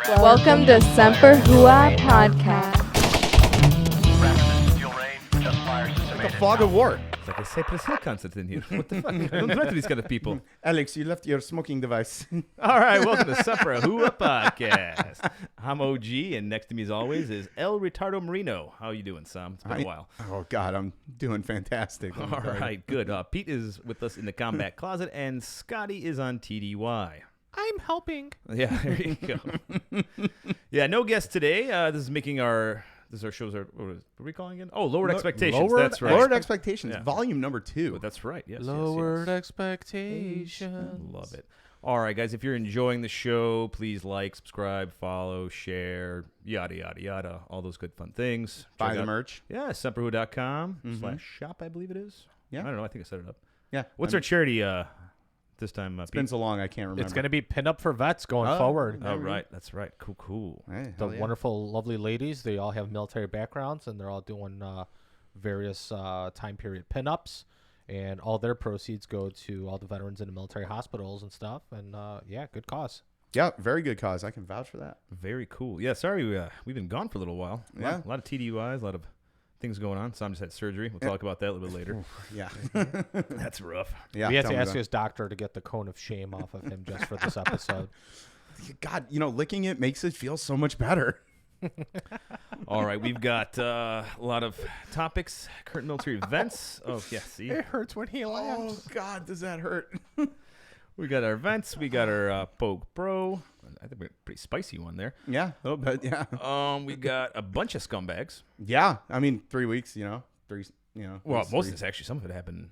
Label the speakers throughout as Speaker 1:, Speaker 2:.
Speaker 1: Welcome to Semper Hua Podcast.
Speaker 2: Like a fog of war.
Speaker 3: It's like a Cypress Hill concert in here. What the fuck? I don't talk to these kind of people.
Speaker 2: Alex, you left your smoking device.
Speaker 3: All right, welcome to Semper Hua Podcast. I'm OG, and next to me, as always, is El Ritardo Marino. How you doing, Sam? It's been a while.
Speaker 2: Oh, God, I'm doing fantastic.
Speaker 3: All right, good. Pete is with us in the combat closet, and Scotty is on TDY.
Speaker 4: I'm helping.
Speaker 3: Yeah, there you go. Yeah, no guest today. This is making our... This is our shows. What are we calling it? Oh, Lowered Expectations. That's right.
Speaker 2: Lowered Expectations,
Speaker 3: Yeah.
Speaker 2: volume number 2.
Speaker 3: Oh, that's right. Yes.
Speaker 4: Lowered
Speaker 3: yes.
Speaker 4: expectations.
Speaker 3: Love it. All right, guys. If you're enjoying the show, please like, subscribe, follow, share, yada yada yada. All those good fun things.
Speaker 2: Buy
Speaker 3: Check
Speaker 2: the
Speaker 3: out-
Speaker 2: merch.
Speaker 3: Yeah, semperwho.com/shop. I believe it is.
Speaker 2: Yeah.
Speaker 3: I don't know. I think I set it up.
Speaker 2: Yeah.
Speaker 3: What's our charity? This time,
Speaker 2: It's been so long, I can't remember.
Speaker 4: It's going to be Pin Up for Vets going forward.
Speaker 3: Oh, right. That's right. Cool.
Speaker 2: Hey,
Speaker 4: The
Speaker 2: hell yeah.
Speaker 4: wonderful, lovely ladies, they all have military backgrounds, and they're all doing various time period pin-ups, and all their proceeds go to all the veterans in the military hospitals and stuff, and yeah, good cause.
Speaker 2: Yeah, very good cause. I can vouch for that.
Speaker 3: Very cool. Yeah. Sorry, we've been gone for a little while.
Speaker 2: Yeah.
Speaker 3: A lot of TDUIs, a lot of things going on. Sam just had surgery. We'll talk about that a little bit later.
Speaker 2: Yeah.
Speaker 3: That's rough.
Speaker 2: Yeah.
Speaker 4: We had
Speaker 2: tell
Speaker 4: to
Speaker 2: me
Speaker 4: ask
Speaker 2: about
Speaker 4: his doctor to get the cone of shame off of him just for this episode.
Speaker 2: it. God, licking it makes it feel so much better.
Speaker 3: All right, we've got a lot of topics, current military events. Oh, yeah, see?
Speaker 4: It hurts when he
Speaker 2: Oh, God, does that hurt?
Speaker 3: We got our events. We got our POG Pro. I think we're a pretty spicy one there.
Speaker 2: Yeah, a little bit, yeah.
Speaker 3: We got a bunch of scumbags.
Speaker 2: Yeah, I mean, 3 weeks,
Speaker 3: Well,
Speaker 2: at
Speaker 3: most of
Speaker 2: least
Speaker 3: this, actually, some of it happened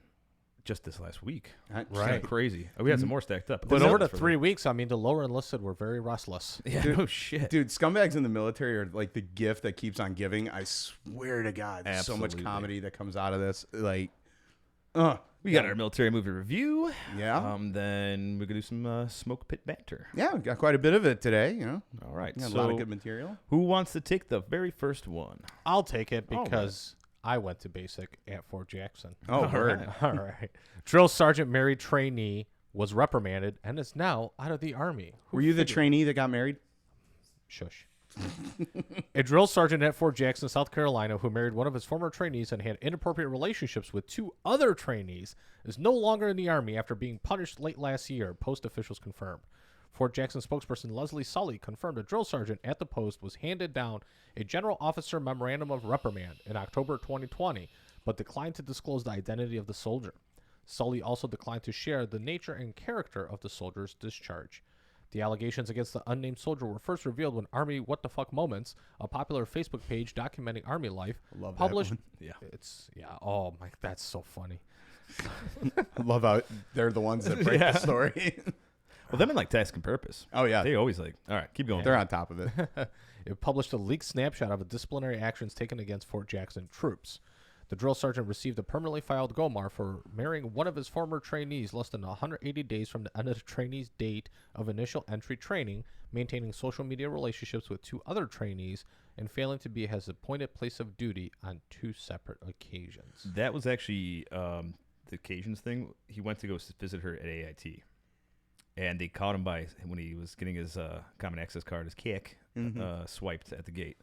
Speaker 3: just this last week.
Speaker 2: three.
Speaker 3: It's kinda crazy. We had some more stacked up.
Speaker 4: But
Speaker 3: The
Speaker 4: over the
Speaker 3: notes for
Speaker 4: 3 weeks, I mean, the lower enlisted were very restless.
Speaker 3: Yeah, no shit.
Speaker 2: Dude, scumbags in the military are like the gift that keeps on giving. I swear to God, there's so much
Speaker 3: Absolutely.
Speaker 2: comedy that comes out of this. Like,
Speaker 3: We got our military movie review.
Speaker 2: yeah,
Speaker 3: Then we're going to do some smoke pit banter.
Speaker 2: yeah, we got quite a bit of it today.
Speaker 3: All right.
Speaker 2: Got
Speaker 3: So
Speaker 2: a lot of good material.
Speaker 3: who wants to take the very first one?
Speaker 4: I'll take it
Speaker 3: All
Speaker 4: because I went to basic at Fort Jackson.
Speaker 2: Oh, word.
Speaker 4: All right. Drill Sergeant Mary Trainee was reprimanded and is now out of the Army. Who
Speaker 2: Were you the
Speaker 4: figured?
Speaker 2: trainee that got married?
Speaker 4: Shush. A drill sergeant at Fort Jackson, South Carolina, who married one of his former trainees and had inappropriate relationships with 2 other trainees, is no longer in the Army after being punished late last year, post officials confirmed. Fort Jackson spokesperson Leslie Sully confirmed a drill sergeant at the post was handed down a general officer memorandum of reprimand in October 2020, but declined to disclose the identity of the soldier. Sully also declined to share the nature and character of the soldier's discharge. The allegations against the unnamed soldier were first revealed when Army What the Fuck Moments, a popular Facebook page documenting Army life,
Speaker 2: Love that
Speaker 4: published.
Speaker 2: one.
Speaker 3: Yeah.
Speaker 4: Oh my, that's so funny.
Speaker 2: I love how they're the ones that break the story.
Speaker 3: Well, them in like Task and Purpose.
Speaker 2: Oh, yeah.
Speaker 3: They always like, all right, keep going.
Speaker 2: They're on top of it.
Speaker 4: It published a leaked snapshot of the disciplinary actions taken against Fort Jackson troops. The drill sergeant received a permanently filed GOMAR for marrying one of his former trainees less than 180 days from the end of the trainee's date of initial entry training, maintaining social media relationships with 2 other trainees, and failing to be at his appointed place of duty on 2 separate occasions.
Speaker 3: That was actually the occasions thing. He went to go visit her at AIT. And they caught him when he was getting his common access card, his kick, swiped at the gate.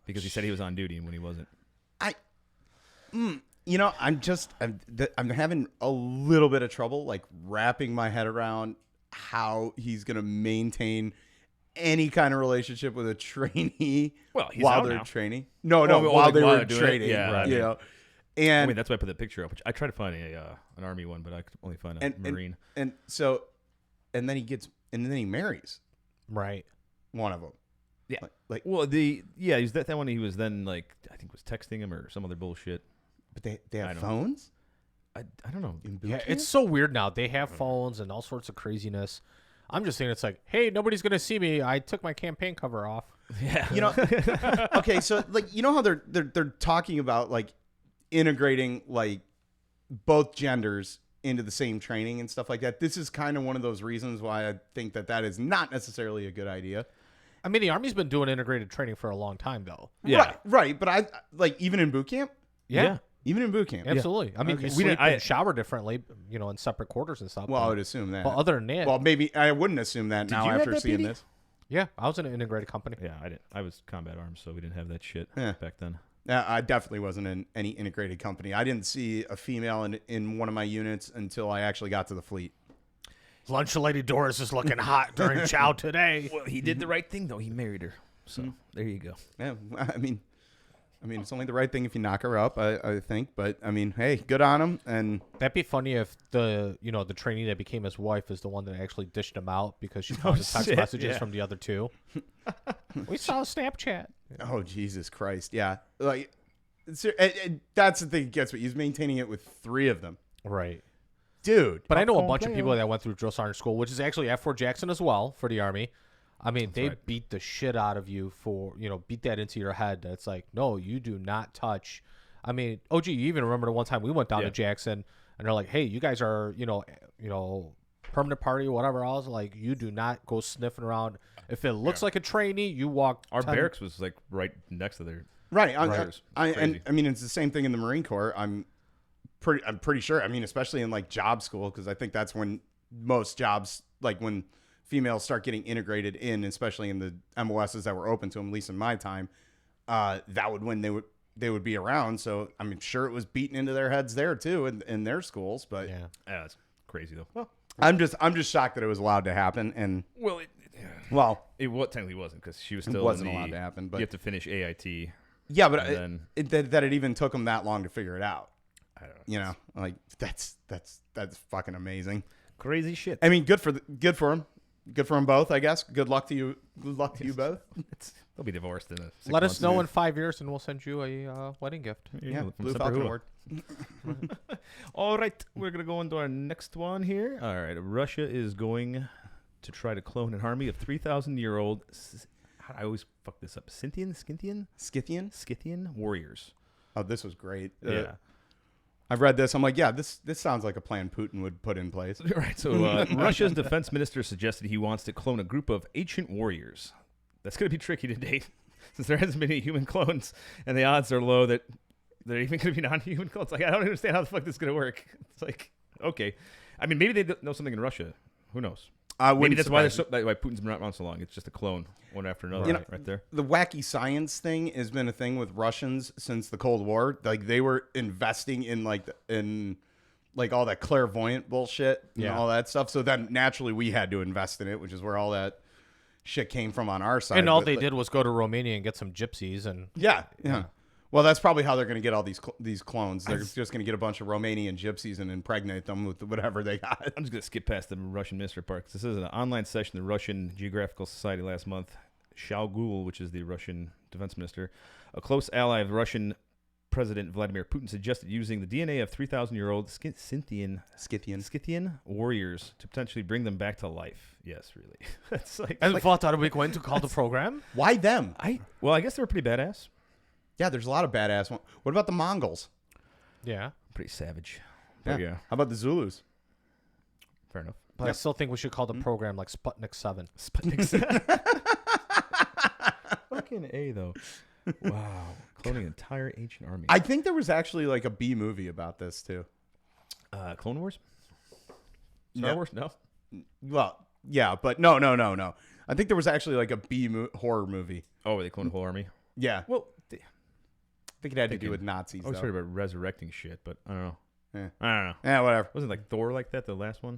Speaker 3: Because he said he was on duty when he wasn't.
Speaker 2: I'm having a little bit of trouble like wrapping my head around how he's going to maintain any kind of relationship with a trainee
Speaker 3: Well, he's
Speaker 2: while
Speaker 3: out
Speaker 2: they're
Speaker 3: now.
Speaker 2: training.
Speaker 3: Oh,
Speaker 2: While they were
Speaker 3: they're doing it?
Speaker 2: training,
Speaker 3: Yeah, right.
Speaker 2: you know.
Speaker 3: I
Speaker 2: And
Speaker 3: mean, that's why I put the picture up. Which I tried to find an Army one, but I could only find a Marine.
Speaker 2: and then he marries
Speaker 4: Right.
Speaker 2: one of them.
Speaker 3: Yeah.
Speaker 2: Like
Speaker 3: Well, he's that one. He was then like, I think was texting him or some other bullshit.
Speaker 2: but they
Speaker 3: I
Speaker 2: have
Speaker 3: don't-
Speaker 2: phones
Speaker 3: I don't know.
Speaker 2: in boot
Speaker 4: Yeah,
Speaker 2: camp?
Speaker 4: it's so weird now. They have phones and all sorts of craziness. I'm just saying it's like, hey, nobody's going to see me. I took my campaign cover off.
Speaker 3: Yeah.
Speaker 2: Okay, so like how they're talking about like integrating like both genders into the same training and stuff like that. This is kind of one of those reasons why I think that is not necessarily a good idea.
Speaker 4: I mean, the Army's been doing integrated training for a long time, though.
Speaker 3: Yeah.
Speaker 2: Right. But I like even in boot camp.
Speaker 3: Yeah.
Speaker 2: Even in boot camp.
Speaker 4: Absolutely. I mean,
Speaker 2: Okay.
Speaker 4: you
Speaker 2: We
Speaker 4: sleep
Speaker 3: didn't- I-
Speaker 4: and shower differently, in separate quarters and stuff.
Speaker 2: Well, I
Speaker 4: but-
Speaker 2: would assume that.
Speaker 4: But other than that,
Speaker 2: Well, maybe I wouldn't assume that now
Speaker 3: you have
Speaker 2: after
Speaker 3: that,
Speaker 2: seeing
Speaker 3: Petey?
Speaker 2: this.
Speaker 4: Yeah, I was in an integrated company.
Speaker 3: Yeah, I didn't. I was combat arms, so we didn't have that shit
Speaker 2: Yeah.
Speaker 3: back then.
Speaker 2: I definitely wasn't in any integrated company. I didn't see a female in one of my units until I actually got to the fleet.
Speaker 4: Lunch Lady Doris is looking hot during chow today.
Speaker 3: Well, he did the right thing though. He married her. So there you go.
Speaker 2: Yeah, I mean, it's only the right thing if you knock her up, I think. But I mean, hey, good on him. And
Speaker 4: That'd be funny if the trainee that became his wife is the one that actually dished him out because she found the text
Speaker 3: shit,
Speaker 4: messages
Speaker 3: yeah.
Speaker 4: from the other two. We saw a Snapchat.
Speaker 2: oh Jesus Christ, yeah, like that's the thing that gets me. He's maintaining it with 3 of them,
Speaker 4: Right.
Speaker 2: dude.
Speaker 4: But I know a bunch of people that went through drill sergeant school, which is actually at Fort Jackson as well for the Army. I mean, they
Speaker 3: right.
Speaker 4: beat the shit out of you for, beat that into your head. That's like, no, you do not touch. I mean, OG, you even remember the one time we went down to Jackson and they're like, hey, you guys are, permanent party or whatever else. Like, you do not go sniffing around. If it looks like a trainee, you walk.
Speaker 3: Our barracks was like right next to their.
Speaker 2: Right.
Speaker 3: Crazy.
Speaker 2: And I mean, it's the same thing in the Marine Corps. I'm pretty sure. I mean, especially in like job school, because I think that's when most jobs, like when females start getting integrated in, especially in the MOSs that were open to them, at least in my time, that would when they would be around. So I'm sure it was beaten into their heads there too in their schools. But
Speaker 4: Yeah.
Speaker 3: Yeah, that's crazy though. Well,
Speaker 2: I'm just shocked that it was allowed to happen. And
Speaker 3: it technically wasn't because she was
Speaker 2: it
Speaker 3: still
Speaker 2: wasn't
Speaker 3: in the,
Speaker 2: allowed to happen.
Speaker 3: you
Speaker 2: But
Speaker 3: have to finish AIT.
Speaker 2: yeah, but
Speaker 3: and
Speaker 2: that it even took them that long to figure it out.
Speaker 3: I don't know.
Speaker 2: You know, like that's fucking amazing.
Speaker 3: Crazy shit.
Speaker 2: I mean, good for them. Good for them both, I guess. Good luck to you. Good luck to you both.
Speaker 3: They'll be divorced in 6
Speaker 4: Let us
Speaker 3: months.
Speaker 4: know in 5 years and we'll send you a wedding gift.
Speaker 2: Yeah,
Speaker 3: from
Speaker 2: Blue
Speaker 3: Semper
Speaker 2: Falcon
Speaker 3: Hua.
Speaker 2: Award.
Speaker 3: All right, we're going to go into our next one here. All right, Russia is going to try to clone an army of 3,000-year-old, I always fuck this up, Scythian warriors.
Speaker 2: Oh, this was great.
Speaker 3: Yeah.
Speaker 2: I've read this. I'm like, yeah, this sounds like a plan Putin would put in place.
Speaker 3: Right, so Russia's defense minister suggested he wants to clone a group of ancient warriors. That's going to be tricky to date, since there hasn't been any human clones, and the odds are low that they're even going to be non-human clones. Like, I don't understand how the fuck this is going to work. It's like, okay. I mean, maybe they know something in Russia. Who knows? Maybe that's why why Putin's been around so long. It's just a clone, one after another, right there.
Speaker 2: The wacky science thing has been a thing with Russians since the Cold War. Like they were investing in all that clairvoyant bullshit and all that stuff. So then naturally we had to invest in it, which is where all that shit came from on our side.
Speaker 4: And all they did was go to Romania and get some gypsies and
Speaker 2: yeah. Well, that's probably how they're going to get all these clones. They're just going to get a bunch of Romanian gypsies and impregnate them with whatever they got.
Speaker 3: I'm just going to skip past the Russian minister part, 'cause this is an online session of the Russian Geographical Society last month. Shoigu, which is the Russian defense minister, a close ally of Russian President Vladimir Putin, suggested using the DNA of 3,000-year-old Scythian warriors to potentially bring them back to life. Yes, really. That's like.
Speaker 4: And what are we going to call the program?
Speaker 2: Why them?
Speaker 3: I guess they were pretty badass.
Speaker 2: Yeah, there's a lot of badass ones. What about the Mongols?
Speaker 4: Yeah.
Speaker 3: Pretty savage.
Speaker 2: Yeah.
Speaker 3: But yeah.
Speaker 2: How about the Zulus?
Speaker 3: Fair enough.
Speaker 4: But I still think we should call the program like Sputnik 7.
Speaker 3: Sputnik 7. Fucking A, though. Wow. Cloning an entire ancient army.
Speaker 2: I think there was actually like a B movie about this too.
Speaker 3: Clone Wars?
Speaker 2: No.
Speaker 3: Star Wars? No.
Speaker 2: Well, yeah, but no. I think there was actually like a B horror movie.
Speaker 3: Oh, they cloned a whole army?
Speaker 2: Yeah.
Speaker 3: Well,
Speaker 2: I think it had to do with Nazis.
Speaker 3: I was heard about resurrecting shit, but I don't know.
Speaker 2: Yeah.
Speaker 3: I don't know.
Speaker 2: Yeah, whatever.
Speaker 3: Wasn't like Thor like that, the last one?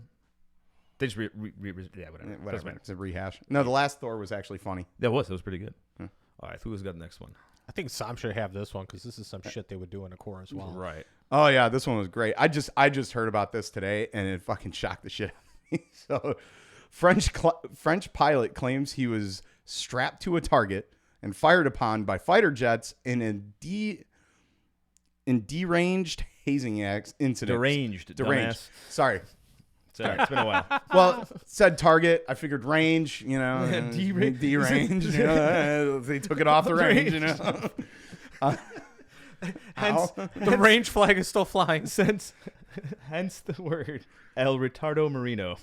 Speaker 3: They just whatever. Doesn't
Speaker 2: Whatever.
Speaker 3: matter.
Speaker 2: It's a rehash. No, the last Thor was actually funny.
Speaker 3: That was pretty good. All right, who's got the next one?
Speaker 4: I think Sam should have this one because this is some shit they would do in a core as well.
Speaker 3: Right.
Speaker 2: Oh yeah, this one was great. I just heard about this today and it fucking shocked the shit out of me. So, French pilot claims he was strapped to a target and fired upon by fighter jets in a deranged hazing incident.
Speaker 3: Deranged. Dumbass.
Speaker 2: Sorry.
Speaker 3: Sorry, it's been a while.
Speaker 2: Well, said target. I figured range. You know, deranged. You know, they took it off the range. You know.
Speaker 4: Hence, the range flag is still flying.
Speaker 3: Hence the word El Retardo Marino.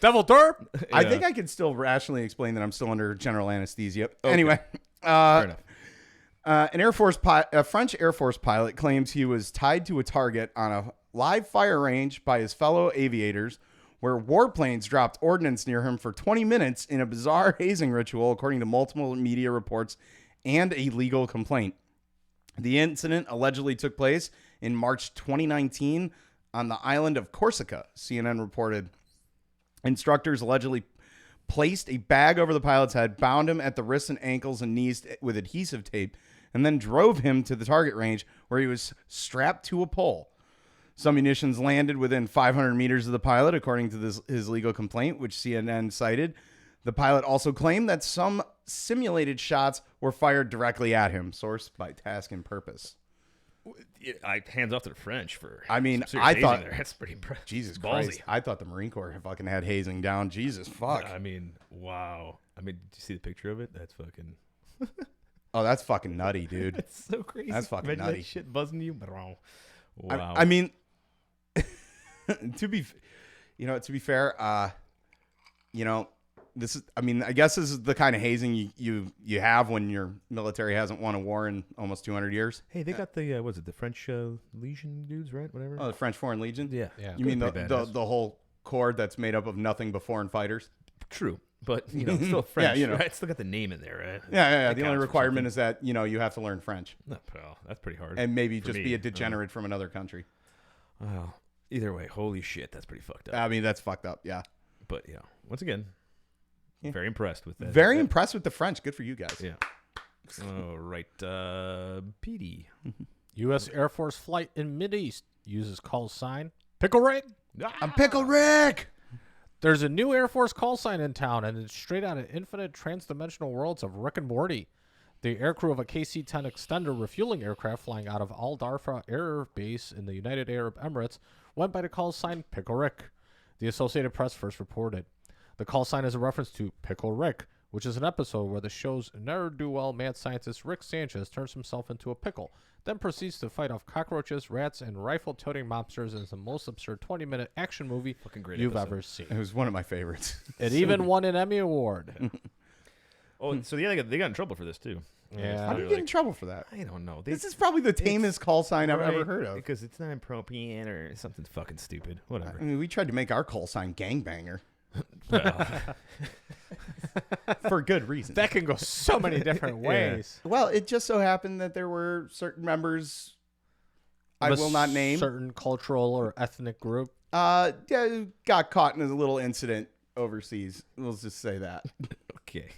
Speaker 4: Devil Derp.
Speaker 2: I think I can still rationally explain that I'm still under general anesthesia. Okay. Anyway,
Speaker 3: fair enough.
Speaker 2: A French Air Force pilot claims he was tied to a target on a live fire range by his fellow aviators where warplanes dropped ordnance near him for 20 minutes in a bizarre hazing ritual, according to multiple media reports and a legal complaint. The incident allegedly took place in March 2019 on the island of Corsica, CNN reported. Instructors allegedly placed a bag over the pilot's head, bound him at the wrists and ankles and knees with adhesive tape, and then drove him to the target range where he was strapped to a pole. Some munitions landed within 500 meters of the pilot, according to his legal complaint, which CNN cited. The pilot also claimed that some simulated shots were fired directly at him, sourced by Task and Purpose.
Speaker 3: Hands off to the French for.
Speaker 2: I mean,
Speaker 3: some serious
Speaker 2: I thought
Speaker 3: hazing there. That's pretty impressive.
Speaker 2: Jesus
Speaker 3: Ballsy.
Speaker 2: Christ, I thought the Marine Corps fucking had hazing down. Jesus fuck.
Speaker 3: I mean, wow. I mean, did you see the picture of it? That's fucking.
Speaker 2: Oh, that's fucking nutty, dude.
Speaker 3: That's so crazy.
Speaker 2: That's fucking
Speaker 3: Imagine
Speaker 2: nutty.
Speaker 3: That shit buzzing you. Wow.
Speaker 2: I mean, to be fair, this is. I mean, I guess this is the kind of hazing you have when your military hasn't won a war in almost 200 years.
Speaker 3: Hey, they got the the French Legion dudes, right? Whatever.
Speaker 2: Oh, the French Foreign Legion.
Speaker 3: Yeah.
Speaker 2: You mean
Speaker 3: Pretty
Speaker 2: the
Speaker 3: badass.
Speaker 2: whole corps that's made up of nothing but foreign fighters?
Speaker 3: True, but it's still French.
Speaker 2: Yeah,
Speaker 3: right? It's still got the name in there, right?
Speaker 2: Yeah.
Speaker 3: That
Speaker 2: The only
Speaker 3: counts for
Speaker 2: requirement
Speaker 3: something.
Speaker 2: is that you have to learn French
Speaker 3: No, well, that's pretty hard.
Speaker 2: and maybe
Speaker 3: for
Speaker 2: just
Speaker 3: me.
Speaker 2: be a degenerate from another country.
Speaker 3: Wow. Either way, holy shit, that's pretty fucked up.
Speaker 2: I mean, that's fucked up. Yeah.
Speaker 3: But once again,
Speaker 2: Yeah.
Speaker 3: very impressed with that.
Speaker 2: Very impressed with the French. Good for you guys.
Speaker 3: Yeah. All right, PD.
Speaker 4: U.S. Air Force flight in Mideast uses call sign Pickle Rick.
Speaker 2: I'm Pickle Rick.
Speaker 4: There's a new Air Force call sign in town, and it's straight out of infinite transdimensional worlds of Rick and Morty. The aircrew of a KC-10 extender refueling aircraft flying out of Al Darfa Air Base in the United Arab Emirates went by the call sign Pickle Rick, the Associated Press first reported. The call sign is a reference to Pickle Rick, which is an episode where the show's ne'er-do-well mad scientist Rick Sanchez turns himself into a pickle, then proceeds to fight off cockroaches, rats, and rifle-toting mobsters in the most absurd 20-minute action movie
Speaker 3: Fucking great
Speaker 4: you've
Speaker 3: episode.
Speaker 4: ever seen.
Speaker 2: It was one of my favorites.
Speaker 4: It even won an Emmy Award.
Speaker 3: Oh, so they got in trouble for this too.
Speaker 4: Yeah.
Speaker 2: How do you get in trouble for that?
Speaker 3: I don't know.
Speaker 2: This is probably the tamest call sign I've ever
Speaker 3: Right,
Speaker 2: heard of.
Speaker 3: because it's not appropriate or something fucking stupid. Whatever.
Speaker 2: I mean, we tried to make our call sign gangbanger
Speaker 3: Well,
Speaker 2: for good reason.
Speaker 4: That can go so many different ways.
Speaker 2: Well, it just so happened that there were certain members I
Speaker 4: Of a
Speaker 2: will not name.
Speaker 4: certain cultural or ethnic group.
Speaker 2: Yeah, got caught in a little incident overseas. Let's just say that.
Speaker 3: okay.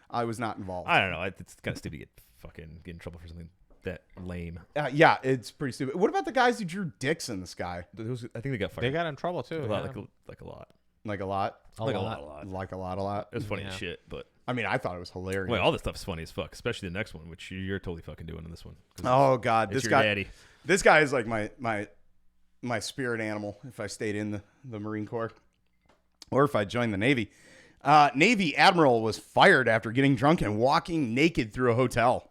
Speaker 2: I was not involved.
Speaker 3: I don't know. It's kind of stupid to get in trouble for something that lame.
Speaker 2: Yeah, it's pretty stupid. What about the guys who drew dicks in the sky?
Speaker 3: I think they got fired.
Speaker 4: They got in trouble too.
Speaker 3: a lot,
Speaker 4: yeah.
Speaker 3: like a lot.
Speaker 2: Like a lot?
Speaker 4: A
Speaker 3: Like
Speaker 4: lot.
Speaker 3: a lot.
Speaker 2: Like a lot?
Speaker 3: It was funny
Speaker 4: Yeah.
Speaker 3: as shit, but
Speaker 2: I mean, I thought it was hilarious.
Speaker 3: well, all this stuff's funny as fuck, especially the next one, which you're totally fucking doing in this one. 'Cause
Speaker 2: Oh, God.
Speaker 3: it's
Speaker 2: This
Speaker 3: your
Speaker 2: guy.
Speaker 3: daddy.
Speaker 2: This guy is like my spirit animal if I stayed in the Marine Corps or if I joined the Navy. Navy Admiral was fired after getting drunk and walking naked through a hotel.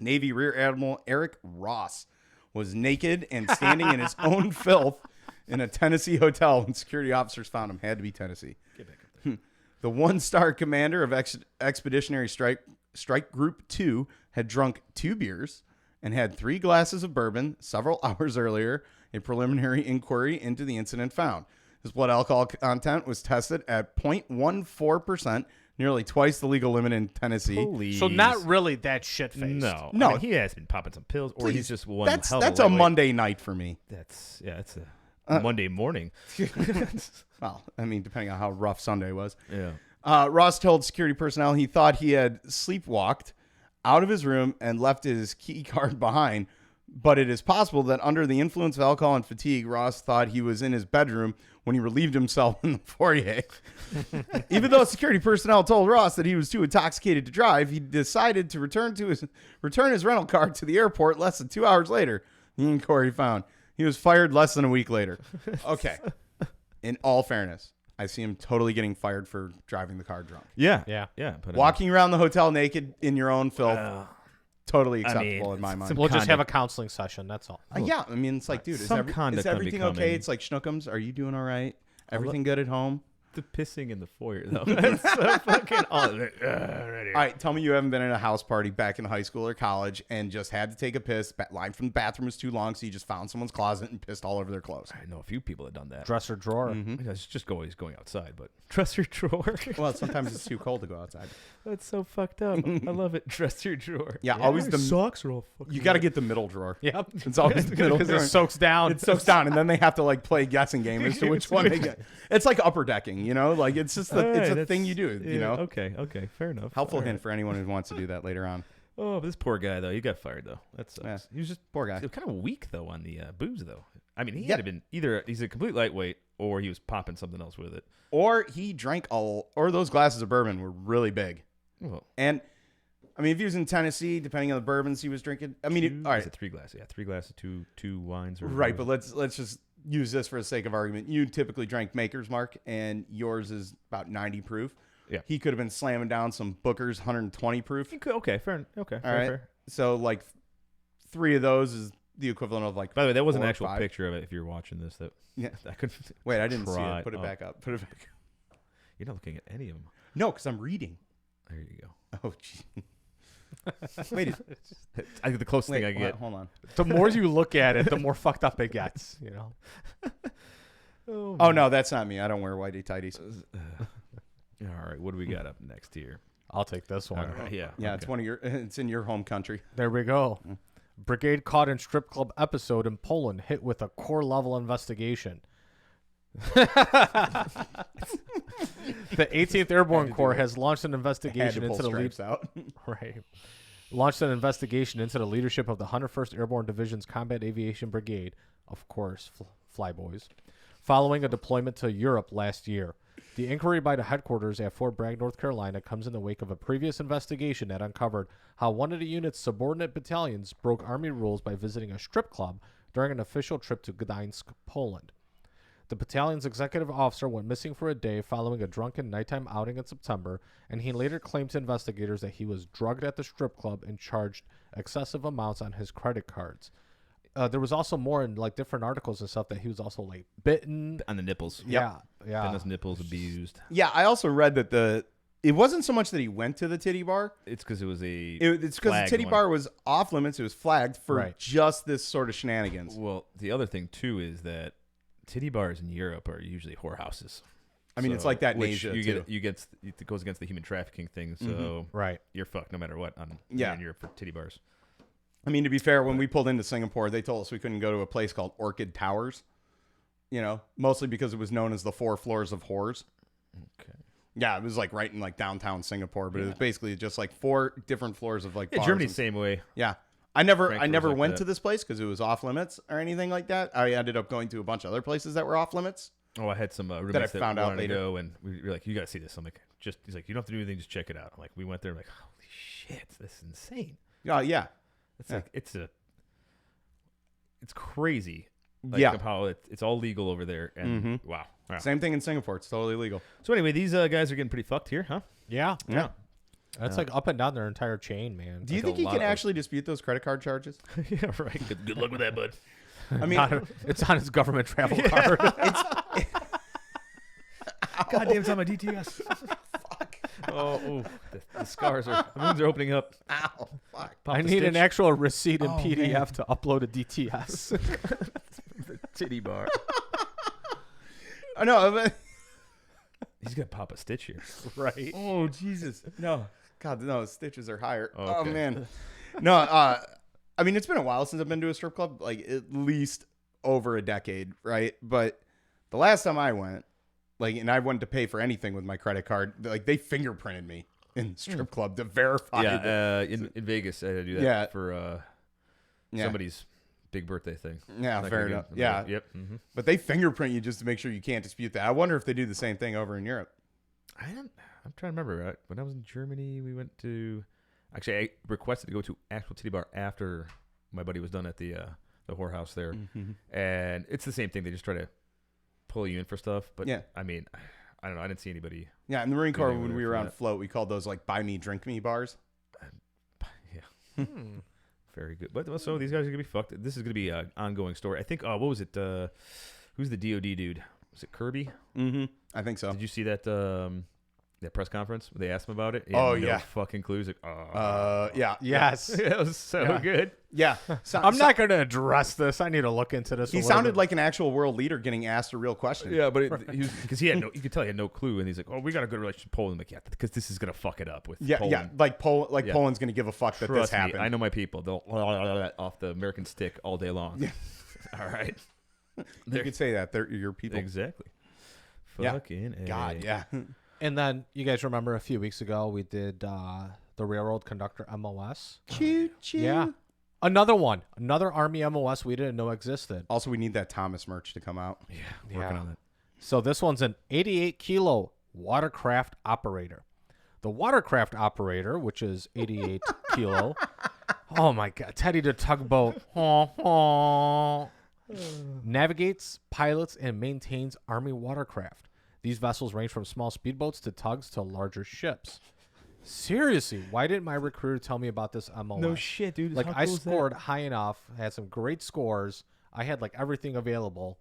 Speaker 2: Navy Rear Admiral Eric Ross was naked and standing in his own filth in a Tennessee hotel when security officers found him. Had to be Tennessee.
Speaker 3: Get back up there.
Speaker 2: The one-star commander of Expeditionary Strike Group 2 had drunk 2 beers and had 3 glasses of bourbon several hours earlier. A preliminary inquiry into the incident found his blood alcohol content was tested at 0.14%, nearly twice the legal limit in Tennessee.
Speaker 3: Please.
Speaker 4: So not really that shit-faced.
Speaker 3: No.
Speaker 2: No.
Speaker 3: I mean, he has been popping some pills, or he's just one.
Speaker 2: That's
Speaker 3: hell of
Speaker 2: a
Speaker 3: lightweight.
Speaker 2: Monday night for me.
Speaker 3: It's a Monday morning.
Speaker 2: Well, I mean, depending on how rough Sunday was.
Speaker 3: Yeah.
Speaker 2: Ross told security personnel he thought he had sleepwalked out of his room and left his key card behind, but it is possible that under the influence of alcohol and fatigue, Ross thought he was in his bedroom when he relieved himself in the foyer. Even though security personnel told Ross that he was too intoxicated to drive, he decided to return his rental car to the airport less than 2 hours later. The inquiry found he was fired less than a week later. Okay. In all fairness, I see him totally getting fired for driving the car drunk.
Speaker 3: Yeah.
Speaker 4: Yeah.
Speaker 3: Yeah. But
Speaker 2: Walking around the hotel naked in your own filth, totally
Speaker 3: I mean,
Speaker 2: acceptable in my
Speaker 3: it's
Speaker 2: mind.
Speaker 3: some
Speaker 4: We'll just have a
Speaker 3: Conduct.
Speaker 4: counseling session. That's all.
Speaker 2: Yeah, I mean, it's like, dude,
Speaker 3: Some
Speaker 2: is
Speaker 3: conduct can be
Speaker 2: everything okay?
Speaker 3: coming.
Speaker 2: It's like, Schnookums, are you doing all right? Everything good at home?
Speaker 3: the pissing in the foyer though. That's so fucking awesome. Right here.
Speaker 2: All right, tell me you haven't been in a house party back in high school or college and just had to take a piss. Line from the bathroom was too long, so you just found someone's closet and pissed all over their clothes.
Speaker 3: I know a few people that done that.
Speaker 4: Dresser drawer.
Speaker 3: It's just always going outside, but dresser drawer.
Speaker 2: Well, sometimes it's too cold to go outside.
Speaker 3: That's so fucked up. I love it. Dresser drawer.
Speaker 2: Yeah, always the
Speaker 3: socks are all fucking.
Speaker 2: You got to get the middle drawer.
Speaker 4: Yep.
Speaker 2: It's always the middle
Speaker 4: Because
Speaker 2: drawer.
Speaker 4: it soaks down.
Speaker 2: It soaks down, and then they have to like play a guessing game as to which one they get. It's like upper decking, you know. Like it's just it's a thing you do, you know.
Speaker 3: Okay, fair enough.
Speaker 2: Helpful
Speaker 3: All
Speaker 2: hint
Speaker 3: right.
Speaker 2: for anyone who wants to do that later on.
Speaker 3: Oh, this poor guy though. He got fired though. That sucks.
Speaker 2: Yeah.
Speaker 3: He was just
Speaker 2: Poor guy.
Speaker 3: kind of weak though on the booze though. I mean, he
Speaker 2: Yeah.
Speaker 3: had to been either he's a complete lightweight or he was popping something else with it.
Speaker 2: Or he drank or those glasses of bourbon were really big.
Speaker 3: Well,
Speaker 2: And I mean, if he was in Tennessee, depending on the bourbons he was drinking, I mean, all
Speaker 3: Is
Speaker 2: right,
Speaker 3: it 3 glasses? Yeah, 3 glasses, two wines. Or
Speaker 2: right. But let's just use this for the sake of argument. You typically drank Maker's Mark, and yours is about 90 proof.
Speaker 3: Yeah.
Speaker 2: He could have been slamming down some Booker's 120 proof.
Speaker 3: Okay, fair. Okay,
Speaker 2: All right.
Speaker 3: fair.
Speaker 2: So like 3 of those is the equivalent of like.
Speaker 3: By the way, that was an
Speaker 2: 4 or
Speaker 3: actual
Speaker 2: 5.
Speaker 3: picture of it. If you're watching this, that
Speaker 2: Yeah.
Speaker 3: I could.
Speaker 2: Wait, I didn't see
Speaker 3: try.
Speaker 2: it. Put it
Speaker 3: Oh.
Speaker 2: back up. Put it back up.
Speaker 3: You're not looking at any of them.
Speaker 2: No, because I'm reading.
Speaker 3: There you go.
Speaker 2: Oh, gee. Wait,
Speaker 3: I think the closest thing I can get.
Speaker 2: hold on.
Speaker 4: The more you look at it, the more fucked up it gets. You know.
Speaker 2: Oh no, that's not me. I don't wear whitey tighties.
Speaker 3: All right, what do we got up next here?
Speaker 4: I'll take this one.
Speaker 3: All right, yeah,
Speaker 2: Yeah,
Speaker 3: okay.
Speaker 2: it's one of your. It's in your home country.
Speaker 4: There we go. Brigade caught in strip club episode in Poland hit with a core level investigation. The 18th Airborne Corps has launched an
Speaker 2: Had
Speaker 4: investigation
Speaker 2: to pull
Speaker 4: into the lead.
Speaker 2: stripes out.
Speaker 4: Right. Launched an investigation into the leadership of the 101st Airborne Division's Combat Aviation Brigade, of course, Flyboys, following a deployment to Europe last year. The inquiry by the headquarters at Fort Bragg, North Carolina, comes in the wake of a previous investigation that uncovered how one of the unit's subordinate battalions broke Army rules by visiting a strip club during an official trip to Gdańsk, Poland. The battalion's executive officer went missing for a day following a drunken nighttime outing in September, and he later claimed to investigators that he was drugged at the strip club and charged excessive amounts on his credit cards. There was also more in like different articles and stuff that he was also like bitten
Speaker 3: On the nipples.
Speaker 4: Yeah.
Speaker 3: Been his nipples abused.
Speaker 2: Yeah, I also read that it wasn't so much that he went to the titty bar.
Speaker 3: It's because it was
Speaker 2: It's because the
Speaker 3: flagged
Speaker 2: titty
Speaker 3: one.
Speaker 2: bar was off limits. It was flagged for
Speaker 4: Right.
Speaker 2: just this sort of shenanigans.
Speaker 3: Well, the other thing too is that titty bars in Europe are usually whorehouses.
Speaker 2: I mean, it's like that in
Speaker 3: which
Speaker 2: Asia,
Speaker 3: you
Speaker 2: too.
Speaker 3: it goes against the human trafficking thing. So
Speaker 4: right.
Speaker 3: you're fucked no matter what.
Speaker 2: Yeah.
Speaker 3: in Europe for titty bars.
Speaker 2: I mean, to be fair, when we pulled into Singapore, they told us we couldn't go to a place called Orchid Towers. You know, mostly because it was known as the 4 floors of whores.
Speaker 3: Okay.
Speaker 2: Yeah, it was like right in like downtown Singapore, but it was basically just like 4 different floors of like
Speaker 3: Yeah,
Speaker 2: bars
Speaker 3: Germany's
Speaker 2: and-
Speaker 3: the same way.
Speaker 2: Yeah. I never
Speaker 3: Frankfurt was like
Speaker 2: went
Speaker 3: that.
Speaker 2: to this place because it was off limits or anything like that. I ended up going to a bunch of other places that were off limits.
Speaker 3: Oh, I had some roommates that
Speaker 2: found out
Speaker 3: wanted to
Speaker 2: later.
Speaker 3: go, and we were like, "You got to see this." I'm like, he's like, "You don't have to do anything, just check it out." I'm like, we went there, like, holy shit, this is insane.
Speaker 2: Yeah.
Speaker 3: It's
Speaker 2: Yeah.
Speaker 3: like it's crazy. Like,
Speaker 2: Yeah.
Speaker 3: of how it's all legal over there, and wow.
Speaker 2: Same thing in Singapore. It's totally legal.
Speaker 3: So anyway, these guys are getting pretty fucked here, huh?
Speaker 4: Yeah.
Speaker 2: Yeah.
Speaker 4: That's like up and down their entire chain, man.
Speaker 2: Do you think
Speaker 3: a
Speaker 2: you
Speaker 3: lot
Speaker 2: can
Speaker 3: of-
Speaker 2: actually dispute those credit card charges?
Speaker 3: Yeah, right. Good luck with that, bud.
Speaker 2: I mean,
Speaker 4: It's on his government travel card.
Speaker 3: God damn, it's on my DTS. Fuck. Oh, the scars the wounds are opening up.
Speaker 2: ow, fuck.
Speaker 3: Pop
Speaker 4: I
Speaker 3: the
Speaker 4: need an
Speaker 3: stitch.
Speaker 4: actual receipt in
Speaker 2: Oh,
Speaker 4: PDF
Speaker 2: man.
Speaker 4: to upload a DTS.
Speaker 3: titty bar.
Speaker 2: I know. But
Speaker 3: He's gonna pop a stitch here.
Speaker 4: Right.
Speaker 2: oh, Jesus. No. God, no. Stitches are higher.
Speaker 3: Oh,
Speaker 2: Oh,
Speaker 3: okay.
Speaker 2: man. No, I mean, it's been a while since I've been to a strip club, like at least over a decade, right? But the last time I went, like, and I went to pay for anything with my credit card, like, they fingerprinted me in the strip club to verify. that-
Speaker 3: Yeah, in Vegas, I had to do that
Speaker 2: Yeah.
Speaker 3: for
Speaker 2: Yeah.
Speaker 3: somebody's big birthday thing.
Speaker 2: Yeah,
Speaker 3: Not
Speaker 2: fair
Speaker 3: gonna
Speaker 2: enough.
Speaker 3: get-
Speaker 2: Yeah.
Speaker 3: Yep. Mm-hmm.
Speaker 2: But they fingerprint you just to make sure you can't dispute that. I wonder if they do the same thing over in Europe.
Speaker 3: I'm trying to remember. Right? When I was in Germany, we went to. Actually, I requested to go to actual titty bar after my buddy was done at the whorehouse there, and it's the same thing. They just try to pull you in for stuff. But
Speaker 2: Yeah.
Speaker 3: I mean, I don't know. I didn't see anybody.
Speaker 2: Yeah, in the Marine Corps,
Speaker 3: Maybe
Speaker 2: when
Speaker 3: over
Speaker 2: we
Speaker 3: there
Speaker 2: were
Speaker 3: for
Speaker 2: on
Speaker 3: that.
Speaker 2: float, we called those like buy me, drink me bars.
Speaker 3: Yeah. Very good. But so these guys are gonna be fucked. This is gonna be an ongoing story. I think. What was it? Who's the DoD dude was it Kirby?
Speaker 2: Mm-hmm. I think so.
Speaker 3: Did you see that that press conference where they asked him about it? He
Speaker 2: Oh,
Speaker 3: had no
Speaker 2: yeah.
Speaker 3: fucking clues. Like,
Speaker 2: Yeah.
Speaker 4: Yes.
Speaker 3: it was so good.
Speaker 2: Yeah.
Speaker 4: I'm not going to address this. I need to look into this.
Speaker 2: He sounded like an actual world leader getting asked a real question.
Speaker 3: Yeah, but because he had no, you could tell he had no clue, and he's like, "Oh, we got a good relationship with Poland." I'm like, yeah, because this is gonna fuck it up with Poland.
Speaker 2: Yeah. Like
Speaker 3: Yeah.
Speaker 2: Poland's gonna give a fuck that
Speaker 3: Trust
Speaker 2: this happened.
Speaker 3: me, I know my people. They'll off the American stick all day long. Yeah. All right.
Speaker 2: You could say that. They're your people.
Speaker 3: Exactly.
Speaker 2: Yeah.
Speaker 3: Fucking A.
Speaker 2: God, yeah.
Speaker 4: And then you guys remember a few weeks ago we did the railroad conductor MOS.
Speaker 2: Choo choo.
Speaker 4: Yeah. Another one. Another Army MOS we didn't know existed.
Speaker 2: Also, we need that Thomas merch to come out.
Speaker 3: Yeah, working on it.
Speaker 4: So this one's an 88 kilo Watercraft Operator. The Watercraft Operator, which is 88 kilo. Oh my God. Teddy the Tugboat. Navigates, pilots, and maintains Army watercraft. These vessels range from small speedboats to tugs to larger ships. Seriously, why didn't my recruiter tell me about this MOS?
Speaker 3: No shit, dude.
Speaker 4: Like,
Speaker 3: How
Speaker 4: I
Speaker 3: cool is that?
Speaker 4: scored high enough, had some great scores. I had like everything available.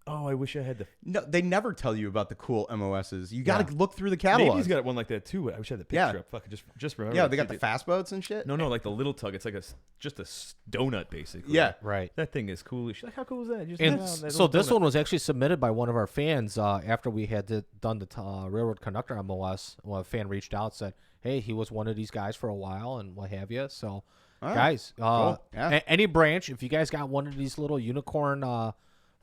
Speaker 3: Oh, I wish I had the.
Speaker 2: No, they never tell you about the cool MOSs. You got to look through the catalog.
Speaker 3: Navy's got one like that too. I wish I had the picture
Speaker 2: Yeah.
Speaker 3: up. Fuck, just remember.
Speaker 2: Yeah,
Speaker 3: that
Speaker 2: they got
Speaker 3: shit.
Speaker 2: the fast boats and shit.
Speaker 3: No, like the little tug. It's like just a donut basically.
Speaker 2: Yeah.
Speaker 4: Right.
Speaker 3: That thing is cool. She's like, how cool is that? Just
Speaker 4: And
Speaker 3: that
Speaker 4: so
Speaker 3: little
Speaker 4: this
Speaker 3: donut.
Speaker 4: one was actually submitted by one of our fans after we had done the railroad conductor MOS. Well, a fan reached out and said, hey, he was one of these guys for a while and what have you. So,
Speaker 2: All right.
Speaker 4: guys,
Speaker 2: Cool. Yeah.
Speaker 4: any branch, if you guys got one of these little unicorn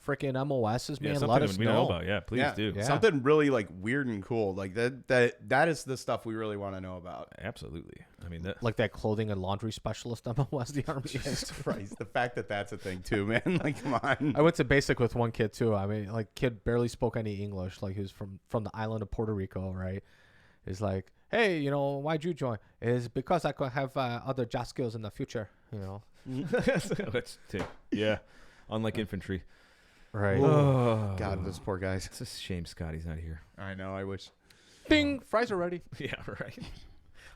Speaker 4: freaking MOSs,
Speaker 3: Yeah,
Speaker 4: man,
Speaker 3: something
Speaker 4: let us
Speaker 3: we know about. Yeah, please
Speaker 2: Yeah.
Speaker 3: do.
Speaker 4: Yeah.
Speaker 2: Something really like weird and cool. Like that is the stuff we really want to know about.
Speaker 3: Absolutely. I mean that.
Speaker 4: Like that clothing and laundry specialist MOS the Army has.
Speaker 2: Jesus Christ, the fact that that's a thing too, man. Like, come on.
Speaker 4: I went to basic with one kid too. I mean, like, kid barely spoke any English. Like, he was from the island of Puerto Rico, right? He's like, hey, why'd you join? It's because I could have other job skills in the future,
Speaker 3: That's too. Yeah. Unlike infantry.
Speaker 4: Right.
Speaker 3: Oh
Speaker 2: God, those poor guys.
Speaker 3: It's a shame Scotty's not here.
Speaker 2: I know. I wish.
Speaker 4: Ding! Fries are ready.
Speaker 3: Yeah, right.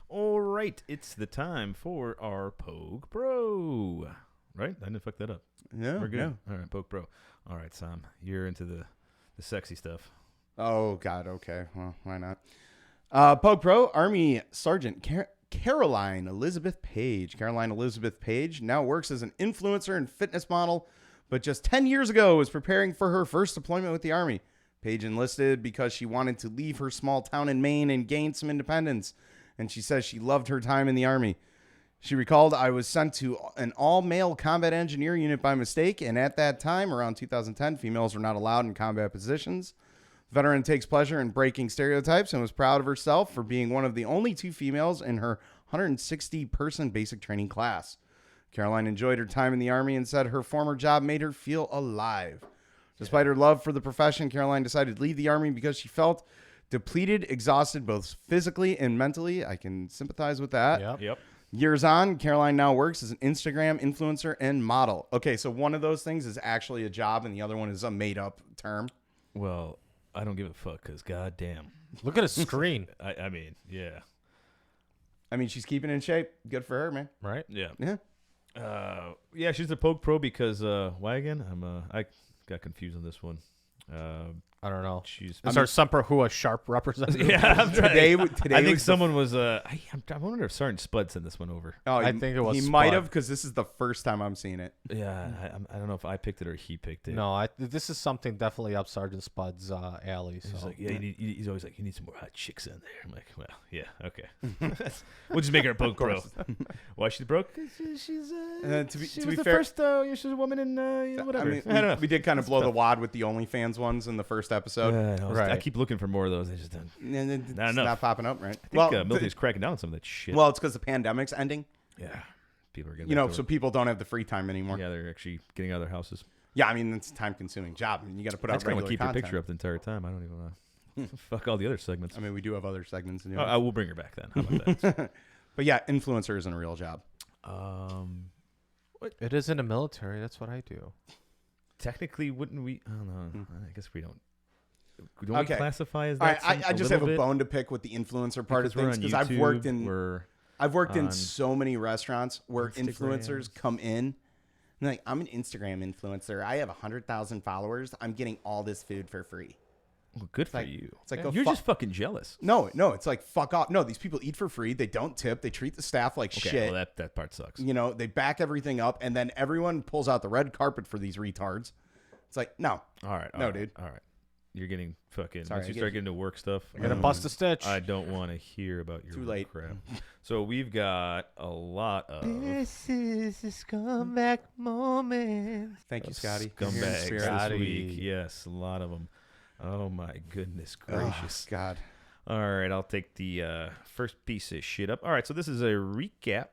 Speaker 3: All right, it's the time for our POG Pro. Right? I didn't fuck that up.
Speaker 2: Yeah,
Speaker 3: We're good.
Speaker 2: yeah.
Speaker 3: All right, POG Pro. All right, Sam, you're into the sexy stuff.
Speaker 2: Oh God. Okay. Well, why not? POG Pro Army Sergeant Caroline Elizabeth Page. Caroline Elizabeth Page now works as an influencer and fitness model, but just 10 years ago was preparing for her first deployment with the Army. Page enlisted because she wanted to leave her small town in Maine and gain some independence, and she says she loved her time in the Army. She recalled, I was sent to an all-male combat engineer unit by mistake, and at that time, around 2010, females were not allowed in combat positions. Veteran takes pleasure in breaking stereotypes and was proud of herself for being one of the only 2 females in her 160-person basic training class. Caroline enjoyed her time in the Army and said her former job made her feel alive. Despite her love for the profession, Caroline decided to leave the Army because she felt depleted, exhausted, both physically and mentally. I can sympathize with that.
Speaker 3: Yep.
Speaker 2: Years on, Caroline now works as an Instagram influencer and model. Okay, so one of those things is actually a job and the other one is a made-up term.
Speaker 3: Well, I don't give a fuck because goddamn.
Speaker 4: Look at his screen.
Speaker 3: I mean, yeah.
Speaker 2: I mean, she's keeping in shape. Good for her, man.
Speaker 4: Right?
Speaker 3: Yeah.
Speaker 2: Yeah.
Speaker 3: Yeah, she's a POG Pro because why again? I got confused on this one.
Speaker 4: I don't know.
Speaker 3: She's
Speaker 4: Is our Semper Hua Sharp representative?
Speaker 3: yeah. I'm
Speaker 2: Today
Speaker 3: I think
Speaker 2: was
Speaker 3: someone was. I wonder if Sergeant Spud sent this one over.
Speaker 2: Oh,
Speaker 4: I think it was
Speaker 2: He might
Speaker 4: Spud.
Speaker 2: have because this is the first time I'm seeing it.
Speaker 3: Yeah, I don't know if I picked it or he picked it.
Speaker 4: No, this is something definitely up Sergeant Spud's alley.
Speaker 3: He's
Speaker 4: So.
Speaker 3: like, yeah, he's always like, you need some more hot chicks in there. I'm like, well, yeah, okay. We'll just make her a POG Pro. Why she's broke? She's
Speaker 2: to be
Speaker 3: was
Speaker 2: fair-
Speaker 3: the first. She's a woman in whatever.
Speaker 2: I mean,
Speaker 3: I don't know.
Speaker 2: we did kind of blow the wad with the OnlyFans ones in the first episode.
Speaker 3: I
Speaker 4: Right.
Speaker 3: keep looking for more of those. I just don't.
Speaker 2: And it's
Speaker 3: Not enough.
Speaker 2: not popping up, right?
Speaker 3: I think military's cracking down on some of that shit.
Speaker 2: Well, it's because the pandemic's ending.
Speaker 3: Yeah, people are getting.
Speaker 2: You know,
Speaker 3: back to
Speaker 2: so
Speaker 3: work.
Speaker 2: people don't have the free time anymore.
Speaker 3: Yeah, they're actually getting out of their houses.
Speaker 2: Yeah, I mean, it's a time-consuming job. I mean, you got to put
Speaker 3: I
Speaker 2: out
Speaker 3: just kind
Speaker 2: regular
Speaker 3: of keep
Speaker 2: content.
Speaker 3: your picture up the entire time. I don't even fuck all the other segments.
Speaker 2: I mean, we do have other segments. To do.
Speaker 3: I will bring her back then. How about that?
Speaker 2: But yeah, influencer isn't a real job.
Speaker 4: It is in the military. That's what I do.
Speaker 3: Technically, wouldn't we? I don't know. I guess we don't. Don't
Speaker 2: Okay.
Speaker 3: we classify as
Speaker 2: All
Speaker 3: that?
Speaker 2: right, I just have
Speaker 3: little
Speaker 2: a
Speaker 3: bit?
Speaker 2: bone to pick with the influencer part
Speaker 3: Because
Speaker 2: of things
Speaker 3: we're
Speaker 2: because
Speaker 3: on
Speaker 2: I've worked
Speaker 3: YouTube,
Speaker 2: in
Speaker 3: we're
Speaker 2: I've worked in
Speaker 3: on
Speaker 2: so many restaurants where influencers
Speaker 3: Instagrams.
Speaker 2: come in and Like, I'm an Instagram influencer. I have 100,000 followers. I'm getting all this food for free.
Speaker 3: Well, good for
Speaker 2: like-
Speaker 3: you.
Speaker 2: it's like,
Speaker 3: Yeah,
Speaker 2: go
Speaker 3: you're
Speaker 2: fuck-
Speaker 3: just fucking jealous.
Speaker 2: No, it's like, fuck off. No, these people eat for free. They don't tip. They treat the staff like
Speaker 3: Okay,
Speaker 2: shit.
Speaker 3: well, that part sucks.
Speaker 2: You know, they back everything up, and then everyone pulls out the red carpet for these retards. It's like, no.
Speaker 3: All right.
Speaker 2: No, dude.
Speaker 3: All right. You're getting fucking.
Speaker 2: Sorry,
Speaker 3: Once
Speaker 2: I
Speaker 3: you
Speaker 2: get
Speaker 3: start
Speaker 2: you.
Speaker 3: getting to work stuff,
Speaker 4: You're gonna bust a stitch.
Speaker 3: I don't want to hear about your
Speaker 2: Too late.
Speaker 3: crap. So we've got a lot of
Speaker 5: This is a scumbag moment.
Speaker 2: Thank you, Scotty. You're here in
Speaker 3: scumbags
Speaker 2: spirit.
Speaker 3: this
Speaker 4: Scotty.
Speaker 3: week. Yes, a lot of them. Oh my goodness gracious.
Speaker 2: Oh, God.
Speaker 3: All right, I'll take the first piece of shit up. All right, so this is a recap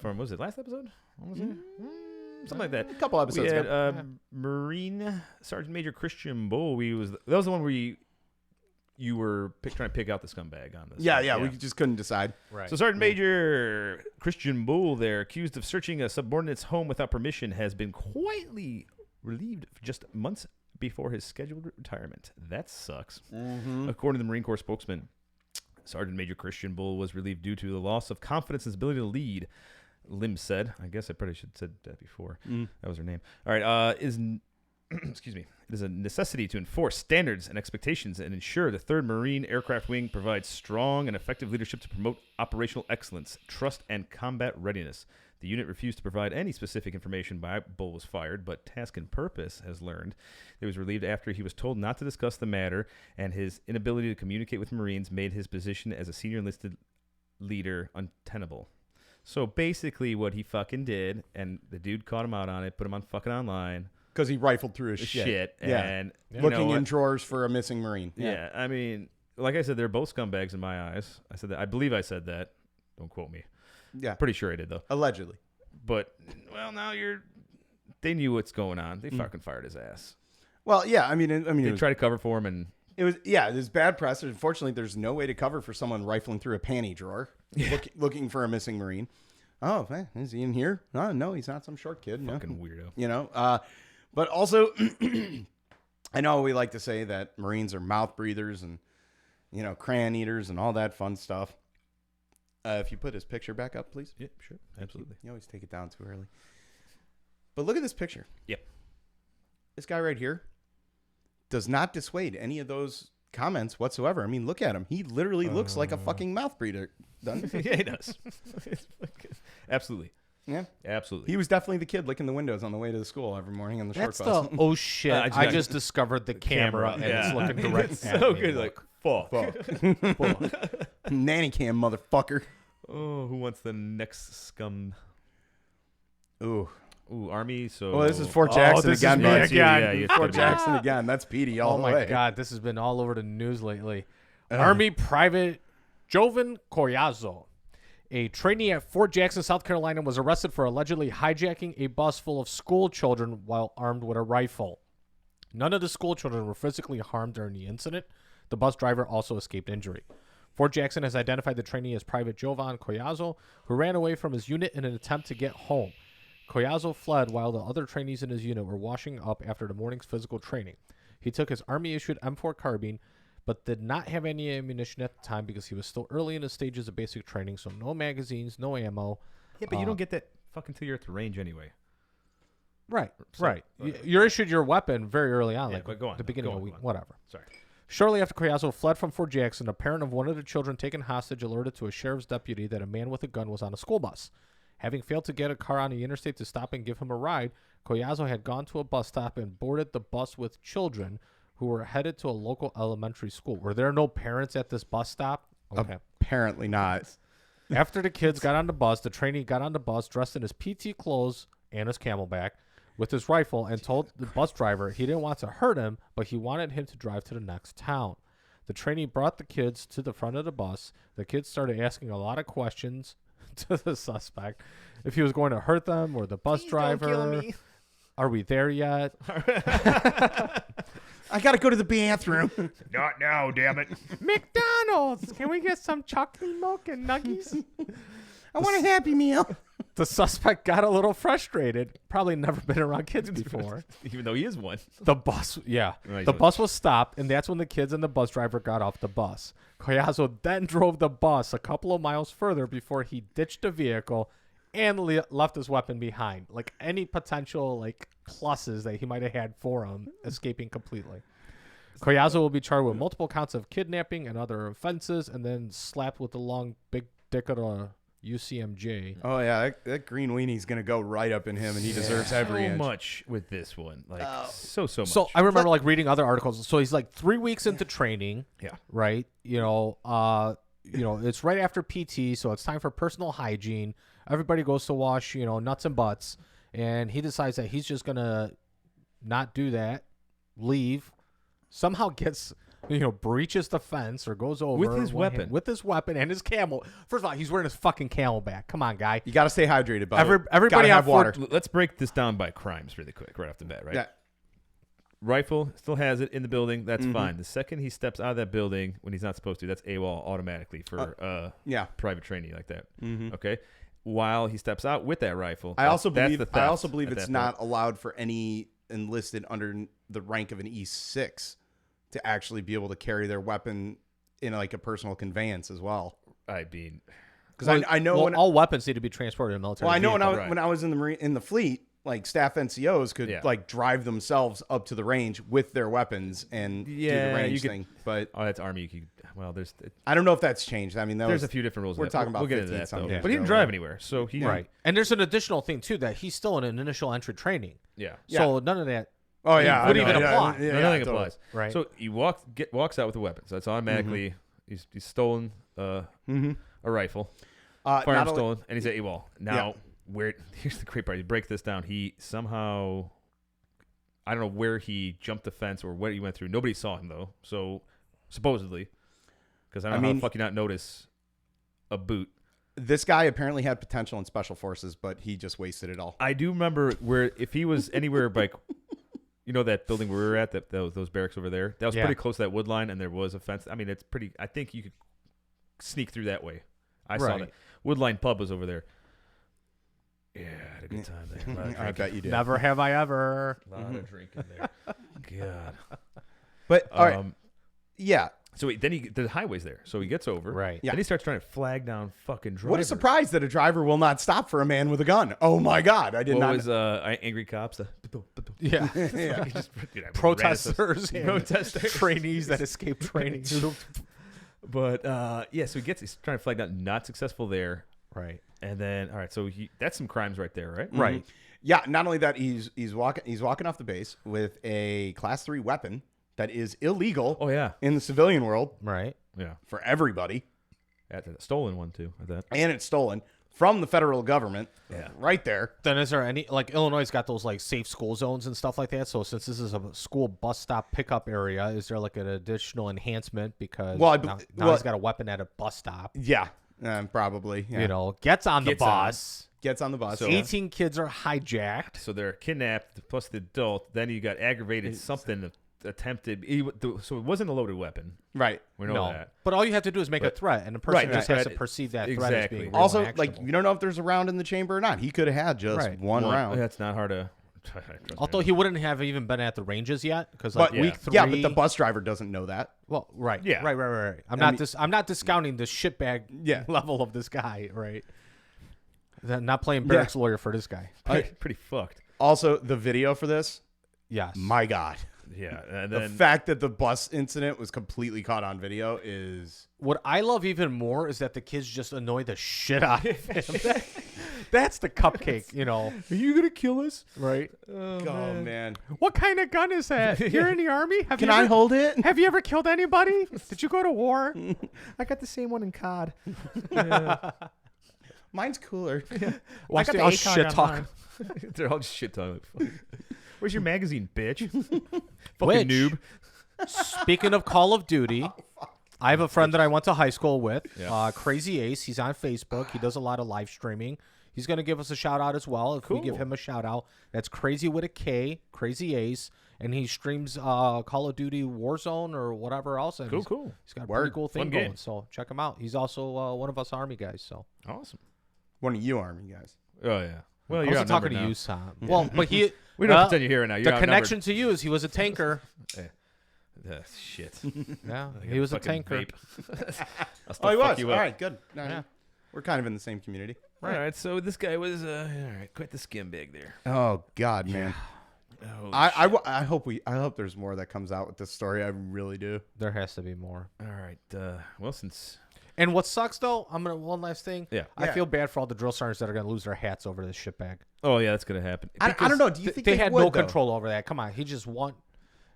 Speaker 3: from, what was it, last episode? What was it? Something like that.
Speaker 2: A couple
Speaker 3: We
Speaker 2: episodes
Speaker 3: had
Speaker 2: ago.
Speaker 3: Marine Sergeant Major Christian Bull. That was the one where you were trying to pick out the scumbag on this.
Speaker 2: Yeah, we just couldn't decide.
Speaker 4: Right.
Speaker 3: So Sergeant Major Christian Bull there, accused of searching a subordinate's home without permission, has been quietly relieved just months before his scheduled retirement. That sucks. According to the Marine Corps spokesman, Sergeant Major Christian Bull was relieved due to the loss of confidence in his ability to lead. Lim said, I guess I probably should have said that before. That was her name. All right, excuse me. It is a necessity to enforce standards and expectations and ensure the 3rd Marine Aircraft Wing provides strong and effective leadership to promote operational excellence, trust, and combat readiness. The unit refused to provide any specific information by Bull was fired, but Task and Purpose has learned it was relieved after he was told not to discuss the matter, and his inability to communicate with Marines made his position as a senior enlisted leader untenable. So basically what he fucking did, and the dude caught him out on it, put him on fucking online.
Speaker 2: Because he rifled through his shit. Yeah.
Speaker 3: And you
Speaker 2: Looking
Speaker 3: know
Speaker 2: in
Speaker 3: what?
Speaker 2: drawers for a missing Marine.
Speaker 3: Yeah, I mean, like I said, they're both scumbags in my eyes. I said that. I believe I said that. Don't quote me.
Speaker 2: Yeah.
Speaker 3: Pretty sure I did, though.
Speaker 2: Allegedly.
Speaker 3: But, well, now they knew what's going on. They fucking fired his ass.
Speaker 2: Well, yeah, I mean,
Speaker 3: They tried to cover for him, and
Speaker 2: it was bad press. Unfortunately, there's no way to cover for someone rifling through a panty drawer, looking for a missing Marine. Oh, man, is he in here? Oh, no, he's not some short kid.
Speaker 3: fucking
Speaker 2: No.
Speaker 3: weirdo.
Speaker 2: You know, but also, I know we like to say that Marines are mouth breathers and, you know, crayon eaters and all that fun stuff. If you put his picture back up, please.
Speaker 3: Yeah, sure. Absolutely.
Speaker 2: You always take it down too early. But look at this picture.
Speaker 3: Yep.
Speaker 2: This guy right here does not dissuade any of those comments whatsoever. I mean, look at him. He literally looks like a fucking mouth breather. Doesn't he?
Speaker 3: Yeah, he does. Absolutely.
Speaker 2: Yeah.
Speaker 3: Absolutely.
Speaker 2: He was definitely the kid licking the windows on the way to the school every morning on the
Speaker 4: That's
Speaker 2: short
Speaker 4: the
Speaker 2: bus.
Speaker 4: oh shit!
Speaker 3: I
Speaker 4: I
Speaker 3: just-
Speaker 4: just discovered the camera and it's looking direct
Speaker 3: It's
Speaker 4: at
Speaker 3: so
Speaker 4: me.
Speaker 3: good. Like, fuck.
Speaker 2: Nanny cam, motherfucker.
Speaker 3: Oh, who wants the next scum?
Speaker 2: Ooh.
Speaker 3: Ooh, Army. So.
Speaker 2: Well, this is Fort Jackson
Speaker 4: this is
Speaker 2: again,
Speaker 4: me
Speaker 2: bud.
Speaker 4: again.
Speaker 3: Yeah, you
Speaker 2: Fort
Speaker 3: gotta be-
Speaker 2: Jackson again. That's Petey all
Speaker 4: Oh
Speaker 2: the
Speaker 4: my
Speaker 2: way.
Speaker 4: god, this has been all over the news lately. Army Private Jovan Collazo, a trainee at Fort Jackson, South Carolina, was arrested for allegedly hijacking a bus full of school children while armed with a rifle. None of the school children were physically harmed during the incident. The bus driver also escaped injury. Fort Jackson has identified the trainee as Private Jovan Collazo, who ran away from his unit in an attempt to get home. Collazo fled while the other trainees in his unit were washing up after the morning's physical training. He took his Army-issued M4 carbine, but did not have any ammunition at the time because he was still early in the stages of basic training, so no magazines, no ammo.
Speaker 3: Yeah, but you don't get that fucking till you're at the range anyway.
Speaker 4: Right,
Speaker 3: So-
Speaker 4: right. You're issued your weapon very early on,
Speaker 3: Yeah,
Speaker 4: like
Speaker 3: but go on,
Speaker 4: the beginning
Speaker 3: go
Speaker 4: of
Speaker 3: on,
Speaker 4: the week,
Speaker 3: go on.
Speaker 4: whatever.
Speaker 3: Sorry.
Speaker 4: Shortly after Collazo fled from Fort Jackson, a parent of one of the children taken hostage alerted to a sheriff's deputy that a man with a gun was on a school bus. Having failed to get a car on the interstate to stop and give him a ride, Collazo had gone to a bus stop and boarded the bus with children who were headed to a local elementary school. Were there no parents at this bus stop? Okay.
Speaker 2: Apparently not.
Speaker 4: After the kids got on the bus, the trainee got on the bus dressed in his PT clothes and his camelback with his rifle and told the bus driver he didn't want to hurt him, but he wanted him to drive to the next town. The trainee brought the kids to the front of the bus. The kids started asking a lot of questions to the suspect. If he was going to hurt them or the bus driver. Are we there yet?
Speaker 2: I gotta go to the bathroom.
Speaker 3: Not now, damn it.
Speaker 4: McDonald's! Can we get some chocolate milk and nuggies?
Speaker 2: I want a Happy Meal.
Speaker 4: The suspect got a little frustrated. Probably never been around kids before.
Speaker 3: Even though he is one.
Speaker 4: The bus, yeah.
Speaker 3: Right,
Speaker 4: The
Speaker 3: so-
Speaker 4: bus was stopped, and that's when the kids and the bus driver got off the bus. Collazo then drove the bus a couple of miles further before he ditched the vehicle and left his weapon behind. Like any potential like pluses that he might have had for him, escaping completely. Koyazu will be charged with multiple counts of kidnapping and other offenses, and then slapped with the long big dick of a UCMJ.
Speaker 2: Oh yeah, that green weenie's gonna go right up in him, and he deserves every
Speaker 3: so
Speaker 2: inch.
Speaker 3: much with this one, like so much.
Speaker 4: So I remember like reading other articles. So he's like 3 weeks into training.
Speaker 3: Yeah.
Speaker 4: Right. It's right after PT, so it's time for personal hygiene. Everybody goes to wash, nuts and butts, and he decides that he's just gonna not do that, leave, somehow gets, breaches the fence or goes over
Speaker 3: With his weapon.
Speaker 4: with his weapon and his camel. First of all, he's wearing his fucking camelback. Come on, guy.
Speaker 2: You got to stay hydrated, buddy.
Speaker 4: Everybody
Speaker 2: Gotta have
Speaker 4: on
Speaker 2: water.
Speaker 3: Let's break this down by crimes really quick, right off the bat, right?
Speaker 2: Yeah.
Speaker 3: Rifle still has it in the building. That's fine. The second he steps out of that building when he's not supposed to, that's AWOL automatically for private trainee like that. Okay. While he steps out with that rifle,
Speaker 2: I also believe
Speaker 3: at
Speaker 2: it's
Speaker 3: that
Speaker 2: not allowed for any enlisted under the rank of an E6 to actually be able to carry their weapon in like a personal conveyance as well.
Speaker 3: I mean,
Speaker 2: because I know when
Speaker 4: all weapons need to be transported in a military.
Speaker 2: Well, I know
Speaker 4: vehicle.
Speaker 2: when I was in the in the fleet, like staff NCOs could like drive themselves up to the range with their weapons and do the range thing. But
Speaker 3: that's Army. There's
Speaker 2: I don't know if that's changed. I mean,
Speaker 3: there's a few different rules.
Speaker 2: We're talking about
Speaker 3: we'll get into that though.
Speaker 2: years
Speaker 3: But he didn't
Speaker 2: ago,
Speaker 3: drive
Speaker 2: right?
Speaker 3: anywhere, so he
Speaker 4: right. And there's an additional thing too that he's still in an initial entry training.
Speaker 3: Yeah.
Speaker 4: So none of that.
Speaker 2: Oh yeah,
Speaker 4: would even apply.
Speaker 2: Yeah,
Speaker 3: nothing
Speaker 2: totally.
Speaker 3: applies.
Speaker 4: Right.
Speaker 3: So he walks out with a weapon. So that's automatically he's stolen a rifle, firearm stolen, and he's at AWOL. Now, here's the great part. You break this down. He somehow, I don't know where he jumped the fence or what he went through. Nobody saw him though. So supposedly, because I don't know how the fuck you not notice a boot.
Speaker 2: This guy apparently had potential in special forces, but he just wasted it all.
Speaker 3: I do remember where if he was anywhere like, that building where we were at, those barracks over there, that was pretty close to that wood line, and there was a fence. I mean, it's pretty. I think you could sneak through that way. I saw that. Woodline Pub was over there. Yeah, I had a good time there. A lot of
Speaker 2: I bet you did.
Speaker 4: Never have I ever.
Speaker 3: A lot of drinking there. God.
Speaker 2: But all right, yeah.
Speaker 3: So then the highway's there. So he gets over.
Speaker 4: Right.
Speaker 2: Yeah.
Speaker 3: Then he starts trying to flag down fucking drivers.
Speaker 2: What a surprise that a driver will not stop for a man with a gun. Oh my God, I did
Speaker 3: What
Speaker 2: not.
Speaker 3: was Angry Cops?
Speaker 4: Yeah.
Speaker 2: Yeah.
Speaker 4: Protesters and
Speaker 3: Protesters.
Speaker 4: trainees that escaped training.
Speaker 3: But so he's trying to flag down, not successful there.
Speaker 4: Right.
Speaker 3: And then all right, so that's some crimes right there, right?
Speaker 4: Right.
Speaker 2: Yeah. Not only that, he's walking off the base with a Class 3 weapon that is illegal.
Speaker 3: Oh yeah.
Speaker 2: In the civilian world.
Speaker 4: Right.
Speaker 3: Yeah.
Speaker 2: For everybody.
Speaker 3: At the stolen one too. At that.
Speaker 2: And it's stolen from the federal government.
Speaker 3: Yeah.
Speaker 2: Right there.
Speaker 4: Then is there any, like Illinois got those like safe school zones and stuff like that. So since this is a school bus stop pickup area, is there like an additional enhancement because now he's got a weapon at a bus stop?
Speaker 2: Yeah. Probably. Yeah.
Speaker 4: Gets on the bus.
Speaker 2: Gets on the bus.
Speaker 3: So,
Speaker 4: 18 kids are hijacked.
Speaker 3: So they're kidnapped plus the adult. Then you got aggravated something attempted. So it wasn't a loaded weapon.
Speaker 2: Right.
Speaker 3: We know that.
Speaker 4: But all you have to do is make a threat, and the person just has to perceive that threat as being real
Speaker 2: also,
Speaker 4: and
Speaker 2: like,
Speaker 4: actionable.
Speaker 2: you don't know if there's a round in the chamber or not. He could have had just one round.
Speaker 3: That's not hard to.
Speaker 4: Although he wouldn't have even been at the ranges yet, because week 3.
Speaker 2: Yeah, but the bus driver doesn't know that.
Speaker 4: Well, right.
Speaker 3: Yeah.
Speaker 4: Right. I'm not discounting the shitbag level of this guy. Right. Not playing barracks lawyer for this guy.
Speaker 3: Pretty fucked.
Speaker 2: Also, the video for this.
Speaker 4: Yes.
Speaker 2: My God.
Speaker 3: Yeah, and
Speaker 2: The
Speaker 3: then
Speaker 2: fact that the bus incident was completely caught on video is...
Speaker 4: What I love even more is that the kids just annoy the shit out of him. That's the cupcake,
Speaker 3: Are you gonna kill us?
Speaker 4: Right?
Speaker 2: Oh, man.
Speaker 4: What kind of gun is that? You're in the army?
Speaker 2: Can I hold it?
Speaker 4: Have you ever killed anybody? Did you go to war?
Speaker 3: I got the same one in COD.
Speaker 2: Mine's cooler.
Speaker 4: Watch the shit talk.
Speaker 3: They're all just shit talking. Where's your magazine, bitch? Fucking noob.
Speaker 4: Speaking of Call of Duty, I have a friend that I went to high school with,
Speaker 3: Yeah.
Speaker 4: Crazy Ace. He's on Facebook. He does a lot of live streaming. He's going to give us a shout out as well. If we give him a shout out, that's Crazy with a K, Crazy Ace, and he streams Call of Duty Warzone or whatever else. And
Speaker 3: Cool.
Speaker 4: He's got a pretty cool thing
Speaker 3: Fun
Speaker 4: going.
Speaker 3: game.
Speaker 4: So check him out. He's also one of us Army guys. So
Speaker 3: Awesome.
Speaker 2: One of you Army guys.
Speaker 3: Oh yeah. Well,
Speaker 4: I
Speaker 3: you're
Speaker 4: wasn't talking
Speaker 3: outnumbered
Speaker 4: to
Speaker 3: now.
Speaker 4: you, Sam. Well, but he.
Speaker 3: We don't pretend you're here right now. You're
Speaker 4: The connection to you is he was a tanker.
Speaker 3: Shit.
Speaker 4: Yeah,
Speaker 3: Like
Speaker 4: he was a
Speaker 3: fucking
Speaker 4: tanker.
Speaker 3: vape. I'll still
Speaker 2: Oh, he
Speaker 3: fuck
Speaker 2: was.
Speaker 3: you
Speaker 2: All
Speaker 3: up.
Speaker 2: right, good. No,
Speaker 4: Yeah.
Speaker 2: We're kind of in the same community.
Speaker 3: All right, so this guy was all right. Quite the skim bag there.
Speaker 2: Oh God, man.
Speaker 3: Oh,
Speaker 2: I hope there's more that comes out with this story. I really do.
Speaker 4: There has to be more.
Speaker 3: all right. Well, since
Speaker 4: And what sucks though, one last thing.
Speaker 3: Yeah.
Speaker 4: I
Speaker 2: Yeah.
Speaker 4: feel bad for all the drill sergeants that are gonna lose their hats over this shit bag.
Speaker 3: oh yeah, that's gonna happen.
Speaker 2: I don't know. Do you think
Speaker 4: They had
Speaker 2: would,
Speaker 4: no
Speaker 2: though?
Speaker 4: control over that. Come on, he just want.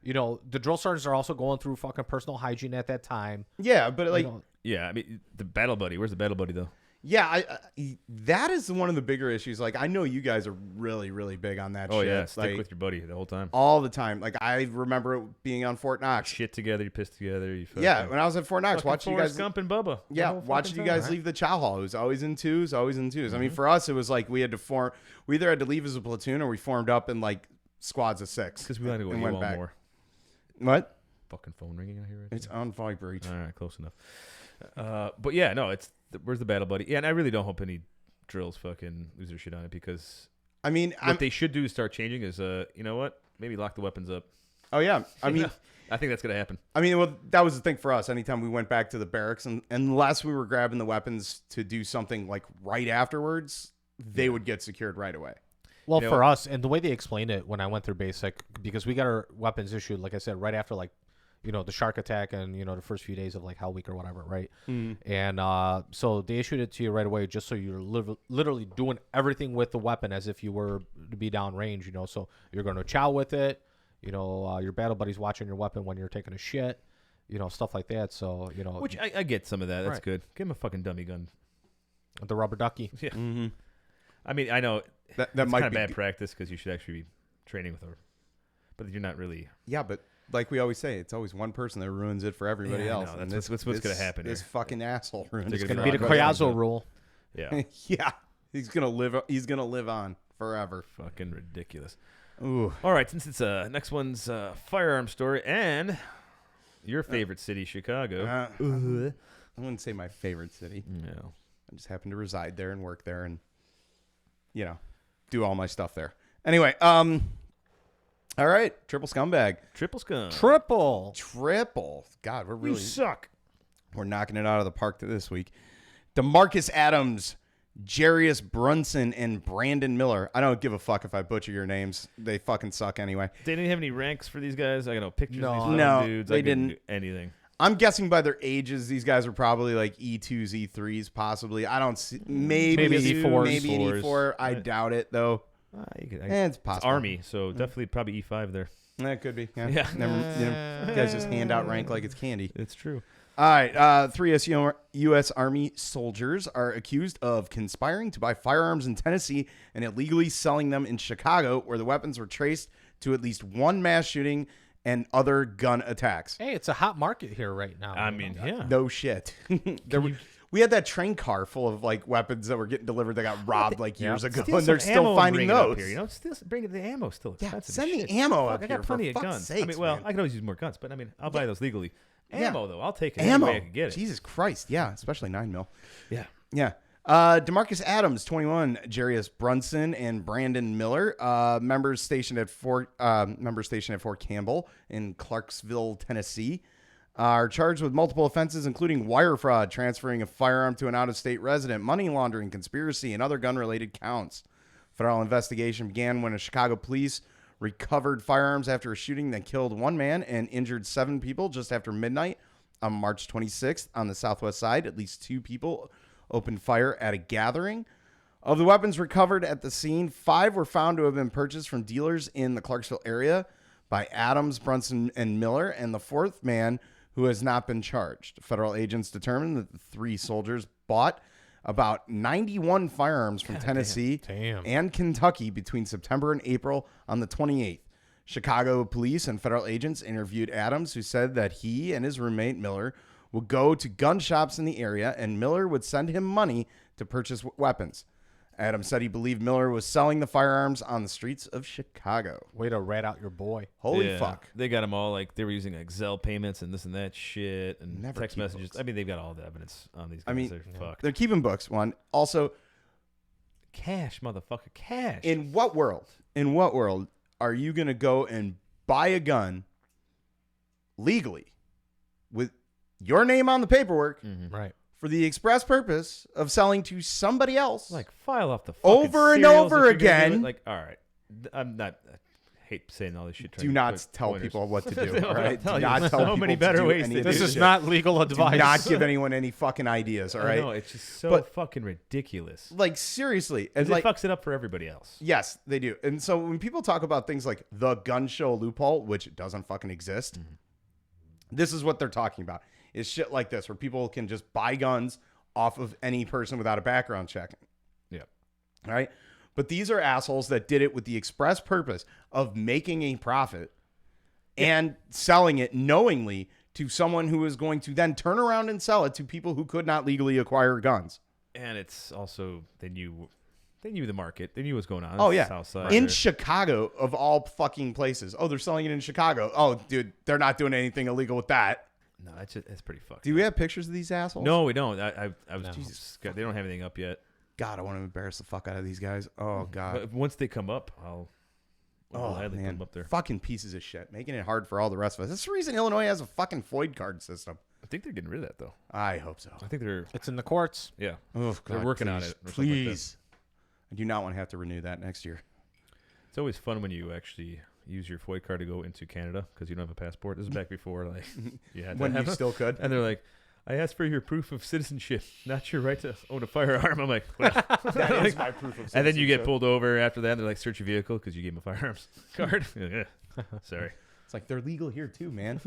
Speaker 4: You know, the drill sergeants are also going through fucking personal hygiene at that time.
Speaker 2: Yeah, but like,
Speaker 4: You know,
Speaker 3: Yeah, I mean the battle buddy. Where's the battle buddy though?
Speaker 2: yeah, that is one of the bigger issues. Like, I know you guys are really, really big on that.
Speaker 3: Oh
Speaker 2: shit.
Speaker 3: yeah, stick
Speaker 2: like,
Speaker 3: with your buddy the whole time.
Speaker 2: all the time. Like, I remember it being on Fort Knox.
Speaker 3: Shit together, you piss together. You
Speaker 2: Yeah, when I was at Fort Knox, watching you guys.
Speaker 3: Gump and Bubba. the
Speaker 2: Yeah,
Speaker 3: whole
Speaker 2: watching
Speaker 3: fucking
Speaker 2: you guys
Speaker 3: time.
Speaker 2: leave the chow hall. It was always in twos, always in 2s. I mean, for us, it was like we had to form. We either had to leave as a platoon or we formed up in like squads of 6.
Speaker 3: Because we wanted to go
Speaker 2: and
Speaker 3: you
Speaker 2: went
Speaker 3: all
Speaker 2: back.
Speaker 3: more.
Speaker 2: What?
Speaker 3: Fucking phone ringing out here. Right
Speaker 2: It's on vibrate.
Speaker 3: All right, close enough. But yeah, no, where's the battle buddy? Yeah, and I really don't hope any drills fucking lose their shit on it because
Speaker 2: I mean,
Speaker 3: what they should do to start changing is, you know what? Maybe lock the weapons up.
Speaker 2: oh yeah. I mean,
Speaker 3: I think that's gonna happen.
Speaker 2: well, that was the thing for us. Anytime we went back to the barracks, and unless we were grabbing the weapons to do something like right afterwards, they would get secured right away.
Speaker 4: well,
Speaker 3: You know-
Speaker 4: for us, and the way they explained it when I went through basic, because we got our weapons issued, like I said, right after like, you know, the shark attack and you know the first few days of like Hell Week or whatever, right? And so they issued it to you right away, just so you're literally doing everything with the weapon as if you were to be downrange, you know. So you're going to chow with it, you know. Your battle buddy's watching your weapon when you're taking a shit, you know, stuff like that. So you know,
Speaker 3: Which I get some of that. That's
Speaker 4: Right.
Speaker 3: good. Give him a fucking dummy gun.
Speaker 4: the rubber ducky.
Speaker 3: Yeah. I mean, I know
Speaker 2: That
Speaker 3: it's
Speaker 2: might
Speaker 3: kind of
Speaker 2: be
Speaker 3: bad practice because you should actually be training with her, but you're not really.
Speaker 2: Yeah, but like we always say, it's always one person that ruins it for everybody
Speaker 3: Yeah, I
Speaker 2: else.
Speaker 3: know.
Speaker 2: and
Speaker 3: That's what's gonna happen
Speaker 2: This
Speaker 3: here.
Speaker 2: fucking asshole ruins
Speaker 3: It's
Speaker 2: it.
Speaker 3: gonna
Speaker 4: Be the
Speaker 3: Right.
Speaker 4: Koyazo rule.
Speaker 3: Yeah.
Speaker 2: Yeah, he's gonna live on forever.
Speaker 3: Fucking ridiculous.
Speaker 2: Ooh.
Speaker 3: All right, since it's next one's firearm story and your favorite city, Chicago.
Speaker 2: I wouldn't say my favorite city.
Speaker 3: No.
Speaker 2: I just happen to reside there and work there, and you know, do all my stuff there. Anyway, all right, triple scumbag,
Speaker 3: Triple scum.
Speaker 2: triple. God,
Speaker 3: You
Speaker 2: we're
Speaker 3: suck.
Speaker 2: knocking it out of the park this week. DeMarcus Adams, Jarius Brunson, and Brandon Miller. I don't give a fuck if I butcher your names. They fucking suck anyway.
Speaker 3: They didn't have any ranks for these guys. I got no pictures
Speaker 4: No.
Speaker 3: of these
Speaker 2: No,
Speaker 3: dudes.
Speaker 2: they
Speaker 3: I couldn't
Speaker 2: didn't.
Speaker 3: do anything.
Speaker 2: I'm guessing by their ages, these guys are probably like E2s, E3s, possibly. I don't see. Maybe
Speaker 4: Maybe
Speaker 2: an
Speaker 4: E4s.
Speaker 2: Maybe an E4. I
Speaker 3: Right.
Speaker 2: doubt it, though. It's possible.
Speaker 3: It's Army, so definitely probably E5 there.
Speaker 2: That could be. Yeah.
Speaker 3: Yeah.
Speaker 2: You guys just hand out rank like it's candy.
Speaker 3: It's true.
Speaker 2: All right. 3 U.S. Army soldiers are accused of conspiring to buy firearms in Tennessee and illegally selling them in Chicago, where the weapons were traced to at least one mass shooting and other gun attacks.
Speaker 4: Hey, it's a hot market here right now.
Speaker 3: I mean, yeah.
Speaker 2: No shit. We had that train car full of like weapons that were getting delivered that got robbed like years ago,
Speaker 3: Steal
Speaker 2: and they're
Speaker 3: some
Speaker 2: still
Speaker 3: ammo and
Speaker 2: finding
Speaker 3: bring it up
Speaker 2: those.
Speaker 3: Here, you know, still bringing the ammo still
Speaker 2: Yeah,
Speaker 3: expensive.
Speaker 2: send
Speaker 3: as
Speaker 2: the
Speaker 3: shit.
Speaker 2: ammo
Speaker 3: Fuck,
Speaker 2: up
Speaker 3: I
Speaker 2: here,
Speaker 3: got
Speaker 2: for
Speaker 3: plenty of
Speaker 2: fuck's
Speaker 3: guns. I
Speaker 2: sakes,
Speaker 3: mean, well,
Speaker 2: man.
Speaker 3: I can always use more guns, but I mean, I'll buy those legally.
Speaker 2: Yeah.
Speaker 3: Ammo though, I'll take it.
Speaker 2: Ammo.
Speaker 3: Any way I can get it.
Speaker 2: Jesus Christ. Yeah, especially 9mm.
Speaker 3: Yeah.
Speaker 2: Yeah. DeMarcus Adams, 21, Jarius Brunson, and Brandon Miller, members stationed at Fort Campbell in Clarksville, Tennessee, are charged with multiple offenses, including wire fraud, transferring a firearm to an out-of-state resident, money laundering, conspiracy, and other gun-related counts. Federal investigation began when a Chicago police recovered firearms after a shooting that killed one man and injured 7 people just after midnight on March 26th on the southwest side. At least 2 people opened fire at a gathering. Of the weapons recovered at the scene, 5 were found to have been purchased from dealers in the Clarksville area by Adams, Brunson, and Miller, and the 4th man who has not been charged. Federal agents determined that the 3 soldiers bought about 91 firearms from Tennessee and Kentucky between September and April on the 28th. Chicago police and federal agents interviewed Adams, who said that he and his roommate Miller would go to gun shops in the area and Miller would send him money to purchase weapons. Adams said he believed Miller was selling the firearms on the streets of Chicago.
Speaker 4: Way to rat out your boy.
Speaker 2: Holy
Speaker 3: Yeah.
Speaker 2: fuck.
Speaker 3: They got them all like they were using like Zelle payments and this and that shit and
Speaker 2: Never
Speaker 3: text
Speaker 2: keep
Speaker 3: messages.
Speaker 2: books.
Speaker 3: I mean, they've got all the evidence on these guys.
Speaker 2: I mean,
Speaker 3: They're fucked.
Speaker 2: They're keeping books, one. Also,
Speaker 3: Cash, motherfucker, cash.
Speaker 2: in what world are you going to go and buy a gun legally with your name on the paperwork
Speaker 4: Right.
Speaker 2: for the express purpose of selling to somebody else.
Speaker 3: Like, file off the fucking
Speaker 2: Over and
Speaker 3: cereals
Speaker 2: over
Speaker 3: if you're gonna do
Speaker 2: again.
Speaker 3: it. Like, all right, I'm not. I hate saying all this shit.
Speaker 2: Do not tell
Speaker 3: pointers.
Speaker 2: people what to do.
Speaker 3: No,
Speaker 2: All right?
Speaker 3: I'm telling
Speaker 2: Do
Speaker 3: you,
Speaker 2: not
Speaker 3: there's
Speaker 2: tell
Speaker 3: so
Speaker 2: people
Speaker 3: many
Speaker 2: to
Speaker 3: better
Speaker 2: do
Speaker 3: ways
Speaker 2: any
Speaker 3: to
Speaker 2: of
Speaker 3: do
Speaker 4: This
Speaker 2: this
Speaker 4: is
Speaker 2: shit.
Speaker 4: not legal advice.
Speaker 2: Do not give anyone any fucking ideas. All right.
Speaker 3: No, it's just so
Speaker 2: But-
Speaker 3: fucking ridiculous.
Speaker 2: Like seriously, and
Speaker 3: 'Cause
Speaker 2: like
Speaker 3: it fucks it up for everybody else.
Speaker 2: yes, they do. And so when people talk about things like the gun show loophole, which doesn't fucking exist, this is what they're talking about. Is shit like this where people can just buy guns off of any person without a background check.
Speaker 3: Yeah.
Speaker 2: All right. But these are assholes that did it with the express purpose of making a profit and selling it knowingly to someone who is going to then turn around and sell it to people who could not legally acquire guns.
Speaker 3: And it's also they knew the market. They knew what's going on.
Speaker 2: Oh,
Speaker 3: It's
Speaker 2: yeah.
Speaker 3: South Side.
Speaker 2: In Chicago, of all fucking places. Oh, they're selling it in Chicago. Oh, dude, they're not doing anything illegal with that.
Speaker 3: No, that's pretty fucked.
Speaker 2: Do we have pictures of these assholes?
Speaker 3: No, we don't. I was
Speaker 4: No.
Speaker 3: Jesus. God, they don't have anything up yet.
Speaker 2: God, I want to embarrass the fuck out of these guys. Oh, God.
Speaker 3: But once they come up, I'll
Speaker 2: Oh,
Speaker 3: gladly put
Speaker 2: man.
Speaker 3: them up there.
Speaker 2: Fucking pieces of shit. Making it hard for all the rest of us. That's the reason Illinois has a fucking FOID card system.
Speaker 3: I think they're getting rid of that though.
Speaker 2: I hope so.
Speaker 3: I think they're
Speaker 4: It's in the courts.
Speaker 3: yeah.
Speaker 2: Oh,
Speaker 3: They're
Speaker 2: God,
Speaker 3: working on
Speaker 2: please,
Speaker 3: it or something like that.
Speaker 2: Please. I do not want to have to renew that next year.
Speaker 3: It's always fun when you actually use your FOID card to go into Canada because you don't have a passport. This is back before like you had to
Speaker 2: When you
Speaker 3: have it.
Speaker 2: still could.
Speaker 3: And they're like, I asked for your proof of citizenship, not your right to own a firearm. I'm like, well.
Speaker 2: That is my proof of
Speaker 3: And then you get
Speaker 2: citizenship.
Speaker 3: pulled over after that. And they're like, search your vehicle because you gave them a firearms card. Yeah. Sorry.
Speaker 2: It's like they're legal here too, man.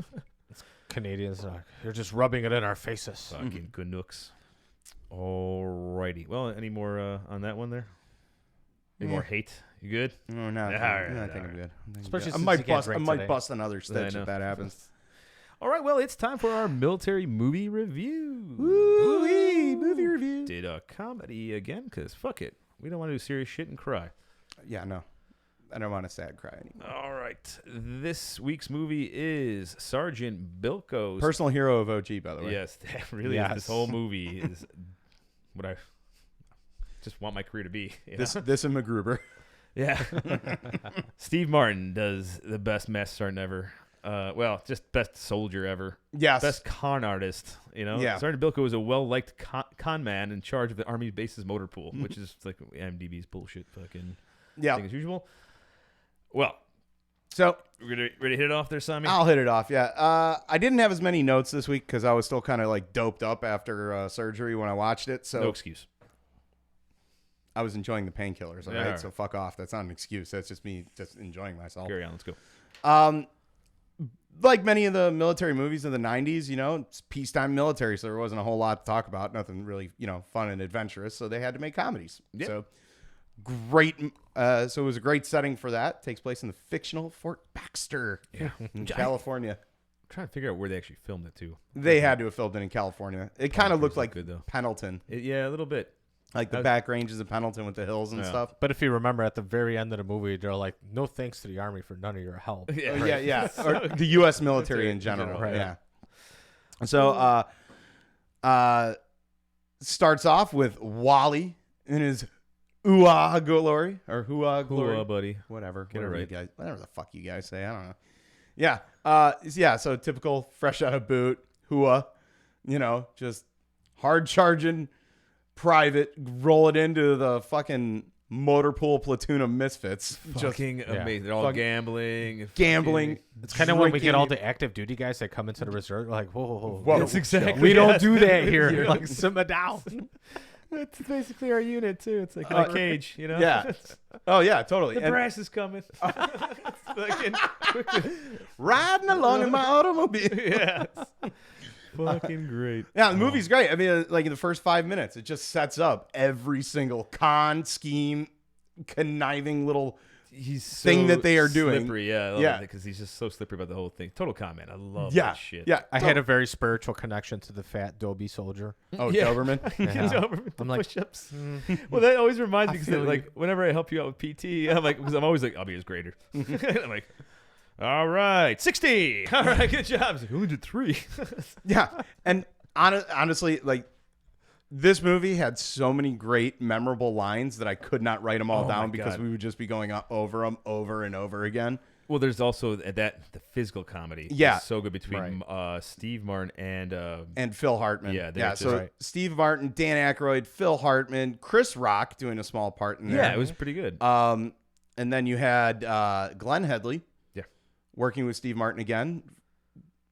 Speaker 4: Canadians are like, you're just rubbing it in our faces.
Speaker 3: Fucking Canucks. Alrighty. Well, any more on that one there? Any more hate? You good?
Speaker 2: No, no,
Speaker 3: All right,
Speaker 2: I think
Speaker 3: all
Speaker 2: I'm
Speaker 3: right.
Speaker 2: good.
Speaker 4: Especially
Speaker 2: I
Speaker 4: since
Speaker 2: might
Speaker 4: you can't
Speaker 2: bust. I
Speaker 4: drink
Speaker 2: might
Speaker 4: today.
Speaker 2: bust another
Speaker 3: I
Speaker 2: stitch
Speaker 3: know.
Speaker 2: if that happens.
Speaker 3: All right. Well, it's time for our military movie review.
Speaker 2: Woo-wee, movie review.
Speaker 3: Did a comedy again? Because fuck it. We don't want to do serious shit and cry.
Speaker 2: Yeah, no, I don't want a sad cry anymore.
Speaker 3: All right. This week's movie is Sgt Bilko's.
Speaker 2: Personal hero of OG, by the way.
Speaker 3: Yes, that really is.
Speaker 4: Yes.
Speaker 3: This whole movie is what I just want my career to be. you know?
Speaker 2: This and MacGruber.
Speaker 3: Yeah. Steve Martin does the best master sergeant ever. Well, just best soldier ever.
Speaker 2: Yes.
Speaker 3: Best con artist, you know?
Speaker 2: Yeah.
Speaker 3: Sergeant Bilko is a well-liked con man in charge of the Army base's motor pool, which is like IMDb's bullshit fucking
Speaker 2: Yeah.
Speaker 3: thing as usual. Well,
Speaker 2: So
Speaker 3: we're ready to hit it off there, Sammy?
Speaker 2: I'll hit it off. Yeah. I didn't have as many notes this week because I was still kind of like doped up after surgery when I watched it. So
Speaker 3: No excuse.
Speaker 2: I was enjoying the painkillers. All
Speaker 3: Yeah,
Speaker 2: right.
Speaker 3: all right.
Speaker 2: So fuck off. That's not an excuse. That's just me just enjoying myself.
Speaker 3: Carry on. Let's go.
Speaker 2: Like many of the military movies of the 90s, you know, it's peacetime military, so there wasn't a whole lot to talk about. Nothing really, you know, fun and adventurous. So they had to make comedies.
Speaker 3: Yep.
Speaker 2: So great. So it was a great setting for that. Takes place in the fictional Fort Baxter in California.
Speaker 3: I'm trying to figure out where they actually filmed it, too.
Speaker 2: They had to have filmed it in California. It kind of looked like
Speaker 3: good, though.
Speaker 2: Pendleton,
Speaker 3: Yeah, a little bit.
Speaker 2: like the back ranges of Pendleton with the hills and
Speaker 3: Yeah.
Speaker 2: stuff.
Speaker 4: But if you remember at the very end of the movie, they're like, no thanks to the Army for none of your help.
Speaker 2: Oh, yeah. Or the U.S. military in general.
Speaker 4: Right.
Speaker 2: Yeah. So, starts off with Wally in his ooh-ah glory or hoo-ah glory.
Speaker 3: Cool, buddy.
Speaker 2: Whatever.
Speaker 3: Get it
Speaker 2: Whatever
Speaker 3: right.
Speaker 2: you guys, whatever the fuck you guys say. I don't know. Yeah. Yeah. So typical fresh out of boot, hoo-ah, you know, just hard charging private, roll it into the fucking motor pool platoon of misfits. Just
Speaker 3: Fucking amazing. They're all
Speaker 2: Fucking
Speaker 3: gambling.
Speaker 2: gambling.
Speaker 4: It's kind of when we get all
Speaker 2: drinking.
Speaker 4: the active duty guys that come into the reserve. We're like, whoa.
Speaker 2: Whoa.
Speaker 3: That's exactly.
Speaker 4: We don't
Speaker 3: yes.
Speaker 4: do that here. Like, simmer down.
Speaker 3: That's basically our unit, too. It's like in a cage, you know?
Speaker 2: Yeah. Oh, yeah, totally.
Speaker 3: The
Speaker 2: And
Speaker 3: brass is coming. Fucking quickly.
Speaker 2: riding along in my automobile.
Speaker 3: Yes. Fucking great.
Speaker 2: Yeah, the movie's great. I mean, like in the first 5 minutes, it just sets up every single con, scheme, conniving little
Speaker 3: He's
Speaker 2: thing that they are doing.
Speaker 3: Slippery, yeah. I love
Speaker 2: Yeah.
Speaker 3: Because he's just so slippery about the whole thing. Total comment. I love
Speaker 2: yeah,
Speaker 3: that shit.
Speaker 2: yeah.
Speaker 4: I had a very spiritual connection to the fat Dobie soldier.
Speaker 2: Oh,
Speaker 3: Yeah.
Speaker 2: Doberman.
Speaker 3: Gets
Speaker 4: Yeah.
Speaker 3: over with the
Speaker 4: I'm like,
Speaker 3: push-ups. Well, that always reminds me
Speaker 4: I
Speaker 3: because
Speaker 4: feel
Speaker 3: like whenever I help you out with PT, I'm like, because I'm always like, I'll be his grader. I'm like, all right, 60. All right, good job. He's like, only did 3.
Speaker 2: Yeah, and honestly, like this movie had so many great, memorable lines that I could not write them all
Speaker 3: Oh
Speaker 2: down
Speaker 3: my
Speaker 2: because
Speaker 3: God.
Speaker 2: we would just be going over them over and over again.
Speaker 3: Well, there's also the physical comedy.
Speaker 2: Yeah.
Speaker 3: Is so good between Steve Martin
Speaker 2: and Phil Hartman.
Speaker 3: Yeah,
Speaker 2: yeah.
Speaker 3: just
Speaker 2: So
Speaker 4: right.
Speaker 2: Steve Martin, Dan Aykroyd, Phil Hartman, Chris Rock doing a small part in there.
Speaker 3: yeah, it was pretty good.
Speaker 2: And then you had Glenn Headley.
Speaker 3: Yeah.
Speaker 2: Working with Steve Martin again,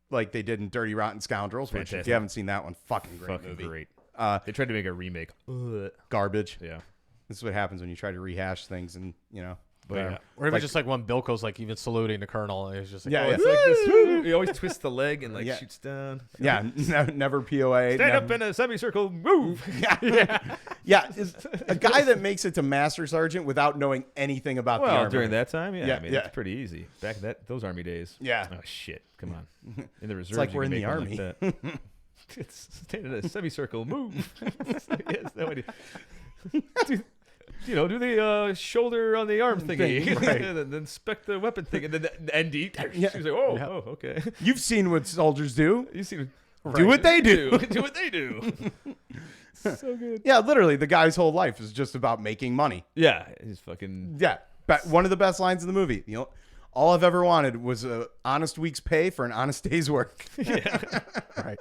Speaker 2: like they did in Dirty Rotten Scoundrels, which if
Speaker 3: Fantastic.
Speaker 2: you haven't seen that one, fucking great
Speaker 3: Fucking
Speaker 2: movie.
Speaker 3: great.
Speaker 2: Uh,
Speaker 3: They tried to make a remake. Ugh.
Speaker 2: garbage.
Speaker 3: Yeah.
Speaker 2: This is what happens when you try to rehash things, and
Speaker 3: But yeah.
Speaker 4: Or even
Speaker 2: Like-
Speaker 4: just like when Bilko's like even saluting the colonel, and it's just like,
Speaker 2: Yeah,
Speaker 4: oh,
Speaker 2: yeah.
Speaker 3: It's like this. Woo! He always twists the leg and like
Speaker 2: Yeah.
Speaker 3: shoots down.
Speaker 2: Yeah, never POA.
Speaker 3: Stand
Speaker 2: never,
Speaker 3: up in a semicircle. Move.
Speaker 2: yeah. Is a guy that makes it to Master Sergeant without knowing anything about the
Speaker 3: Well,
Speaker 2: army.
Speaker 3: during that time, yeah.
Speaker 2: Yeah,
Speaker 3: I mean,
Speaker 2: yeah.
Speaker 3: it's pretty easy. Back in those army days.
Speaker 2: Yeah.
Speaker 3: Oh shit! Come on. In the reserves,
Speaker 2: like
Speaker 3: you
Speaker 2: we're
Speaker 3: can
Speaker 2: in the
Speaker 3: make one
Speaker 2: army.
Speaker 3: Like that. It's stand in a semicircle. Move. Yes, that way. Do the shoulder on the arm thingy,
Speaker 2: Right.
Speaker 3: and then inspect the weapon thing, and then the ND.
Speaker 2: Yeah.
Speaker 3: She was like, "Oh,
Speaker 4: Yeah.
Speaker 3: oh, okay."
Speaker 2: You've seen what soldiers do.
Speaker 3: You see,
Speaker 2: Do what they do.
Speaker 3: do what they do. So good.
Speaker 2: Yeah, literally, the guy's whole life is just about making money.
Speaker 3: Yeah, he's fucking.
Speaker 2: Yeah, one of the best lines in the movie. All I've ever wanted was a honest week's pay for an honest day's work.
Speaker 4: right.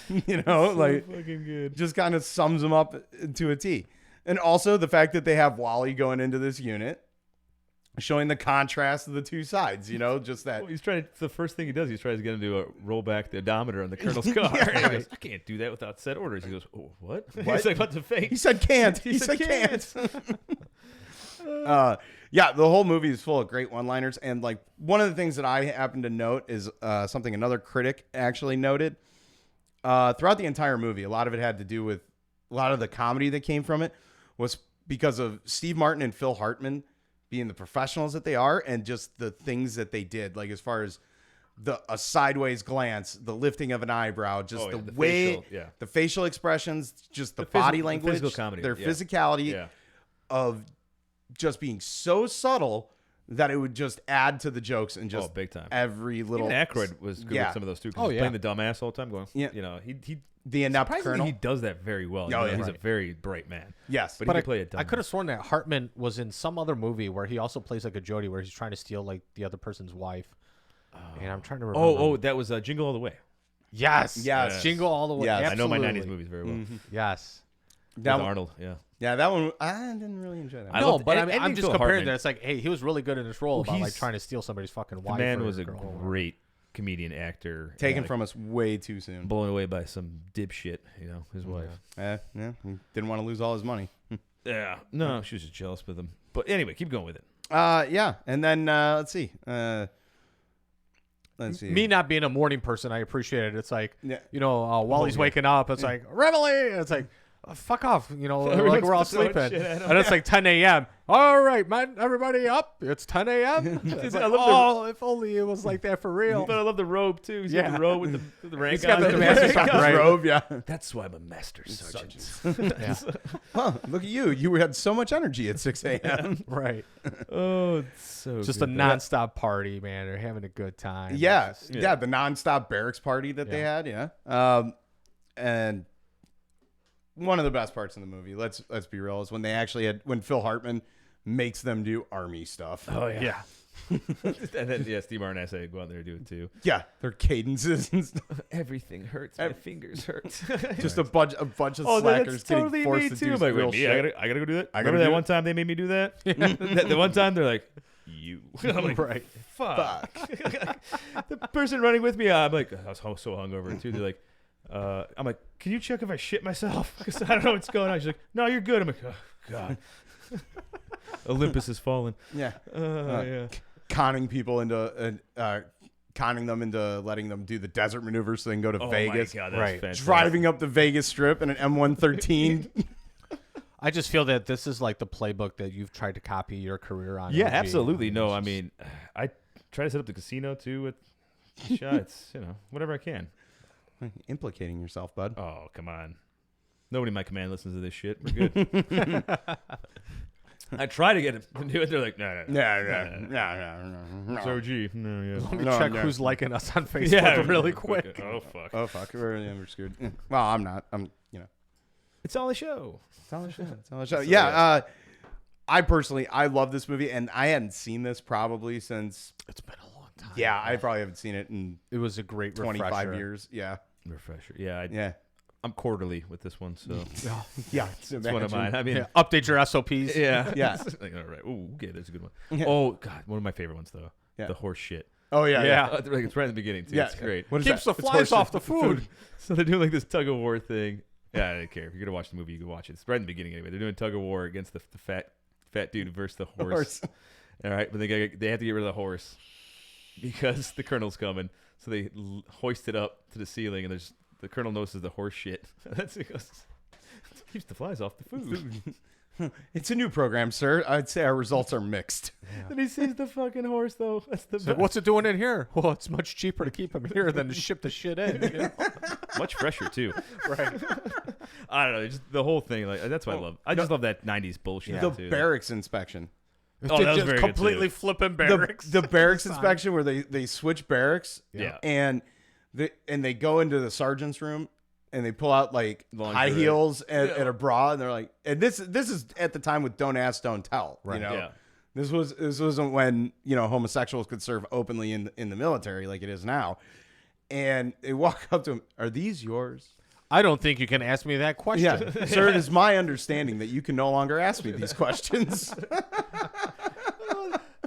Speaker 2: Like
Speaker 3: Fucking good.
Speaker 2: just kind of sums them up to a T. And also the fact that they have Wally going into this unit, showing the contrast of the two sides. Just that.
Speaker 3: Well, he's trying. The first thing he does, he's trying to get him to roll back the odometer on the colonel's car. And he goes, "I can't do that without set orders." He goes, "Oh, what?" He's like, "What the fake?"
Speaker 2: He said can't. He said can't. Yeah, the whole movie is full of great one-liners, and like one of the things that I happen to note is something another critic actually noted. Throughout the entire movie, a lot of it had to do with a lot of the comedy that came from it was because of Steve Martin and Phil Hartman being the professionals that they are, and just the things that they did, like as far as a sideways glance, the lifting of an eyebrow, just
Speaker 3: Oh, yeah,
Speaker 2: the
Speaker 3: the
Speaker 2: way,
Speaker 3: facial, yeah.
Speaker 2: the facial expressions, just the,
Speaker 3: The physical-
Speaker 2: body
Speaker 3: the
Speaker 2: language,
Speaker 3: physical comedy,
Speaker 2: their
Speaker 3: yeah.
Speaker 2: physicality
Speaker 3: Yeah.
Speaker 2: of just being so subtle that it would just add to the jokes and just
Speaker 3: big time.
Speaker 2: every little.
Speaker 3: Even Aykroyd was good
Speaker 2: Yeah.
Speaker 3: with some of those too. 'Cause
Speaker 4: Oh,
Speaker 3: he's
Speaker 4: yeah.
Speaker 3: playing the dumbass all the time, going,
Speaker 2: Yeah.
Speaker 3: he
Speaker 2: the inept
Speaker 3: surprisingly,
Speaker 2: colonel.
Speaker 3: he does that very well.
Speaker 2: Oh, yeah.
Speaker 3: He's a
Speaker 2: Right.
Speaker 3: very bright man.
Speaker 2: Yes,
Speaker 3: But
Speaker 4: But
Speaker 3: he
Speaker 4: I
Speaker 3: can play a dumbass.
Speaker 4: I could have sworn that Hartman was in some other movie where he also plays like a Jody, where he's trying to steal like the other person's wife. And I'm trying to remember.
Speaker 3: Oh, that was Jingle All the Way.
Speaker 4: yes,
Speaker 2: Yes.
Speaker 4: Jingle All the Way.
Speaker 2: Yes.
Speaker 3: I know my
Speaker 4: Absolutely.
Speaker 3: 90s movies very well.
Speaker 4: Yes.
Speaker 2: that
Speaker 3: With
Speaker 2: one,
Speaker 3: Arnold, yeah.
Speaker 2: yeah, that one I didn't really enjoy that.
Speaker 3: I
Speaker 2: one.
Speaker 4: No,
Speaker 3: loved
Speaker 4: but
Speaker 3: it.
Speaker 4: I'm
Speaker 3: Anything
Speaker 4: just
Speaker 3: Phil
Speaker 4: comparing
Speaker 3: Hartman.
Speaker 4: that. It's like, hey, he was really good in this role
Speaker 3: Well,
Speaker 4: about like
Speaker 3: he's-
Speaker 4: trying to steal somebody's fucking
Speaker 3: The
Speaker 4: wife.
Speaker 3: man
Speaker 4: or
Speaker 3: was a
Speaker 4: girl or whatever.
Speaker 3: great comedian, actor.
Speaker 2: Taken
Speaker 3: like,
Speaker 2: from us way too soon.
Speaker 3: blown away by some dipshit, his wife.
Speaker 2: Yeah, he didn't want to lose all his money.
Speaker 3: Yeah. No, she was just jealous with him. But anyway, keep going with it.
Speaker 2: Yeah, and then let's see. Let's see.
Speaker 4: Me not being a morning person, I appreciate it. It's like,
Speaker 2: Yeah.
Speaker 4: while he's waking up, it's like, Reveille! It's like, fuck off. Like
Speaker 3: Everyone's
Speaker 4: we're all
Speaker 3: throwing
Speaker 4: sleeping.
Speaker 3: shit at him.
Speaker 4: And it's like 10 a.m. All right, man, everybody up. It's 10 a.m. It's like,
Speaker 3: I love
Speaker 4: if only it was like that for real.
Speaker 3: But I love the robe, too. He's got
Speaker 4: Yeah.
Speaker 3: the robe with the rank
Speaker 4: He's got
Speaker 3: on
Speaker 4: the
Speaker 3: it.
Speaker 4: master
Speaker 3: Rank
Speaker 4: sergeant
Speaker 3: on it.
Speaker 4: right.
Speaker 2: robe, yeah.
Speaker 3: That's why I'm a master sergeant.
Speaker 4: Yeah.
Speaker 2: Huh, look at you. You had so much energy at 6 a.m.
Speaker 4: Right.
Speaker 3: Oh, it's so
Speaker 4: Just a
Speaker 3: good.
Speaker 4: nonstop party, man. They're having a good time.
Speaker 2: Yeah,
Speaker 4: It's just-
Speaker 2: yeah, the nonstop barracks party that they had, yeah. And one of the best parts in the movie, let's be real, is when they actually when Phil Hartman makes them do army stuff.
Speaker 3: Oh, yeah.
Speaker 4: Yeah.
Speaker 3: And then, Steve Martin has to go out there and do it, too.
Speaker 2: Yeah, their cadences and stuff.
Speaker 3: Everything hurts. My fingers hurt.
Speaker 2: Just a bunch of
Speaker 3: Oh,
Speaker 2: slackers
Speaker 3: that's
Speaker 2: getting
Speaker 3: totally
Speaker 2: forced
Speaker 3: me
Speaker 2: to
Speaker 3: too.
Speaker 2: do
Speaker 3: I'm like,
Speaker 2: real
Speaker 3: wait, me?
Speaker 2: shit.
Speaker 3: I gotta go do that.
Speaker 2: I gotta
Speaker 3: Remember
Speaker 2: do
Speaker 3: that
Speaker 2: it.
Speaker 3: one time they made me do that? the one time they're like, you. I'm like,
Speaker 4: Right.
Speaker 3: fuck. The person running with me, I'm like, I was so hungover too. They're like, I'm like, can you check if I shit myself? Because I don't know what's going on. She's like, no, you're good. I'm like, oh god. Olympus has fallen.
Speaker 2: Yeah,
Speaker 3: Yeah.
Speaker 2: conning people into conning them into letting them do the desert maneuvers so they can go to
Speaker 3: Oh
Speaker 2: Vegas.
Speaker 3: my god, that's
Speaker 4: Right.
Speaker 3: fantastic.
Speaker 2: Driving up the Vegas Strip in an M113.
Speaker 4: I just feel that this is like the playbook that you've tried to copy your career on.
Speaker 3: Yeah,
Speaker 4: OG.
Speaker 3: absolutely. No,
Speaker 4: It's
Speaker 3: I
Speaker 4: just-
Speaker 3: mean, I try to set up the casino too with shots, whatever I can.
Speaker 2: Implicating yourself, bud.
Speaker 3: Oh, come on. Nobody in my command listens to this shit. We're good. I try to get them to do it. They're like, no.
Speaker 2: Yeah.
Speaker 3: It's OG. No, yeah.
Speaker 4: Let me
Speaker 2: No,
Speaker 4: check
Speaker 2: no.
Speaker 4: who's liking us on Facebook really quick.
Speaker 3: Oh, fuck.
Speaker 2: Oh fuck, we're screwed. Well, I'm not. I'm
Speaker 3: It's all a show.
Speaker 2: It's all a show. It's all a show. Yeah. I personally, I love this movie, and I hadn't seen this probably since.
Speaker 4: It's been a long time.
Speaker 2: Yeah, I probably haven't seen it in
Speaker 4: It was a great
Speaker 2: 25
Speaker 4: refresher.
Speaker 2: years. Yeah,
Speaker 3: Refresher. Yeah.
Speaker 2: yeah,
Speaker 3: I'm quarterly with this one, so
Speaker 2: yeah.
Speaker 3: it's one of mine. I mean,
Speaker 4: Yeah, update your SOPs.
Speaker 3: yeah.
Speaker 2: Yeah.
Speaker 3: Like, all right. Ooh, okay, that's a good one.
Speaker 2: Yeah.
Speaker 3: Oh, God. One of my favorite ones, though.
Speaker 2: Yeah.
Speaker 3: The horse shit.
Speaker 2: Oh yeah,
Speaker 4: Yeah.
Speaker 2: yeah.
Speaker 3: Like, it's right in the beginning, too.
Speaker 2: Yeah.
Speaker 3: It's great.
Speaker 2: What is
Speaker 4: Keeps
Speaker 2: that?
Speaker 4: the
Speaker 2: It's
Speaker 4: flies
Speaker 2: horse
Speaker 4: off
Speaker 2: shit.
Speaker 4: the food.
Speaker 3: So they're doing like this tug of war thing. Yeah, I don't care. If you're gonna watch the movie, you can watch it. It's right in the beginning anyway. They're doing tug of war against the fat dude versus the horse. All right, but they have to get rid of the horse because the colonel's coming. So they hoist it up to the ceiling, and the colonel notices the horse shit. That's because it keeps the flies off the food.
Speaker 2: It's a new program, sir. I'd say our results are mixed.
Speaker 3: Then he sees the fucking horse, though. That's the
Speaker 4: So
Speaker 3: best.
Speaker 4: what's it doing in here? Well, it's much cheaper to keep him here than to ship the shit in. You know?
Speaker 3: Much fresher too.
Speaker 4: Right.
Speaker 3: I don't know. Just the whole thing. Like that's what I love. I just love that '90s bullshit
Speaker 2: The
Speaker 3: too.
Speaker 2: barracks inspection.
Speaker 3: Oh, that was
Speaker 4: Just
Speaker 3: very good,
Speaker 4: completely
Speaker 3: too.
Speaker 4: flipping
Speaker 2: The,
Speaker 4: barracks.
Speaker 2: the barracks inspection where they switch barracks.
Speaker 3: Yeah.
Speaker 2: And they go into the sergeant's room and they pull out like
Speaker 3: Lingerie.
Speaker 2: high heels and a bra, and they're like, and this is at the time with don't ask, don't tell.
Speaker 4: Right.
Speaker 2: You know?
Speaker 3: Yeah.
Speaker 2: This wasn't when homosexuals could serve openly in the military like it is now. And they walk up to him. Are these yours?
Speaker 4: I don't think you can ask me that question.
Speaker 2: Yeah, sir. It is my understanding that you can no longer ask me these questions.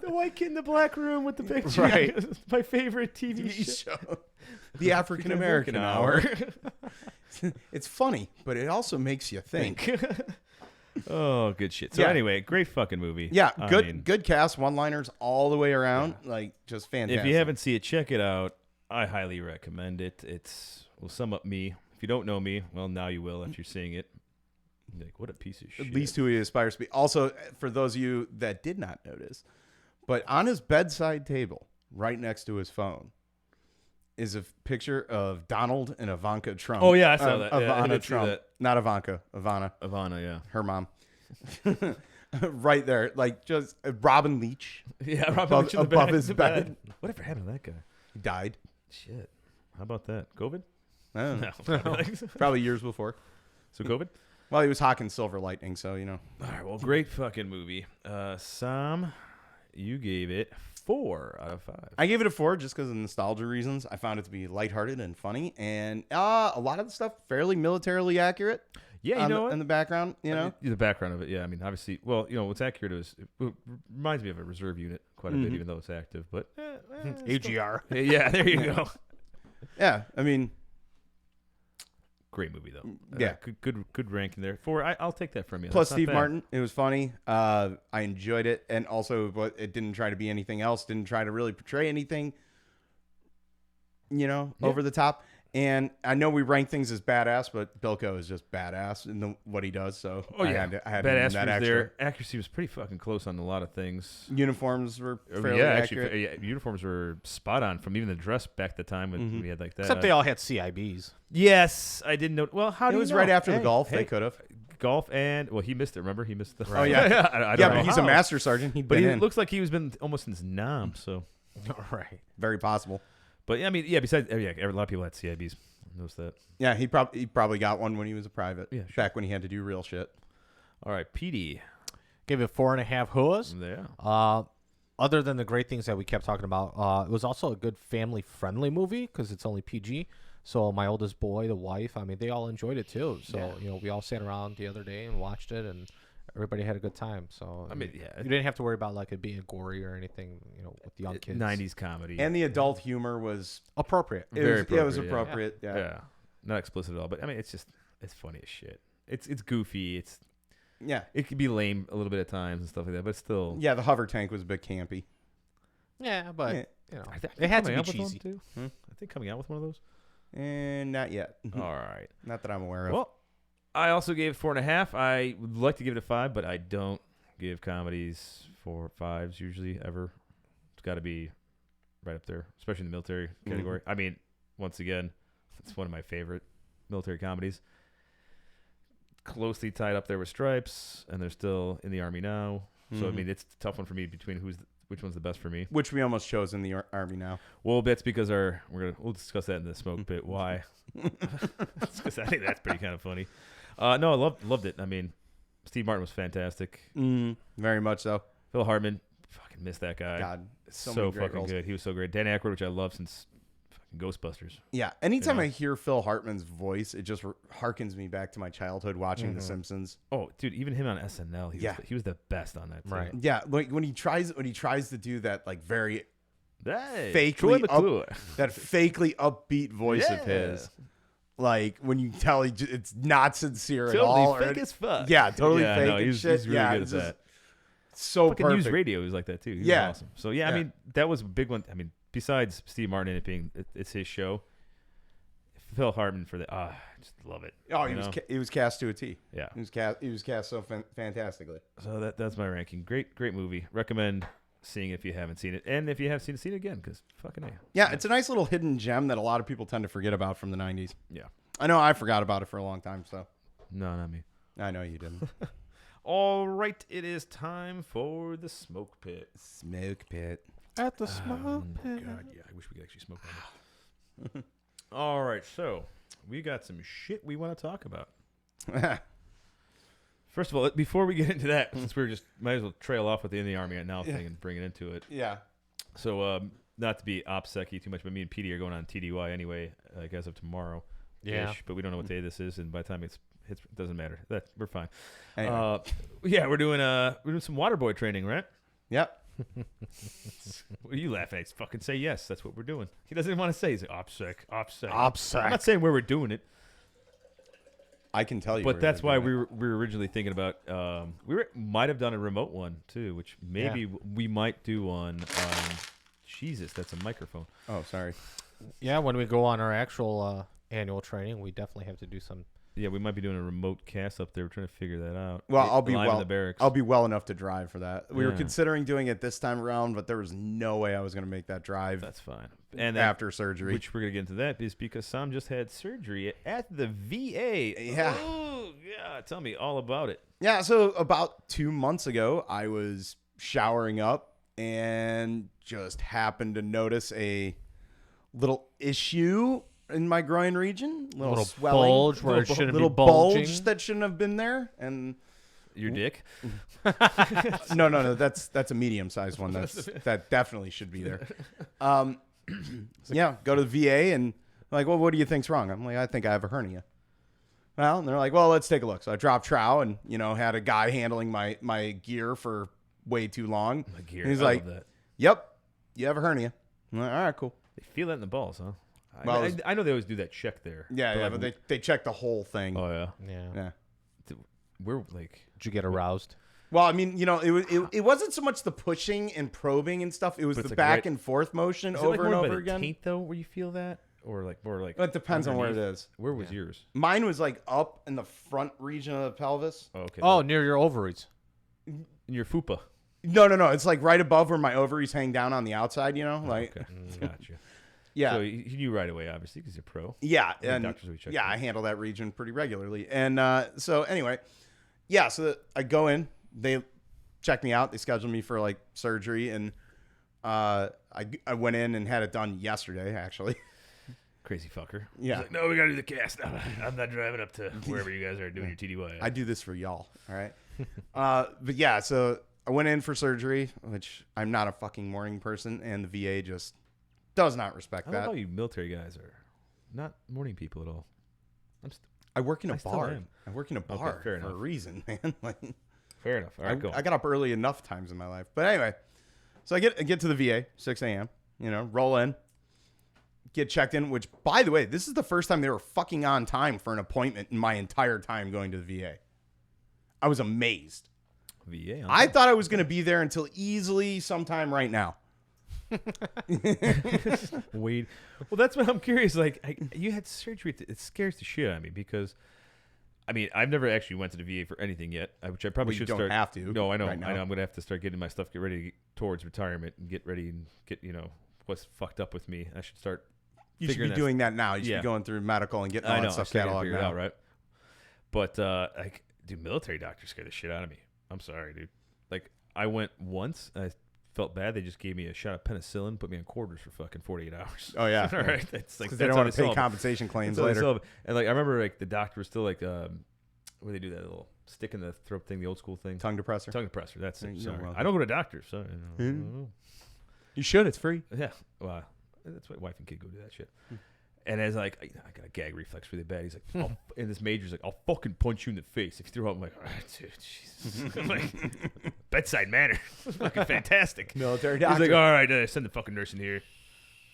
Speaker 3: The white kid in the black room with the picture.
Speaker 2: Right.
Speaker 3: My favorite TV
Speaker 2: show. The African American Hour. It's funny, but it also makes you think.
Speaker 3: Oh, good shit. So
Speaker 2: Yeah.
Speaker 3: anyway, great fucking movie.
Speaker 2: Yeah,
Speaker 3: I
Speaker 2: good
Speaker 3: mean,
Speaker 2: good cast, one-liners all the way around, like just fantastic.
Speaker 3: if you haven't seen it, check it out. I highly recommend it. Will sum up me. If you don't know me, well, now you will after you're seeing it. You're like, what a piece of shit.
Speaker 2: At least who he aspires to be. Also, for those of you that did not notice, but on his bedside table, right next to his phone, is a picture of Donald and Ivanka Trump.
Speaker 3: Oh, yeah, I saw that. Yeah, I
Speaker 2: Ivana
Speaker 3: did see
Speaker 2: Trump.
Speaker 3: that.
Speaker 2: Not Ivanka. Ivana.
Speaker 3: Ivana, yeah.
Speaker 2: Her mom. Right there. Like just Robin Leach.
Speaker 3: Yeah, Robin
Speaker 2: Above-
Speaker 3: Leach in the
Speaker 2: above
Speaker 3: back,
Speaker 2: his
Speaker 3: the
Speaker 2: bed.
Speaker 3: Whatever happened to that guy?
Speaker 2: He died.
Speaker 3: Shit. How about that? COVID?
Speaker 2: I don't know.
Speaker 3: No.
Speaker 2: Probably years before.
Speaker 3: So COVID?
Speaker 2: Well, he was hawking Silver Lightning, so, you know.
Speaker 3: All right, well, great fucking movie. Sam, you gave it 4 out of 5.
Speaker 2: I gave it a 4 just because of nostalgia reasons. I found it to be lighthearted and funny, and a lot of the stuff fairly militarily accurate.
Speaker 3: Yeah, you know what?
Speaker 2: In the background, you know.
Speaker 3: The background of it, yeah. I mean, obviously, well, what's accurate is it reminds me of a reserve unit quite a bit, even though it's active. But
Speaker 4: AGR.
Speaker 3: yeah, there you go.
Speaker 2: Yeah, I mean,
Speaker 3: Great movie though.
Speaker 2: Yeah.
Speaker 3: Good ranking there. 4. I'll take that from you.
Speaker 2: plus
Speaker 3: That's not
Speaker 2: Steve
Speaker 3: bad.
Speaker 2: Martin, it was funny. I enjoyed it, and also, but it didn't try to be anything else. Didn't try to really portray anything, over the top. And I know we rank things as badass, but Bilko is just badass in what he does. So I had to give him
Speaker 3: Badass
Speaker 2: that
Speaker 3: was
Speaker 2: extra.
Speaker 3: there. Accuracy was pretty fucking close on a lot of things.
Speaker 2: Uniforms were fairly
Speaker 3: yeah,
Speaker 2: accurate.
Speaker 3: actually, uniforms were spot on from even the dress back at the time when we had like that.
Speaker 4: Except they all had CIBs.
Speaker 3: Yes, I didn't know. Well, how
Speaker 2: It
Speaker 3: do you
Speaker 2: was
Speaker 3: know?
Speaker 2: right after the
Speaker 3: Hey,
Speaker 2: golf.
Speaker 3: hey,
Speaker 2: They could have.
Speaker 3: golf and he missed it. Remember, he missed the.
Speaker 2: Oh, yeah.
Speaker 3: I don't know
Speaker 2: But he's a
Speaker 3: how.
Speaker 2: master sergeant. He'd
Speaker 3: But
Speaker 2: been
Speaker 3: he
Speaker 2: in.
Speaker 3: looks like he's been almost since Nam. So,
Speaker 4: All right.
Speaker 2: Very possible.
Speaker 3: but yeah, I mean, yeah. Besides, a lot of people had CIBs. Notice that.
Speaker 2: Yeah, he probably got one when he was a private.
Speaker 3: Yeah,
Speaker 2: Back when he had to do real shit.
Speaker 3: All right, PD.
Speaker 4: Gave it 4.5 hooas.
Speaker 3: Yeah.
Speaker 4: Other than the great things that we kept talking about, it was also a good family-friendly movie because it's only PG. So my oldest boy, the wife, I mean, they all enjoyed it too. So we all sat around the other day and watched it, and everybody had a good time. So
Speaker 3: I mean, yeah.
Speaker 4: you didn't have to worry about like it being gory or anything, with the young kids.
Speaker 3: 90s comedy.
Speaker 2: And the adult humor was
Speaker 4: Appropriate.
Speaker 3: Very
Speaker 2: it was
Speaker 3: appropriate,
Speaker 2: appropriate. Yeah.
Speaker 3: yeah, not explicit at all. But I mean, it's funny as shit. It's goofy. It can be lame a little bit at times and stuff like that, but still.
Speaker 2: Yeah, the hover tank was a bit campy.
Speaker 4: Yeah, but
Speaker 2: Yeah.
Speaker 4: it had to
Speaker 3: coming
Speaker 4: be
Speaker 3: out with one,
Speaker 4: cheesy.
Speaker 3: too? I think coming out with one of those.
Speaker 2: And not yet.
Speaker 3: All right.
Speaker 2: Not that I'm aware of.
Speaker 3: Well, I also gave it 4.5. I would like to give it a 5, but I don't give comedies 4 5s usually ever. It's got to be right up there, especially in the military category. I mean, once again, it's one of my favorite military comedies. Closely tied up there with Stripes, and they're still in the Army now. So I mean, it's a tough one for me between which one's the best for me.
Speaker 2: Which we almost chose in the Army now.
Speaker 3: Well, that's because we'll discuss that in the smoke pit. Why? Because I think that's pretty kind of funny. No, I loved it. I mean, Steve Martin was fantastic.
Speaker 2: Very much so.
Speaker 3: Phil Hartman, fucking missed that guy.
Speaker 2: God,
Speaker 3: so
Speaker 2: many great
Speaker 3: fucking
Speaker 2: roles.
Speaker 3: good. He was so great. Dan Aykroyd, which I love since fucking Ghostbusters.
Speaker 2: Yeah. Anytime
Speaker 3: You know?
Speaker 2: I hear Phil Hartman's voice, it just harkens me back to my childhood watching The Simpsons.
Speaker 3: Oh, dude, even him on SNL, he was the best on that. Too.
Speaker 4: Right.
Speaker 2: Yeah, like when he tries to do that like very
Speaker 3: Hey, Troy McClure.
Speaker 2: that fakely upbeat voice of his. Like when you tell it's not sincere at all.
Speaker 3: Totally fake as fuck.
Speaker 2: Yeah, totally
Speaker 3: Yeah,
Speaker 2: fake
Speaker 3: no,
Speaker 2: and
Speaker 3: he's
Speaker 2: shit.
Speaker 3: really
Speaker 2: yeah,
Speaker 3: good at
Speaker 2: it's just
Speaker 3: that.
Speaker 2: so
Speaker 3: Fucking
Speaker 2: perfect.
Speaker 3: News Radio was like that too. He was
Speaker 2: Yeah.
Speaker 3: awesome. So yeah, I mean that was a big one. I mean, besides Steve Martin and it being it's his show, Phil Hartman for the I just love it.
Speaker 2: Oh,
Speaker 3: you know?
Speaker 2: he was cast to a T.
Speaker 3: Yeah.
Speaker 2: He was cast so fantastically.
Speaker 3: So that's my ranking. Great movie. Recommend seeing it if you haven't seen it, and if you have seen it again, because fucking A.
Speaker 2: Yeah, it's a nice little hidden gem that a lot of people tend to forget about from the 90s.
Speaker 3: Yeah.
Speaker 2: I know I forgot about it for a long time, so
Speaker 3: No, not me.
Speaker 2: I know you didn't.
Speaker 3: All right, it is time for the smoke pit.
Speaker 2: Smoke pit.
Speaker 4: At the smoke pit.
Speaker 3: God, yeah, I wish we could actually smoke on this. All right, so we got some shit we want to talk about. First of all, before we get into that, since we're just might as well trail off with the in the army right now thing and bring it into it.
Speaker 2: Yeah.
Speaker 3: So, not to be OPSEC-y too much, but me and Petey are going on TDY anyway, as of tomorrow.
Speaker 4: Yeah.
Speaker 3: But we don't know what day this is, and by the time it doesn't matter. We're fine.
Speaker 2: Anyway.
Speaker 3: Yeah, we're doing some water boy training, right?
Speaker 2: Yep.
Speaker 3: What are you laughing at? Fucking say yes. That's what we're doing. He doesn't even want to say. He's like, OPSEC.
Speaker 4: OPSEC.
Speaker 3: I'm not saying where we're doing it,
Speaker 2: I can tell you.
Speaker 3: but
Speaker 2: where
Speaker 3: that's
Speaker 2: you're
Speaker 3: why
Speaker 2: doing
Speaker 3: we were originally thinking about. Might have done a remote one too, which maybe we might do on. Jesus, that's a microphone.
Speaker 2: it. Oh, sorry.
Speaker 4: Yeah, when we go on our actual annual training, we definitely have to do some.
Speaker 3: Yeah, we might be doing a remote cast up there. We're trying to figure that out.
Speaker 2: Well, I'll be
Speaker 3: Live in
Speaker 2: well.
Speaker 3: the barracks.
Speaker 2: I'll be well enough to drive for that. We were
Speaker 3: Yeah.
Speaker 2: considering doing it this time around, but there was no way I was going to make that drive
Speaker 3: That's fine. And
Speaker 2: after surgery.
Speaker 3: which we're gonna get into that, is because Sam just had surgery at the VA.
Speaker 2: Yeah.
Speaker 3: Oh, yeah. Tell me all about it.
Speaker 2: Yeah, so about 2 months ago, I was showering up and just happened to notice a little issue in my groin region,
Speaker 4: Little
Speaker 2: swelling,
Speaker 4: bulge where it shouldn't be
Speaker 2: little
Speaker 4: bulging.
Speaker 2: bulge that shouldn't have been there, and
Speaker 3: Your dick?
Speaker 2: no, that's a medium-sized one. That definitely should be there. Yeah, go to the VA and like, well, what do you think's wrong? I'm like, I think I have a hernia. Well, and they're like, well, let's take a look. So I dropped trow and had a guy handling my gear for way too long.
Speaker 3: My gear.
Speaker 2: And he's
Speaker 3: I
Speaker 2: like,
Speaker 3: love that.
Speaker 2: yep, you have a hernia. I'm like, all right, cool.
Speaker 3: They feel that in the balls, huh?
Speaker 2: Well,
Speaker 3: I know they always do that check there.
Speaker 2: Yeah,
Speaker 3: like,
Speaker 2: but they check the whole thing.
Speaker 3: Oh yeah.
Speaker 4: Yeah.
Speaker 2: Yeah.
Speaker 3: We're like.
Speaker 4: Did you get aroused?
Speaker 2: Well, I mean, it wasn't so much the pushing and probing and stuff. It was
Speaker 3: But
Speaker 2: the
Speaker 3: it's like
Speaker 2: back
Speaker 3: right-
Speaker 2: and forth motion
Speaker 3: Is it like
Speaker 2: over and
Speaker 3: more by
Speaker 2: over
Speaker 3: the
Speaker 2: again.
Speaker 3: taint though, where you feel that, or like more like.
Speaker 2: It depends on where it
Speaker 3: underneath?
Speaker 2: is.
Speaker 3: Where was yours?
Speaker 2: Mine was like up in the front region of the pelvis.
Speaker 3: Oh, okay.
Speaker 4: Oh, near your ovaries.
Speaker 3: in your fupa.
Speaker 2: No. It's like right above where my ovaries hang down on the outside, like,
Speaker 3: Okay, gotcha.
Speaker 2: yeah.
Speaker 3: So you knew right away, obviously, because you're pro.
Speaker 2: Yeah,
Speaker 3: The
Speaker 2: and
Speaker 3: doctors will check
Speaker 2: yeah,
Speaker 3: you.
Speaker 2: I handle that region pretty regularly. And so anyway, yeah, so I go in, they check me out, they schedule me for like surgery, and I went in and had it done yesterday, actually.
Speaker 3: Crazy fucker.
Speaker 2: Yeah.
Speaker 3: He's like, no, we gotta do the cast. I'm not driving up to wherever you guys are doing your TDY.
Speaker 2: I do this for y'all, all right? But yeah, so I went in for surgery, which I'm not a fucking morning person, and the VA just does not respect
Speaker 3: I love
Speaker 2: that.
Speaker 3: how you military guys are not morning people at all.
Speaker 2: I work in a
Speaker 3: I still
Speaker 2: bar.
Speaker 3: am.
Speaker 2: I work in a bar
Speaker 3: fair
Speaker 2: for a
Speaker 3: enough.
Speaker 2: reason, man. Like,
Speaker 3: Fair enough. All right, go.
Speaker 2: I got up early enough times in my life. But anyway, so I get to the VA, 6 a.m., roll in, get checked in, which, by the way, this is the first time they were fucking on time for an appointment in my entire time going to the VA. I was amazed.
Speaker 3: VA. huh?
Speaker 2: I thought I was going to be there until easily sometime right now.
Speaker 3: Wait. Well, that's what I'm curious. Like, you had surgery. It scares the shit out of me because, I mean, I've never actually went to the VA for anything yet, which I probably
Speaker 2: Well, you
Speaker 3: should
Speaker 2: don't
Speaker 3: start.
Speaker 2: have to
Speaker 3: No, I know.
Speaker 2: right now.
Speaker 3: I know. I'm gonna have to start getting my stuff, get ready towards retirement, and get ready and get what's fucked up with me. I should start.
Speaker 2: You should
Speaker 3: figuring
Speaker 2: be
Speaker 3: that
Speaker 2: doing that now. You should
Speaker 3: Yeah.
Speaker 2: be going through medical and getting all
Speaker 3: I know.
Speaker 2: that stuff
Speaker 3: I
Speaker 2: cataloged
Speaker 3: figure it
Speaker 2: now.
Speaker 3: out, right? But like, dude, military doctors scare the shit out of me. I'm sorry, dude. Like, I went once. I felt bad. They just gave me a shot of penicillin, put me on quarters for fucking 48 hours.
Speaker 2: Oh, yeah.
Speaker 3: All right. That's like
Speaker 2: Because they don't want to pay compensation claims
Speaker 3: That's how they
Speaker 2: later.
Speaker 3: solve it. And like, I remember like the doctor was still like, where they do that little stick in the throat thing, the old school thing.
Speaker 2: Tongue depressor.
Speaker 3: Tongue depressor. That's it.
Speaker 2: You're
Speaker 3: Sorry.
Speaker 2: welcome.
Speaker 3: I don't go to doctors, so I don't know.
Speaker 2: You should. It's free.
Speaker 3: Yeah. Well, that's why wife and kid go do that shit. And as like, I got a gag reflex really bad. He's like, and this major's like, I'll fucking punch you in the face if you throw up. I'm like, all right, dude, Jesus. I'm like, bedside manner. Fucking fantastic.
Speaker 2: Military
Speaker 3: He's
Speaker 2: doctor.
Speaker 3: like, all right, send the fucking nurse in here.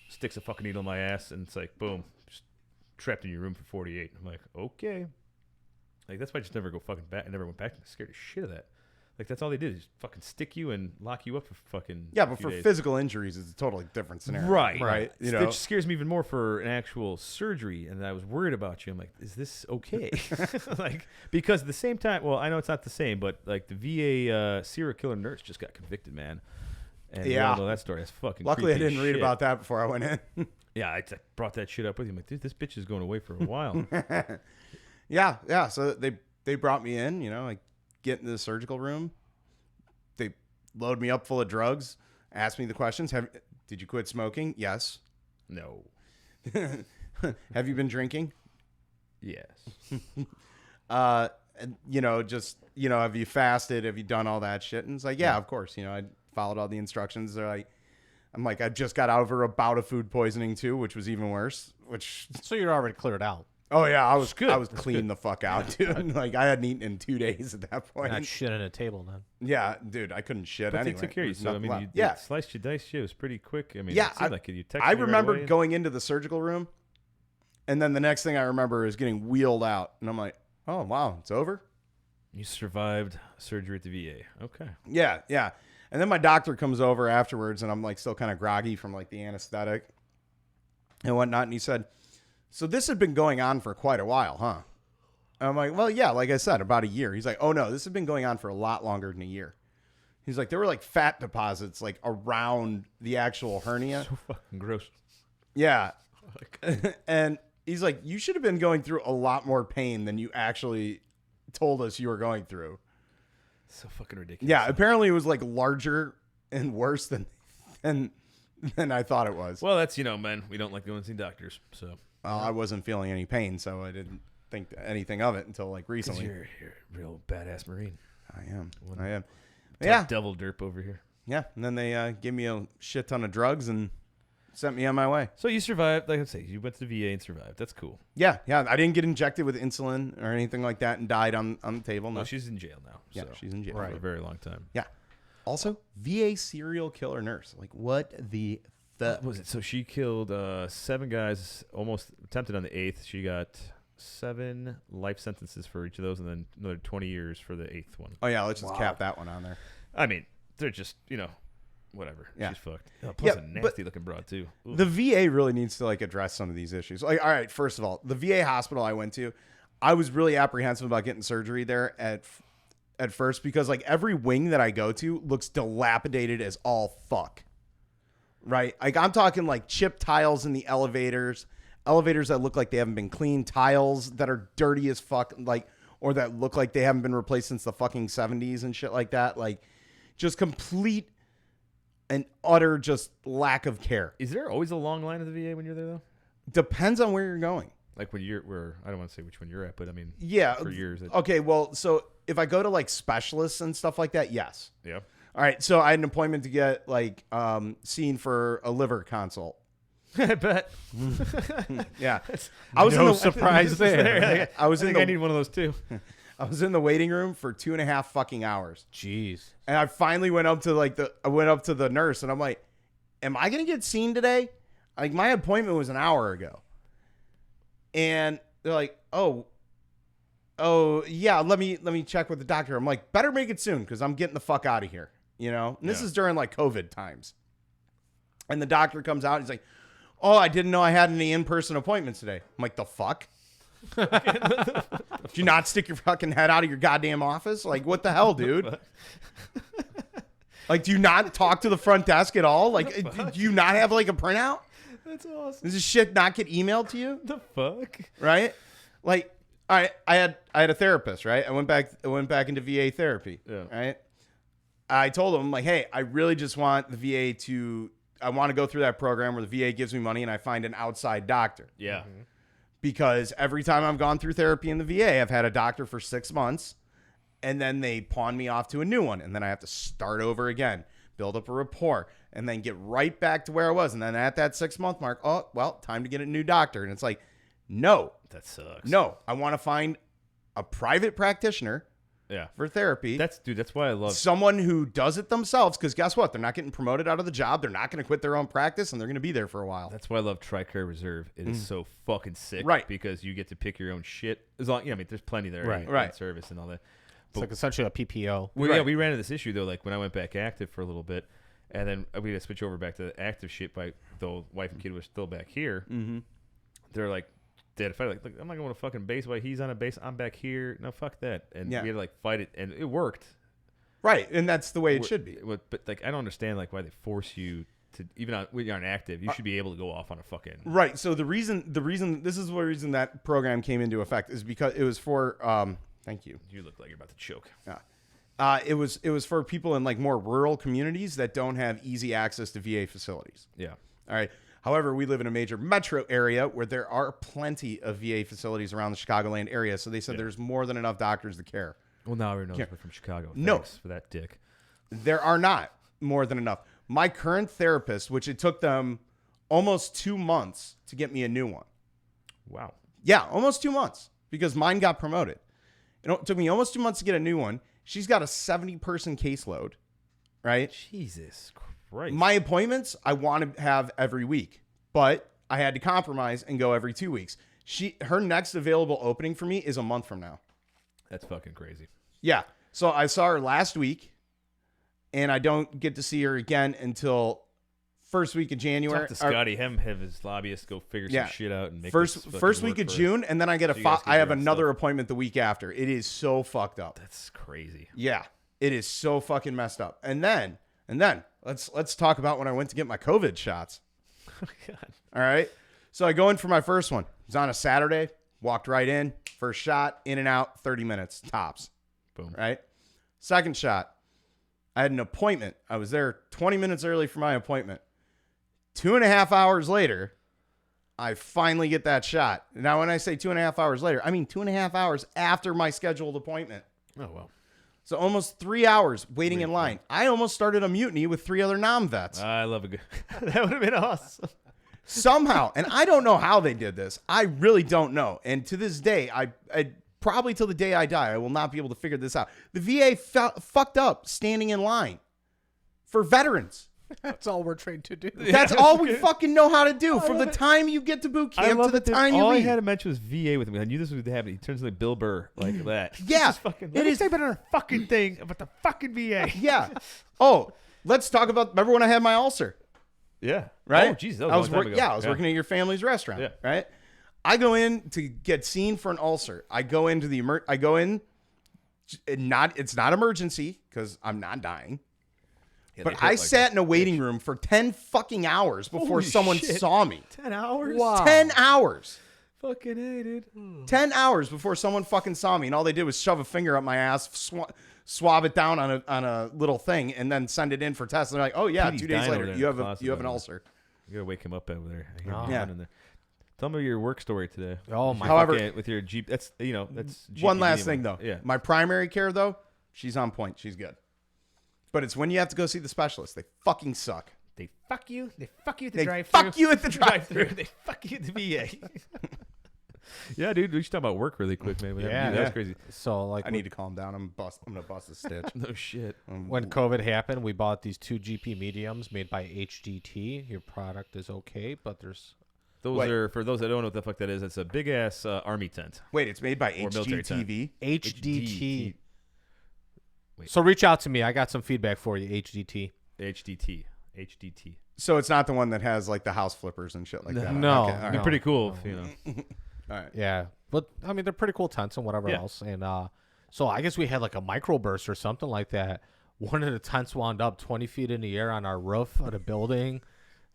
Speaker 3: Sticks a fucking needle in my ass, and it's like, boom, just trapped in your room for 48. I'm like, okay. Like, that's why I just never go fucking back. I never went back. I'm scared as shit of that. Like, that's all they did is fucking stick you and lock you up for fucking
Speaker 2: Yeah, but
Speaker 3: few
Speaker 2: for
Speaker 3: days.
Speaker 2: physical injuries, it's a totally different scenario.
Speaker 3: Right.
Speaker 2: You
Speaker 3: It
Speaker 2: know,
Speaker 3: just scares me even more for an actual surgery, and I was worried about you. I'm like, is this okay? Like, because at the same time, well, I know it's not the same, but like the VA serial killer nurse just got convicted, man. And we all know that story. That's fucking
Speaker 2: luckily I
Speaker 3: creepy as
Speaker 2: didn't read
Speaker 3: shit.
Speaker 2: about that before I went in.
Speaker 3: Yeah, I brought that shit up with you. I'm like, dude, this bitch is going away for a while.
Speaker 2: Yeah. So they brought me in. You know, like get in the surgical room. They load me up full of drugs. Ask me the questions. Did you quit smoking? Yes.
Speaker 3: No.
Speaker 2: Have you been drinking?
Speaker 3: Yes.
Speaker 2: And, you know, just, you know, have you fasted? Have you done all that shit? And it's like, yeah, of course. You know, I followed all the instructions. They're like, I'm like, I just got over a bout of food poisoning too, which was even worse.
Speaker 4: So you're already cleared out.
Speaker 2: Oh yeah, I was
Speaker 3: good.
Speaker 2: I was clean the fuck out, dude. Like I hadn't eaten in 2 days at that point.
Speaker 4: Not shit at a table then.
Speaker 2: Yeah, dude, I couldn't shit
Speaker 3: But
Speaker 2: anyway.
Speaker 3: they took care of you.
Speaker 2: There's
Speaker 3: So, I
Speaker 2: nothing
Speaker 3: mean,
Speaker 2: left.
Speaker 3: you
Speaker 2: yeah,
Speaker 3: sliced your dice shit. It was pretty quick. I mean,
Speaker 2: Yeah,
Speaker 3: it seemed like you texted
Speaker 2: I
Speaker 3: me right
Speaker 2: remember
Speaker 3: away.
Speaker 2: going into the surgical room, and then the next thing I remember is getting wheeled out, and I'm like, oh wow, it's over.
Speaker 3: You survived surgery at the VA. Okay.
Speaker 2: Yeah. And then my doctor comes over afterwards, and I'm like still kind of groggy from like the anesthetic and whatnot, and he said, so this had been going on for quite a while, huh? And I'm like, well, yeah, like I said, about a year. He's like, oh no, this has been going on for a lot longer than a year. He's like, there were like fat deposits like around the actual hernia.
Speaker 3: So fucking gross.
Speaker 2: Yeah. And he's like, you should have been going through a lot more pain than you actually told us you were going through.
Speaker 3: So fucking ridiculous.
Speaker 2: Yeah, apparently it was like larger and worse than I thought it was.
Speaker 3: Well, that's, man, we don't like going to see doctors. So
Speaker 2: I wasn't feeling any pain, so I didn't think anything of it until like recently.
Speaker 3: you're a real badass Marine.
Speaker 2: I am.
Speaker 3: Tough
Speaker 2: Yeah.
Speaker 3: devil derp over here.
Speaker 2: Yeah. And then they gave me a shit ton of drugs and sent me on my way.
Speaker 3: So you survived. Like I say, you went to the VA and survived. That's cool.
Speaker 2: Yeah. I didn't get injected with insulin or anything like that and died on the table. No.
Speaker 3: No, she's in jail now.
Speaker 2: Yeah,
Speaker 3: so,
Speaker 2: she's in jail.
Speaker 3: for a very long time.
Speaker 2: Yeah. Also, VA serial killer nurse. Like, what the
Speaker 3: What was it? So she killed 7 guys, almost attempted on the 8th. She got 7 life sentences for each of those, and then another 20 years for the 8th one.
Speaker 2: Oh, yeah. Let's just cap that one on there.
Speaker 3: I mean, they're just, whatever.
Speaker 2: Yeah.
Speaker 3: She's fucked. Plus
Speaker 2: Yeah,
Speaker 3: a
Speaker 2: but
Speaker 3: nasty looking broad, too. Ooh.
Speaker 2: The VA really needs to like address some of these issues. Like, all right, first of all, the VA hospital I went to, I was really apprehensive about getting surgery there at first because like every wing that I go to looks dilapidated as all fuck. Right? Like I'm talking like chipped tiles in the elevators that look like they haven't been cleaned, tiles that are dirty as fuck, like, or that look like they haven't been replaced since the fucking 70s and shit like that. Like just complete and utter just lack of care.
Speaker 3: Is there always a long line at the VA when you're there, though?
Speaker 2: Depends on where you're going.
Speaker 3: Like when I don't want to say which one you're at, but I mean,
Speaker 2: Yeah.
Speaker 3: for years.
Speaker 2: Okay, well, so if I go to like specialists and stuff like that, yes.
Speaker 3: Yeah.
Speaker 2: All right, so I had an appointment to get like seen for a liver consult.
Speaker 3: I bet.
Speaker 2: Yeah. I was
Speaker 4: No surprise there.
Speaker 2: I was in
Speaker 3: I
Speaker 2: the
Speaker 3: need one of those too.
Speaker 2: I was in the waiting room for 2.5 fucking hours.
Speaker 4: Jeez.
Speaker 2: And I finally went up to the nurse and I'm like, "Am I going to get seen today?" Like my appointment was an hour ago. And they're like, "Oh, yeah, let me check with the doctor." I'm like, "Better make it soon cuz I'm getting the fuck out of here." And this is during like COVID times. And the doctor comes out and he's like, "Oh, I didn't know I had any in-person appointments today." I'm like, "The fuck?" Did you not stick your fucking head out of your goddamn office? Like, what the hell, dude? Like, do you not talk to the front desk at all? Like, do you not have like a printout?
Speaker 3: That's awesome.
Speaker 2: Does this shit not get emailed to you?
Speaker 3: The fuck?
Speaker 2: Right? Like, all right, I had a therapist, right? I went back into VA therapy.
Speaker 3: Yeah.
Speaker 2: Right? I told him, like, hey, I really just want the VA I want to go through that program where the VA gives me money and I find an outside doctor.
Speaker 3: Yeah.
Speaker 2: because every time I've gone through therapy in the VA, I've had a doctor for 6 months, and then they pawn me off to a new one, and then I have to start over again, build up a rapport, and then get right back to where I was. And then at that 6-month mark, oh, well, time to get a new doctor. And it's like, no.
Speaker 3: That sucks.
Speaker 2: No, I want to find a private practitioner
Speaker 3: Yeah.
Speaker 2: for therapy.
Speaker 3: That's why I love
Speaker 2: someone who does it themselves, because guess what? They're not getting promoted out of the job. They're not going to quit their own practice, and they're going to be there for a while.
Speaker 3: That's why I love TRICARE Reserve. It is so fucking sick.
Speaker 2: Right.
Speaker 3: Because you get to pick your own shit. As long, I mean, there's plenty there.
Speaker 4: Right.
Speaker 3: In service and all that.
Speaker 4: It's like essentially a PPO.
Speaker 3: Yeah, we ran into this issue, though, like when I went back active for a little bit, and then we had to switch over back to the active shit, though wife and kid was still back here. Mm-hmm. They're like, they had to fight, like, look, I'm not going to fucking base while he's on a base. I'm back here. No, fuck that. And we had to, like, fight it, and it worked.
Speaker 2: Right, and that's the way it should be.
Speaker 3: But, like, I don't understand, like, why they force you to, even when you're on active, you should be able to go off on a fucking... Right,
Speaker 2: so the reason, this is the reason that program came into effect, is because it was for, thank you.
Speaker 3: You look like you're about to choke.
Speaker 2: Yeah. It was for people in like more rural communities that don't have easy access to VA facilities.
Speaker 3: Yeah.
Speaker 2: All right. However, we live in a major metro area where there are plenty of VA facilities around the Chicagoland area. So they said there's more than enough doctors to care.
Speaker 3: Well, now everyone knows we're from Chicago.
Speaker 2: No.
Speaker 3: Thanks for that, dick.
Speaker 2: There are not more than enough. My current therapist, which it took them almost 2 months to get me a new one.
Speaker 3: Wow.
Speaker 2: Yeah, almost 2 months, because mine got promoted. It took me almost 2 months to get a new one. She's got a 70-person caseload, right?
Speaker 3: Jesus Christ.
Speaker 2: My appointments, I want to have every week, but I had to compromise and go every 2 weeks. Her next available opening for me is a month from now.
Speaker 3: That's fucking crazy.
Speaker 2: Yeah. So I saw her last week, and I don't get to see her again until first week of January.
Speaker 3: Talk to Scotty, have his lobbyist go figure some shit out and make
Speaker 2: first week of June, and then I get I have another
Speaker 3: stuff.
Speaker 2: appointment the week after. It is so fucked up.
Speaker 3: That's crazy.
Speaker 2: Yeah, it is so fucking messed up. And then let's talk about when I went to get my COVID shots.
Speaker 3: Oh, God.
Speaker 2: All right. So I go in for my first one. It was on a Saturday. Walked right in. First shot, in and out, 30 minutes tops.
Speaker 3: Boom.
Speaker 2: Right. Second shot, I had an appointment. I was there 20 minutes early for my appointment. 2.5 hours later, I finally get that shot. Now, when I say 2.5 hours later, I mean 2.5 hours after my scheduled appointment.
Speaker 3: Oh, well.
Speaker 2: So almost 3 hours waiting in line. I almost started a mutiny with 3 other non-vets.
Speaker 3: I love a good... that would have been awesome.
Speaker 2: Somehow, and I don't know how they did this. I really don't know. And to this day, I probably till the day I die, I will not be able to figure this out. The VA fucked up standing in line for veterans.
Speaker 4: That's all we're trained to do.
Speaker 2: That's all we fucking know how to do from the time you get to boot camp to the time you
Speaker 3: all
Speaker 2: leave.
Speaker 3: I had to mention was VA with me. I knew this would happen. He turns into Bill Burr like that.
Speaker 2: Yeah.
Speaker 3: Let me say about another fucking thing about the fucking VA.
Speaker 2: Yeah. Oh, let's talk about, remember when I had my ulcer?
Speaker 3: Yeah.
Speaker 2: Right?
Speaker 3: Oh, Jesus. That was a long time ago.
Speaker 2: Yeah, I was working at your family's restaurant.
Speaker 3: Yeah.
Speaker 2: Right? I go in to get seen for an ulcer. I go into the, it's not emergency because I'm not dying.
Speaker 3: Yeah,
Speaker 2: but I sat in a waiting room for 10 fucking hours before
Speaker 3: Holy
Speaker 2: someone
Speaker 3: shit.
Speaker 2: saw me.
Speaker 3: 10 hours?
Speaker 4: Wow.
Speaker 2: 10 hours.
Speaker 3: Fucking hated.
Speaker 2: 10 hours before someone fucking saw me. And all they did was shove a finger up my ass, swab it down on a little thing, and then send it in for tests. And they're like, oh, yeah,
Speaker 3: Petey's
Speaker 2: 2 days
Speaker 3: dying over
Speaker 2: later,
Speaker 3: there
Speaker 2: you
Speaker 3: in the
Speaker 2: have
Speaker 3: closet
Speaker 2: an
Speaker 3: over
Speaker 2: ulcer.
Speaker 3: You gotta wake him up over there. I hear him
Speaker 2: Yeah.
Speaker 3: yawning there. Tell me your work story today.
Speaker 4: Oh my!
Speaker 2: However-
Speaker 3: Fucking- with your Jeep, that's GP
Speaker 2: One last
Speaker 3: minimum.
Speaker 2: thing, though.
Speaker 3: Yeah.
Speaker 2: My primary care, though, she's on point. She's good. But it's when you have to go see the specialist. They fucking suck.
Speaker 3: They fuck you. They fuck you at the
Speaker 2: They
Speaker 3: drive-thru.
Speaker 2: fuck you at the drive-thru.
Speaker 3: They fuck you at the VA. Yeah, dude. We should talk about work really quick, man.
Speaker 4: Yeah.
Speaker 3: That's crazy.
Speaker 4: So like,
Speaker 2: I need to calm down. I'm gonna bust a stitch.
Speaker 3: No shit.
Speaker 4: when COVID happened, we bought these 2 GP mediums made by HDT. Your product is okay, but there's
Speaker 3: Those
Speaker 2: Wait.
Speaker 3: are, for those that don't know what the fuck that is, it's a big ass army tent.
Speaker 2: Wait, it's made by
Speaker 3: Or military tent.
Speaker 2: HGTV.
Speaker 4: HDT.
Speaker 3: Wait.
Speaker 4: So reach out to me. I got some feedback for you. HDT.
Speaker 3: HDT.
Speaker 2: So it's not the one that has like the house flippers and shit like that.
Speaker 4: No.
Speaker 2: Okay, all
Speaker 3: It'd
Speaker 2: right.
Speaker 3: be pretty cool, if, you know.
Speaker 2: All right.
Speaker 4: Yeah, but I mean they're pretty cool tents and whatever
Speaker 3: Yeah.
Speaker 4: else. And so I guess we had like a microburst or something like that. One of the tents wound up 20 feet in the air on our roof of the building.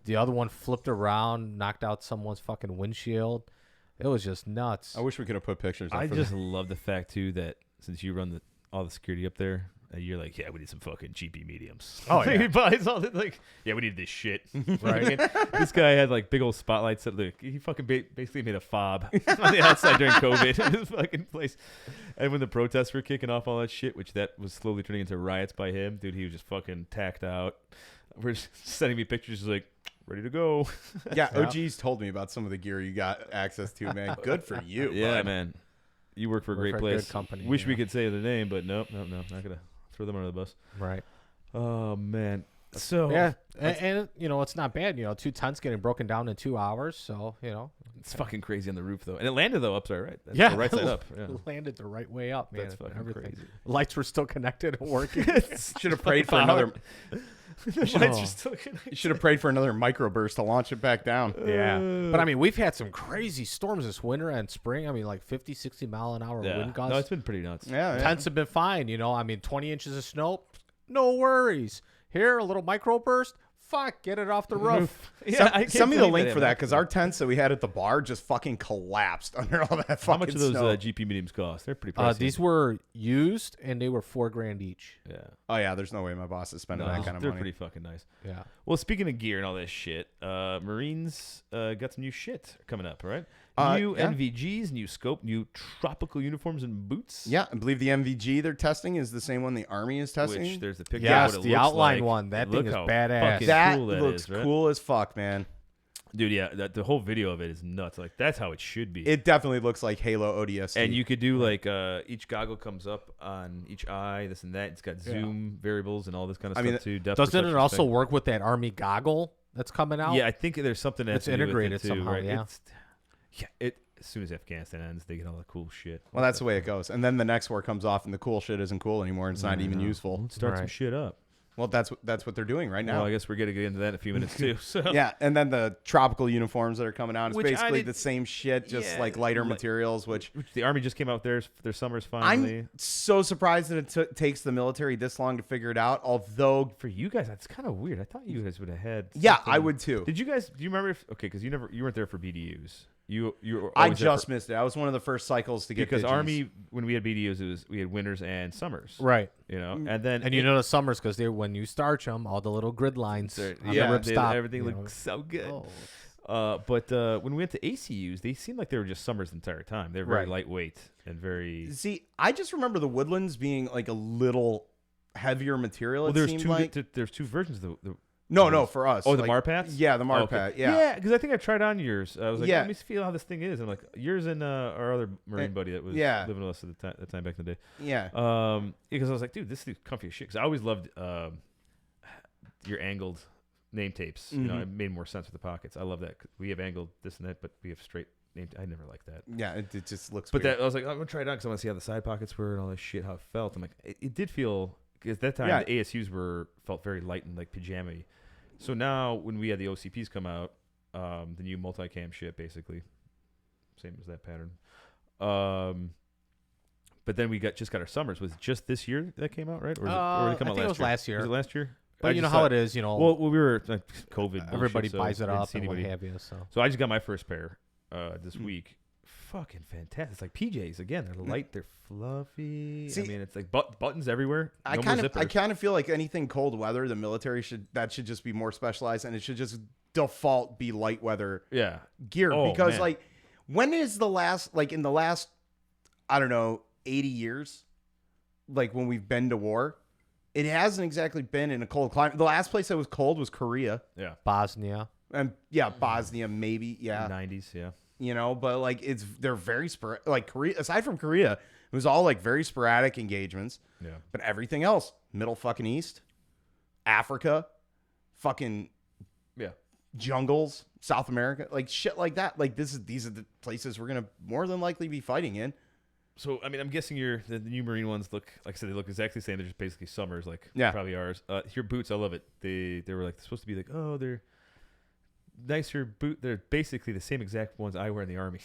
Speaker 4: The other one flipped around, knocked out someone's fucking windshield. It was just nuts.
Speaker 2: I wish we could have put pictures. Up
Speaker 3: I
Speaker 2: for
Speaker 3: just love the fact too that since you run all the security up there And you're like, yeah, we need some fucking GP mediums.
Speaker 4: Oh, yeah.
Speaker 3: He buys all the, like, yeah, we need this shit. Right. This guy had like big old spotlights that look. He fucking basically made a fob on the outside during COVID in this fucking place. And when the protests were kicking off all that shit, which that was slowly turning into riots by him, dude, he was just fucking tacked out. We're just sending me pictures, just like, ready to go.
Speaker 2: Yeah, OG's told me about some of the gear you got access to, man. Good for you.
Speaker 3: Yeah,
Speaker 2: bud.
Speaker 3: man. You work for a great
Speaker 4: for a
Speaker 3: place.
Speaker 4: good company,
Speaker 3: Wish
Speaker 4: yeah.
Speaker 3: we could say the name, but nope, not gonna throw them under the bus.
Speaker 4: Right.
Speaker 3: Oh man. So
Speaker 4: Yeah, and it's not bad. 2 tents getting broken down in 2 hours. So
Speaker 3: it's fucking crazy on the roof though, and it landed though upside right. That's
Speaker 4: yeah,
Speaker 3: the right side up. Yeah.
Speaker 4: landed the right way up, man.
Speaker 3: That's fucking
Speaker 4: Everything.
Speaker 3: crazy.
Speaker 4: Lights were still connected and working.
Speaker 2: Should have prayed for another.
Speaker 3: Lights are still connected.
Speaker 2: You should have prayed for another microburst to launch it back down.
Speaker 4: Yeah, but I mean, we've had some crazy storms this winter and spring. I mean, like 50, 60 mile an hour wind gusts.
Speaker 3: No, it's been pretty nuts.
Speaker 2: Yeah,
Speaker 4: Tents have been fine. I mean, 20 inches of snow, no worries. Here, a little microburst. Fuck, get it off the roof.
Speaker 2: Send me the link for that because our tents that we had at the bar just fucking collapsed under all that fucking
Speaker 3: How much do those
Speaker 2: snow.
Speaker 3: GP mediums cost? They're pretty pricey.
Speaker 4: These were used and they were $4,000 each.
Speaker 3: Yeah.
Speaker 2: Oh yeah, there's no way my boss is spending
Speaker 3: No,
Speaker 2: that kind of
Speaker 3: they're
Speaker 2: money.
Speaker 3: pretty fucking nice.
Speaker 4: Yeah.
Speaker 3: Well, speaking of gear and all this shit, Marines got some new shit coming up, right? New
Speaker 2: yeah.
Speaker 3: NVGs, new scope, new tropical uniforms and boots.
Speaker 2: Yeah, I believe the MVG they're testing is the same one the Army is testing.
Speaker 3: Which there's the picture
Speaker 4: Yes,
Speaker 3: of what it
Speaker 4: the
Speaker 3: looks
Speaker 4: outline
Speaker 3: like.
Speaker 4: one. That
Speaker 3: Look
Speaker 4: thing is
Speaker 3: how
Speaker 4: badass.
Speaker 3: fucking
Speaker 2: that
Speaker 3: cool that
Speaker 2: looks
Speaker 3: is, right?
Speaker 2: cool as fuck, man.
Speaker 3: Dude, yeah, the whole video of it is nuts. Like, that's how it should be.
Speaker 2: It definitely looks like Halo ODST.
Speaker 3: And you could do like each goggle comes up on each eye, this and that. It's got zoom variables and all this kind of stuff too. Depth
Speaker 4: Doesn't it
Speaker 3: perception
Speaker 4: also
Speaker 3: thing.
Speaker 4: work with that Army goggle that's coming out?
Speaker 3: Yeah, I think there's something that's
Speaker 4: It's integrated
Speaker 3: too,
Speaker 4: somehow,
Speaker 3: right?
Speaker 4: yeah.
Speaker 3: As soon as Afghanistan ends, they get all the cool shit.
Speaker 2: well, that's the way it goes. And then the next war comes off, and the cool shit isn't cool anymore, and it's not even useful.
Speaker 3: Let's start some
Speaker 4: Right.
Speaker 3: shit up.
Speaker 2: Well, that's what they're doing right now.
Speaker 3: Well, I guess we're gonna get into that in a few minutes too. So
Speaker 2: Yeah, and then the tropical uniforms that are coming out. It's
Speaker 3: Which I
Speaker 2: basically
Speaker 3: did-
Speaker 2: the same shit, just
Speaker 3: Yeah,
Speaker 2: like lighter
Speaker 3: like-
Speaker 2: materials. Which
Speaker 3: the Army just came out with their summers finally.
Speaker 2: I'm so surprised that it takes the military this long to figure it out. Although,
Speaker 3: For you guys, that's kind of weird. I thought you guys would have had.
Speaker 2: yeah,
Speaker 3: something.
Speaker 2: I would too.
Speaker 3: Did you guys? Do you remember? Because you weren't there for BDUs. You were
Speaker 2: I
Speaker 3: always there
Speaker 2: just missed it. I was one of the first cycles to get
Speaker 3: because
Speaker 2: digis.
Speaker 3: Army when we had BDUs, we had winters and summers.
Speaker 4: Right.
Speaker 3: And then
Speaker 4: And the summers because when you starch them, all the little grid lines on
Speaker 2: yeah,
Speaker 4: the ripstop.
Speaker 3: everything looks so good.
Speaker 4: Oh.
Speaker 3: But when we went to ACUs, they seemed like they were just summers the entire time. They're very
Speaker 2: Right.
Speaker 3: lightweight and very.
Speaker 2: See, I just remember the Woodlands being like a little heavier material.
Speaker 3: Well,
Speaker 2: it
Speaker 3: there's
Speaker 2: seemed
Speaker 3: two.
Speaker 2: like.
Speaker 3: There's two versions of the
Speaker 2: No, for us.
Speaker 3: Oh, the
Speaker 2: like,
Speaker 3: Marpats?
Speaker 2: Yeah, the
Speaker 3: Oh,
Speaker 2: Marpat.
Speaker 3: okay.
Speaker 2: Yeah.
Speaker 3: because I think I tried on yours. I was like,
Speaker 2: Yeah.
Speaker 3: let me feel how this thing is. I'm like, yours and our other Marine buddy that was
Speaker 2: yeah.
Speaker 3: living with us at the time back in the day.
Speaker 2: Yeah.
Speaker 3: Because I was like, dude, this is comfy as shit. Because I always loved your angled name tapes. You know, it made more sense with the pockets. I love that. We have angled this and that, but we have straight name. I never liked that.
Speaker 2: Yeah, it just looks
Speaker 3: But
Speaker 2: weird.
Speaker 3: that I was like, I'm gonna try it on because I want to see how the side pockets were and all this shit, how it felt. I'm like, it did feel. Because at that time,
Speaker 2: Yeah.
Speaker 3: the ASUs felt very light and like pajama-y. So now, when we had the OCPs come out, the new multicam shit, basically, same as that pattern. But then we just got our summers. Was it just this year that came out, right? Or, or did it come
Speaker 4: I
Speaker 3: out
Speaker 4: think it was
Speaker 3: year?
Speaker 4: last year.
Speaker 3: Was it last year?
Speaker 4: But
Speaker 3: I
Speaker 4: you know
Speaker 3: just
Speaker 4: how
Speaker 3: thought-
Speaker 4: it is,
Speaker 3: Well, we were COVID. bullshit,
Speaker 4: everybody
Speaker 3: so
Speaker 4: buys it
Speaker 3: didn't
Speaker 4: up
Speaker 3: see
Speaker 4: and what
Speaker 3: anybody.
Speaker 4: have you.
Speaker 3: So I just got my first pair this week. Fucking fantastic! It's like PJs again. They're light. They're fluffy.
Speaker 2: See,
Speaker 3: I mean, it's like buttons everywhere.
Speaker 2: I
Speaker 3: No more
Speaker 2: kind
Speaker 3: zippers.
Speaker 2: of feel like anything cold weather, the military should just be more specialized, and it should just default be light weather
Speaker 3: Yeah.
Speaker 2: gear.
Speaker 3: Oh,
Speaker 2: because
Speaker 3: man.
Speaker 2: like, when is the last, like in the last, I don't know, 80 years, like when we've been to war, it hasn't exactly been in a cold climate. The last place that was cold was Korea,
Speaker 3: Yeah.
Speaker 4: Bosnia.
Speaker 2: and yeah, Bosnia maybe, yeah.
Speaker 3: 90s. Yeah.
Speaker 2: But like they're very like Korea. Aside from Korea, it was all like very sporadic engagements.
Speaker 3: Yeah.
Speaker 2: But everything else, Middle fucking East, Africa, fucking
Speaker 3: Yeah.
Speaker 2: jungles, South America, like shit like that. Like these are the places we're gonna more than likely be fighting in.
Speaker 3: So I mean, I'm guessing the new Marine ones look like I said. They look exactly the same. They're just basically summers, like probably ours. Your boots, I love it. They were like supposed to be like, oh, they're nicer boot. They're basically the same exact ones I wear in the Army.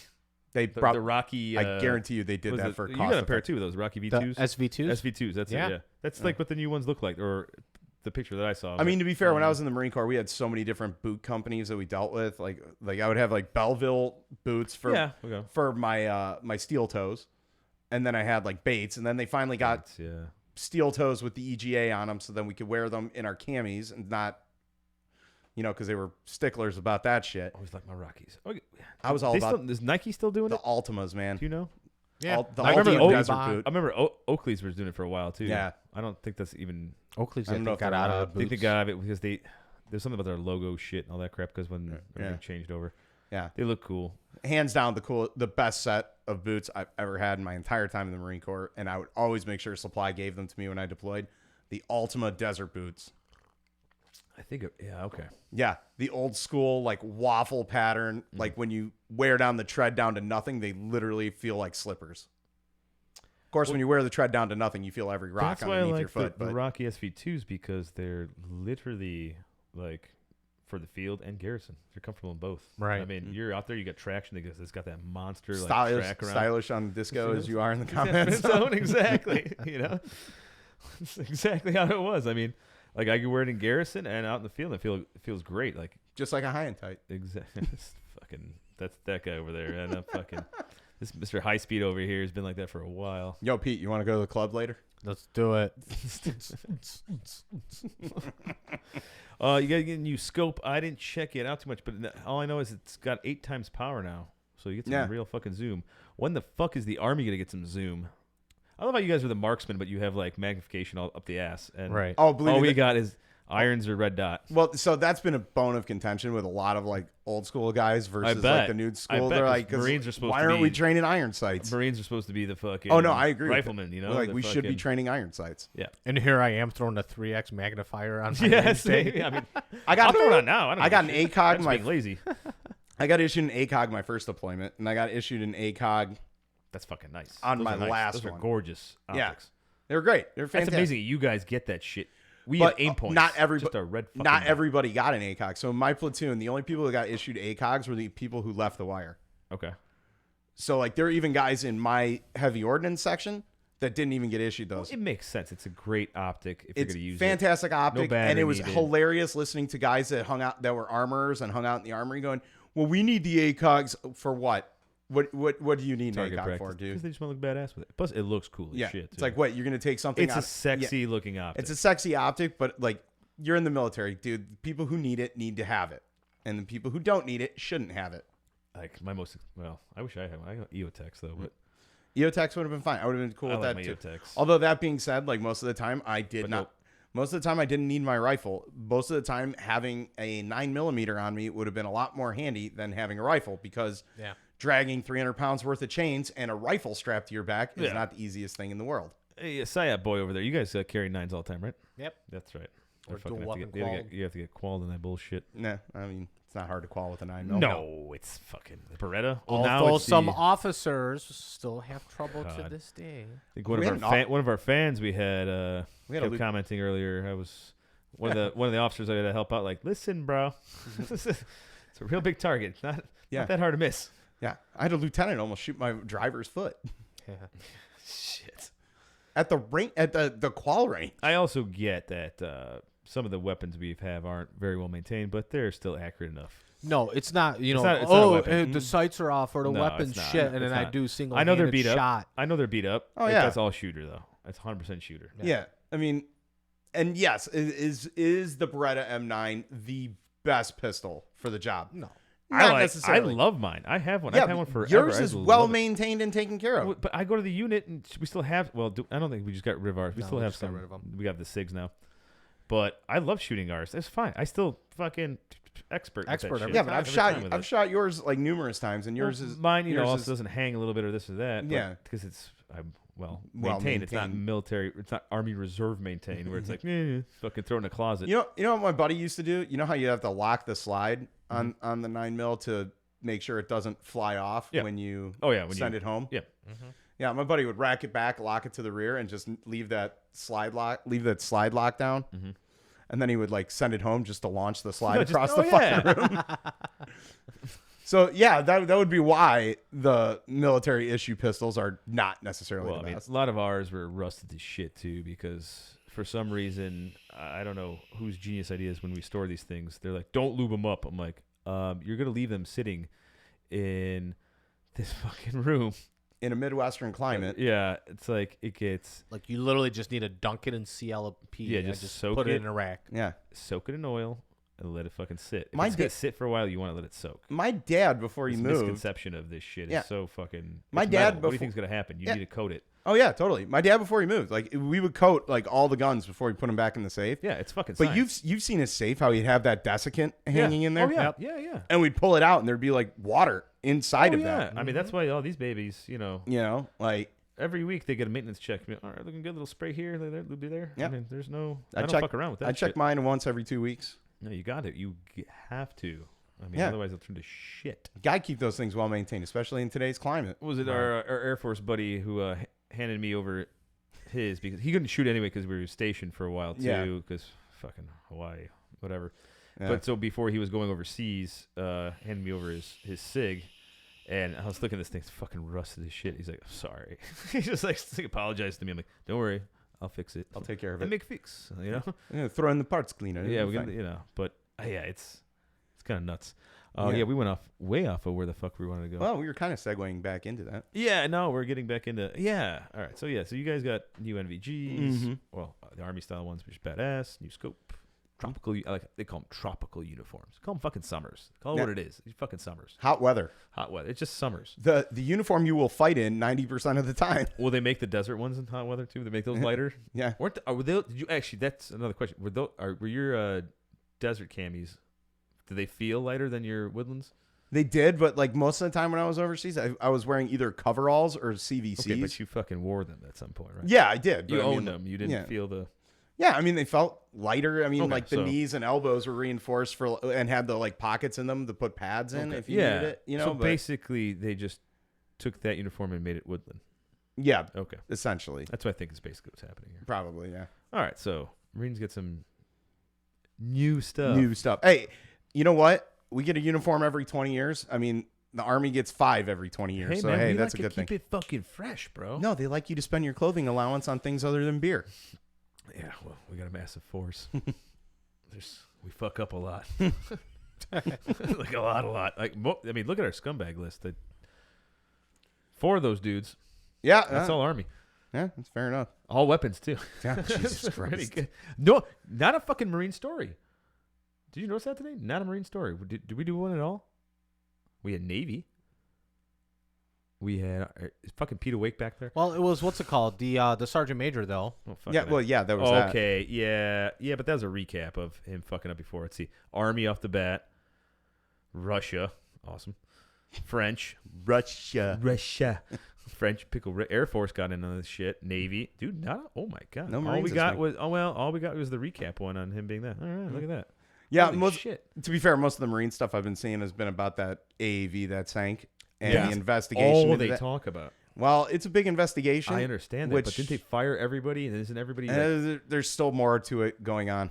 Speaker 2: They
Speaker 3: The
Speaker 2: brought.
Speaker 3: Rocky.
Speaker 2: I guarantee you, they did that for
Speaker 3: you
Speaker 2: cost.
Speaker 3: got a pair too of those Rocky
Speaker 4: The
Speaker 3: V2s.
Speaker 4: SV2s?
Speaker 3: SV2s. That's
Speaker 4: Yeah.
Speaker 3: it. Yeah. That's like what the new ones look like, or the picture that I saw.
Speaker 2: I mean, to be fair, when I was in the Marine Corps, we had so many different boot companies that we dealt with. Like I would have like Belleville boots for
Speaker 3: okay.
Speaker 2: for my my steel toes, and then I had like Bates, and then they finally got
Speaker 3: Yeah.
Speaker 2: steel toes with the EGA on them, so then we could wear them in our camis and not, because they were sticklers about that shit.
Speaker 3: Always like my Rockies. Okay.
Speaker 2: I was all about
Speaker 3: Is Nike still doing
Speaker 2: the
Speaker 3: it?
Speaker 2: Ultimas, man.
Speaker 3: Do you know?
Speaker 4: Yeah.
Speaker 2: The
Speaker 3: I remember
Speaker 2: Ultimate
Speaker 3: Oakley-
Speaker 2: Desert
Speaker 3: I
Speaker 2: boot.
Speaker 3: remember Oakley's was doing it for a while too.
Speaker 2: Yeah.
Speaker 3: I don't think that's even.
Speaker 4: Oakley's
Speaker 2: I don't know if
Speaker 4: got
Speaker 2: they're
Speaker 4: out
Speaker 2: allowed.
Speaker 4: of
Speaker 3: I
Speaker 4: the
Speaker 3: think they
Speaker 4: boots.
Speaker 3: got out of it because there's something about their logo shit and all that crap. Because when
Speaker 2: Yeah.
Speaker 3: they changed over,
Speaker 2: Yeah.
Speaker 3: they look cool.
Speaker 2: Hands down, the best set of boots I've ever had in my entire time in the Marine Corps, and I would always make sure Supply gave them to me when I deployed. The Ultima Desert boots.
Speaker 3: I think. Yeah. Okay.
Speaker 2: Yeah, the old school like waffle pattern. Like when you wear down the tread down to nothing, they literally feel like slippers. Of course, when you wear the tread down to nothing, you feel every rock
Speaker 3: That's why I
Speaker 2: underneath
Speaker 3: like
Speaker 2: your foot.
Speaker 3: the
Speaker 2: But
Speaker 3: Rocky SV2s because they're literally like for the field and garrison. They're comfortable in both.
Speaker 4: Right.
Speaker 3: I mean, you're out there, you got traction because it's got that monster like
Speaker 2: stylish,
Speaker 3: track around.
Speaker 2: stylish on disco as you are in the
Speaker 3: Zone,
Speaker 2: comments.
Speaker 3: exactly. It's exactly how it was. I mean, like I could wear it in garrison and out in the field. And it feels great. Like
Speaker 2: Just like a high and tight.
Speaker 3: exactly. Fucking that's that guy over there. And I'm fucking this Mr. High Speed over here has been like that for a while.
Speaker 2: Yo, Pete, you want to go to the club later?
Speaker 4: Let's do it.
Speaker 3: You gotta get a new scope. I didn't check it out too much, but all I know is it's got 8 times power now, so you get some
Speaker 2: Yeah.
Speaker 3: real fucking zoom. When the fuck is the Army gonna get some zoom? I love how you guys are the marksmen, but you have like magnification all up the ass, and
Speaker 4: Right.
Speaker 2: Oh, believe
Speaker 3: all
Speaker 2: me.
Speaker 3: we got is irons or red dot.
Speaker 2: Well, so that's been a bone of contention with a lot of like old school guys versus
Speaker 3: bet.
Speaker 2: like the new
Speaker 3: I
Speaker 2: school.
Speaker 3: bet,
Speaker 2: They're
Speaker 3: 'cause
Speaker 2: like, 'cause
Speaker 3: Marines are supposed
Speaker 2: why
Speaker 3: to
Speaker 2: aren't we
Speaker 3: be-
Speaker 2: training iron sights?
Speaker 3: Marines are supposed to be the fucking
Speaker 2: Oh no, I agree. with
Speaker 3: riflemen. You know,
Speaker 2: Like
Speaker 3: the
Speaker 2: we should be
Speaker 3: fucking-
Speaker 2: training iron sights.
Speaker 3: Yeah.
Speaker 4: And here I am throwing a 3x magnifier on my
Speaker 3: Yes.
Speaker 4: mainstay.
Speaker 3: I mean,
Speaker 2: I got
Speaker 3: I'll throw it on now.
Speaker 2: I got an
Speaker 3: ACOG.
Speaker 2: ACOG
Speaker 3: I'm
Speaker 2: my
Speaker 3: being lazy.
Speaker 2: I got issued an ACOG my first deployment, and I got issued an ACOG.
Speaker 3: That's fucking nice.
Speaker 2: On
Speaker 3: Those
Speaker 2: my
Speaker 3: are nice.
Speaker 2: last
Speaker 3: Those are
Speaker 2: one.
Speaker 3: gorgeous
Speaker 2: Yeah.
Speaker 3: optics.
Speaker 2: They were great. They're
Speaker 3: That's
Speaker 2: fantastic.
Speaker 3: amazing. You guys get that shit. We
Speaker 2: But
Speaker 3: have aim points.
Speaker 2: not
Speaker 3: Just
Speaker 2: everybody.
Speaker 3: a red. Fucking
Speaker 2: Not
Speaker 3: dot.
Speaker 2: everybody got an ACOG. So in my platoon, the only people that got issued ACOGs were the people who left the wire.
Speaker 3: Okay.
Speaker 2: So like there are even guys in my heavy ordnance section that didn't even get issued those.
Speaker 3: It makes sense. It's a great optic if you're
Speaker 2: It's
Speaker 3: going to use
Speaker 2: fantastic optic, and
Speaker 3: battery
Speaker 2: it was
Speaker 3: needed.
Speaker 2: hilarious listening to guys that hung out that were armorers and hung out in the armory going, "Well, we need the ACOGs for what? What do you need
Speaker 3: it. Target
Speaker 2: an ACOG
Speaker 3: practice.
Speaker 2: for,
Speaker 3: Because
Speaker 2: dude?"
Speaker 3: they just want to look badass with it. Plus, it looks cool as
Speaker 2: Yeah,
Speaker 3: shit.
Speaker 2: it's
Speaker 3: too.
Speaker 2: like what you're gonna take something.
Speaker 3: It's a
Speaker 2: out-
Speaker 3: sexy
Speaker 2: yeah,
Speaker 3: looking optic.
Speaker 2: It's a sexy optic, but like you're in the military, dude. People who need it need to have it, and the people who don't need it shouldn't have it.
Speaker 3: like my most. Well, I wish I had one. I got EOTech though, but
Speaker 2: EOTech would have been fine. I would have been cool
Speaker 3: I
Speaker 2: with
Speaker 3: like
Speaker 2: that
Speaker 3: my
Speaker 2: too.
Speaker 3: EOTechs.
Speaker 2: Although that being said, like most of the time, I did
Speaker 3: But
Speaker 2: not.
Speaker 3: nope.
Speaker 2: Most of the time, I didn't need my rifle. Most of the time, having a 9mm on me would have been a lot more handy than having a rifle because
Speaker 4: Yeah.
Speaker 2: dragging 300 pounds worth of chains and a rifle strapped to your back is
Speaker 3: Yeah.
Speaker 2: not the easiest thing in the world.
Speaker 3: Hey, Sayat boy over there. You guys carry 9s all the time, right?
Speaker 4: Yep.
Speaker 3: That's right.
Speaker 4: Or
Speaker 3: I fucking
Speaker 4: dual
Speaker 3: have to
Speaker 4: weapon
Speaker 3: get- you have to get qualled in that bullshit.
Speaker 2: Nah, I mean, it's not hard to qual with a 9mm.
Speaker 3: No, it's fucking the Beretta. Well, now
Speaker 4: Although
Speaker 3: it's
Speaker 4: some
Speaker 3: the,
Speaker 4: officers still have trouble to
Speaker 3: God.
Speaker 4: this day.
Speaker 3: I think one
Speaker 2: We
Speaker 3: of
Speaker 2: had
Speaker 3: our
Speaker 2: an
Speaker 3: one of our fans we had
Speaker 2: We had a
Speaker 3: kept commenting earlier. I was one of the officers I had to help out. Like, listen, bro, it's a real big target. Not that hard to miss.
Speaker 2: Yeah, I had a lieutenant almost shoot my driver's foot
Speaker 4: Yeah.
Speaker 3: Shit.
Speaker 2: at the ring at the qual range.
Speaker 3: I also get that some of the weapons we have aren't very well maintained, but they're still accurate enough.
Speaker 4: No, it's not. You know,
Speaker 3: It's not a weapon.
Speaker 4: the sights are off or the
Speaker 3: No,
Speaker 4: weapons
Speaker 3: it's not.
Speaker 4: shit, and
Speaker 3: It's
Speaker 4: then I
Speaker 3: not.
Speaker 4: do single.
Speaker 3: I know they're beat
Speaker 4: shot.
Speaker 3: up. I know they're beat up.
Speaker 2: Oh, yeah.
Speaker 3: That's all shooter though. That's 100% shooter.
Speaker 2: Yeah. I mean, and yes, is the Beretta M9 the best pistol for the job?
Speaker 4: No.
Speaker 2: Not
Speaker 3: I
Speaker 2: necessarily.
Speaker 3: love mine. I have one.
Speaker 2: Yeah,
Speaker 3: I've had one
Speaker 2: but
Speaker 3: forever.
Speaker 2: yours
Speaker 3: I
Speaker 2: is
Speaker 3: love
Speaker 2: well
Speaker 3: it.
Speaker 2: maintained and taken care of.
Speaker 3: Well, but I go to the unit and we still have. Well, I don't think we just got rid of ours. We
Speaker 4: No,
Speaker 3: still
Speaker 4: we
Speaker 3: have
Speaker 4: just got
Speaker 3: some.
Speaker 4: rid of 'em.
Speaker 3: We got the SIGs now. But I love shooting ours. It's fine. I still fucking expert. with that
Speaker 4: Expert
Speaker 3: shit.
Speaker 4: every
Speaker 2: Yeah, but
Speaker 4: time.
Speaker 2: I've shot yours like numerous times, and yours is
Speaker 3: mine. You know,
Speaker 2: yours
Speaker 3: also
Speaker 2: is-
Speaker 3: doesn't hang a little bit or this or that. but-
Speaker 2: Yeah.
Speaker 3: because it's
Speaker 2: Well
Speaker 3: maintained. It's not
Speaker 2: maintained.
Speaker 3: military. It's not Army Reserve maintained where it's like fucking throw in a closet.
Speaker 2: You know what my buddy used to do? You know how you have to lock the slide on the 9mm to make sure it doesn't fly off
Speaker 3: Yeah.
Speaker 2: when you
Speaker 3: Oh, yeah, when
Speaker 2: send
Speaker 3: you-
Speaker 2: it home?
Speaker 3: Yeah.
Speaker 2: Yeah, my buddy would rack it back, lock it to the rear, and just leave that slide lock down.
Speaker 3: Mhm.
Speaker 2: And then he would like send it home just to launch the slide
Speaker 3: No, just-
Speaker 2: across
Speaker 3: oh,
Speaker 2: the fucking room. So yeah, that would be why the military issue pistols are not necessarily
Speaker 3: Well,
Speaker 2: the
Speaker 3: I mean,
Speaker 2: best.
Speaker 3: a lot of ours were rusted to shit too because for some reason I don't know whose genius idea is when we store these things. They're like, don't lube them up. I'm like, you're gonna leave them sitting in this fucking room
Speaker 2: in a Midwestern climate.
Speaker 3: Yeah, it's like it gets
Speaker 4: Like you literally just need to dunk it in CLP.
Speaker 3: Yeah,
Speaker 4: and
Speaker 3: just soak
Speaker 4: put it
Speaker 3: it.
Speaker 4: in a rack.
Speaker 2: Yeah.
Speaker 3: soak it in oil and let it fucking sit. If
Speaker 2: My
Speaker 3: it's gonna
Speaker 2: da-
Speaker 3: sit for a while, you want to let it soak.
Speaker 2: My dad, before he
Speaker 3: This
Speaker 2: moved.
Speaker 3: misconception of this shit
Speaker 2: Yeah.
Speaker 3: is so fucking.
Speaker 2: My
Speaker 3: it's
Speaker 2: dad
Speaker 3: metal. What do
Speaker 2: before-
Speaker 3: you think's gonna happen? You
Speaker 2: Yeah.
Speaker 3: need to coat it.
Speaker 2: Oh yeah, totally. My dad, before he moved, like we would coat like all the guns before we put them back in the safe.
Speaker 3: Yeah, it's fucking.
Speaker 2: But
Speaker 3: science.
Speaker 2: you've seen his safe, how he'd have that desiccant hanging in there.
Speaker 3: Oh yeah,
Speaker 4: Yep.
Speaker 3: yeah.
Speaker 2: And we'd pull it out, and there'd be like water inside
Speaker 3: Oh,
Speaker 2: of
Speaker 3: yeah.
Speaker 2: that.
Speaker 3: I mean, that's why all these babies,
Speaker 2: You know, like
Speaker 3: every week they get a maintenance check. All right, looking good, little spray here, there, be there.
Speaker 2: Yeah.
Speaker 3: I mean, there's no.
Speaker 2: I
Speaker 3: I don't
Speaker 2: check-
Speaker 3: fuck around with that.
Speaker 2: I check
Speaker 3: shit.
Speaker 2: mine once every 2 weeks.
Speaker 3: No, you got it. You have to. I mean,
Speaker 2: Yeah.
Speaker 3: otherwise they'll turn to shit.
Speaker 2: Gotta keep those things well maintained, especially in today's climate.
Speaker 3: Was it our Air Force buddy who handed me over his because he couldn't shoot anyway because we were stationed for a while
Speaker 2: Yeah.
Speaker 3: too because fucking Hawaii, whatever.
Speaker 2: Yeah.
Speaker 3: But so before he was going overseas, handed me over his SIG, and I was looking at this thing, it's fucking rusted as shit. He's like, I'm sorry. He just like apologized to me. I'm like, don't worry, I'll fix it.
Speaker 2: I'll take care of
Speaker 3: And
Speaker 2: it.
Speaker 3: make fix, you know.
Speaker 2: Yeah, throw in the parts cleaner.
Speaker 3: Yeah,
Speaker 2: It'll
Speaker 3: we
Speaker 2: be
Speaker 3: got
Speaker 2: fine.
Speaker 3: you know, but yeah, it's kind of nuts.
Speaker 2: Yeah.
Speaker 3: Yeah, we went way off of where the fuck we wanted to go.
Speaker 2: Well, we were kind of segueing back into that.
Speaker 3: Yeah, no, we're getting back into All right, so you guys got new NVGs.
Speaker 2: Mhm.
Speaker 3: Well, the Army style ones, which is badass. New scope, tropical. They call them tropical uniforms. Call them fucking summers. Call it
Speaker 2: Yeah.
Speaker 3: what it is. It's fucking summers.
Speaker 2: Hot weather.
Speaker 3: Hot weather. It's just summers.
Speaker 2: The uniform you will fight in 90% of the time.
Speaker 3: Will they make the desert ones in hot weather too? They make those lighter.
Speaker 2: Yeah.
Speaker 3: Were they? Did you actually? That's another question. Were your desert camis? Do they feel lighter than your woodlands?
Speaker 2: They did, but like most of the time when I was overseas, I was wearing either coveralls or CVCs.
Speaker 3: Okay, but you fucking wore them at some point, right?
Speaker 2: Yeah, I did.
Speaker 3: You
Speaker 2: but I mean,
Speaker 3: owned them. You didn't
Speaker 2: yeah.
Speaker 3: feel the.
Speaker 2: Yeah, I mean they felt lighter. I mean,
Speaker 3: Okay,
Speaker 2: like the
Speaker 3: so-
Speaker 2: knees and elbows were reinforced for and had the like pockets in them to put pads in if you
Speaker 3: Yeah.
Speaker 2: needed it. You know,
Speaker 3: so
Speaker 2: but
Speaker 3: basically, they just took that uniform and made it woodland.
Speaker 2: yeah,
Speaker 3: Okay,
Speaker 2: essentially,
Speaker 3: that's what I think is basically what's happening here.
Speaker 2: probably yeah.
Speaker 3: All right, so Marines get some new stuff.
Speaker 2: New stuff. Hey, you know what? We get a uniform every 20 years. I mean, the Army gets 5 every 20 years.
Speaker 3: Hey
Speaker 2: so
Speaker 3: man,
Speaker 2: hey,
Speaker 3: we
Speaker 2: that's
Speaker 3: like
Speaker 2: a
Speaker 3: to
Speaker 2: good thing.
Speaker 3: keep it fucking fresh, bro.
Speaker 2: No, they like you to spend your clothing allowance on things other than beer.
Speaker 3: Yeah, well, we got a massive force. We fuck up a lot, like a lot. Like, I mean, look at our scumbag list. 4 of those dudes.
Speaker 2: Yeah,
Speaker 3: That's all Army.
Speaker 2: Yeah, that's fair enough.
Speaker 3: All weapons too.
Speaker 2: Yeah, Jesus
Speaker 3: That's pretty
Speaker 2: Christ.
Speaker 3: good. No, not a fucking Marine story. Did you notice that today? Not a Marine story. Did we do one at all? We had Navy. We had is fucking Peter Wake back there.
Speaker 4: Well, it was what's it called? The sergeant major though.
Speaker 3: Oh, fuck
Speaker 2: Yeah,
Speaker 3: it.
Speaker 2: well, yeah, that was that.
Speaker 3: Okay, yeah, but that was a recap of him fucking up before. Let's see. Army off the bat. Russia. Awesome. French.
Speaker 2: Russia.
Speaker 3: French pickle. Air Force got in on this shit. Navy. Dude, oh my God.
Speaker 2: No
Speaker 3: all
Speaker 2: Marines
Speaker 3: we
Speaker 2: this
Speaker 3: got
Speaker 2: week.
Speaker 3: was, all we got was the recap one on him being that. All right, look at that.
Speaker 2: Yeah,
Speaker 3: Holy shit.
Speaker 2: to be fair, most of the Marine stuff I've been seeing has been about that AAV that sank and
Speaker 3: Yeah.
Speaker 2: the investigation.
Speaker 3: All
Speaker 2: into
Speaker 3: they
Speaker 2: that.
Speaker 3: talk about.
Speaker 2: Well, it's a big investigation.
Speaker 3: I understand that, but
Speaker 2: which-
Speaker 3: didn't they fire everybody? And isn't everybody like,
Speaker 2: There's still more to it going on.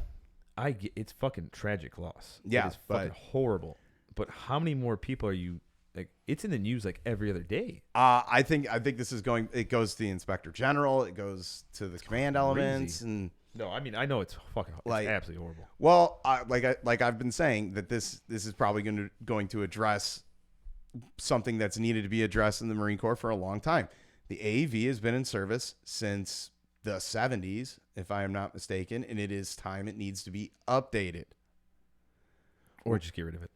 Speaker 3: it's fucking tragic loss.
Speaker 2: Yeah,
Speaker 3: It's fucking
Speaker 2: but-
Speaker 3: horrible. But how many more people are you like? It's in the news like every other day.
Speaker 2: I think this is going. It goes to the Inspector General. It goes to the command elements, and
Speaker 3: No, I mean I know it's fucking
Speaker 2: Like-
Speaker 3: it's absolutely horrible.
Speaker 2: well, like I've been saying that this is probably going to address something that's needed to be addressed in the Marine Corps for a long time. The AAV has been in service since the 70s, if I am not mistaken, and it is time it needs to be updated.
Speaker 3: Or just get rid of it.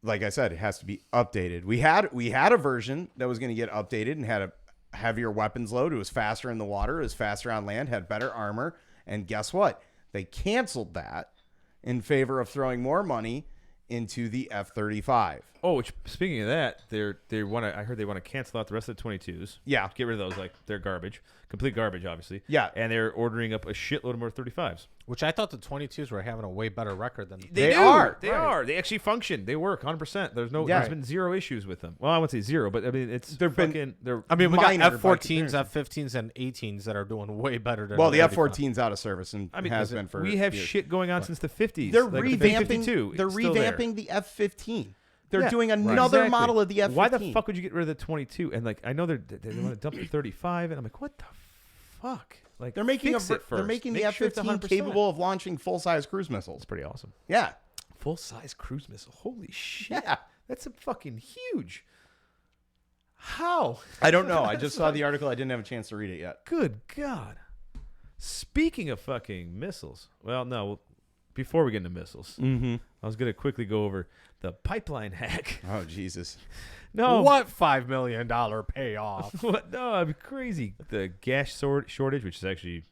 Speaker 2: Like I said, it has to be updated. We had a version that was going to get updated and had a heavier weapons load. It was faster in the water. It was faster on land. Had better armor. And guess what? They canceled that in favor of throwing more money into the F-35.
Speaker 3: Oh, which speaking of that, they want to. I heard they want to cancel out the rest of the 22s.
Speaker 2: Yeah.
Speaker 3: Get rid of those. Like they're garbage, complete garbage, obviously.
Speaker 2: Yeah.
Speaker 3: And they're ordering up a shitload of more 35s.
Speaker 4: Which I thought the 22s were having a way better record than.
Speaker 2: They are.
Speaker 3: They are. They actually function. They work 100%.
Speaker 2: Yeah.
Speaker 3: There's been 0 issues with them. Well, I wouldn't say 0, but I mean it's
Speaker 2: There've been-
Speaker 3: fucking. They're
Speaker 4: I mean, we got
Speaker 2: minor by
Speaker 4: F-14s,
Speaker 2: comparison.
Speaker 4: F-15s, and 18s that are doing way better than.
Speaker 2: Well, the
Speaker 4: 35.
Speaker 2: F-14's out of service and
Speaker 3: I mean,
Speaker 2: has been for
Speaker 3: we have
Speaker 2: years.
Speaker 3: shit going on since the 50s.
Speaker 2: They're
Speaker 3: Like the
Speaker 2: revamping.
Speaker 3: B-52,
Speaker 2: They're
Speaker 3: it's still there.
Speaker 2: revamping the F-15. They're
Speaker 3: Yeah,
Speaker 2: doing
Speaker 3: right.
Speaker 2: another
Speaker 3: Exactly.
Speaker 2: model of the F-15.
Speaker 3: Why the fuck would you get rid of the 22? And like, I know they want to dump the 35, and I'm like, what the fuck? Like,
Speaker 2: They're making
Speaker 3: fix it
Speaker 2: they're
Speaker 3: first.
Speaker 2: making
Speaker 3: Make
Speaker 2: the
Speaker 3: sure it's
Speaker 2: F-15
Speaker 3: 100%.
Speaker 2: capable of launching full-size cruise missiles.
Speaker 3: It's pretty awesome.
Speaker 2: Yeah.
Speaker 3: Full size cruise missile. Holy shit.
Speaker 2: Yeah.
Speaker 3: That's a fucking huge. How?
Speaker 2: I don't know. I just saw the article. I didn't have a chance to read it yet.
Speaker 3: Good God. Speaking of fucking missiles, well, no, before we get into missiles, I was going to quickly go over the pipeline hack.
Speaker 2: Oh, Jesus.
Speaker 3: No.
Speaker 4: What $5 million payoff?
Speaker 3: What? No, I'm crazy. The gas shortage, which is actually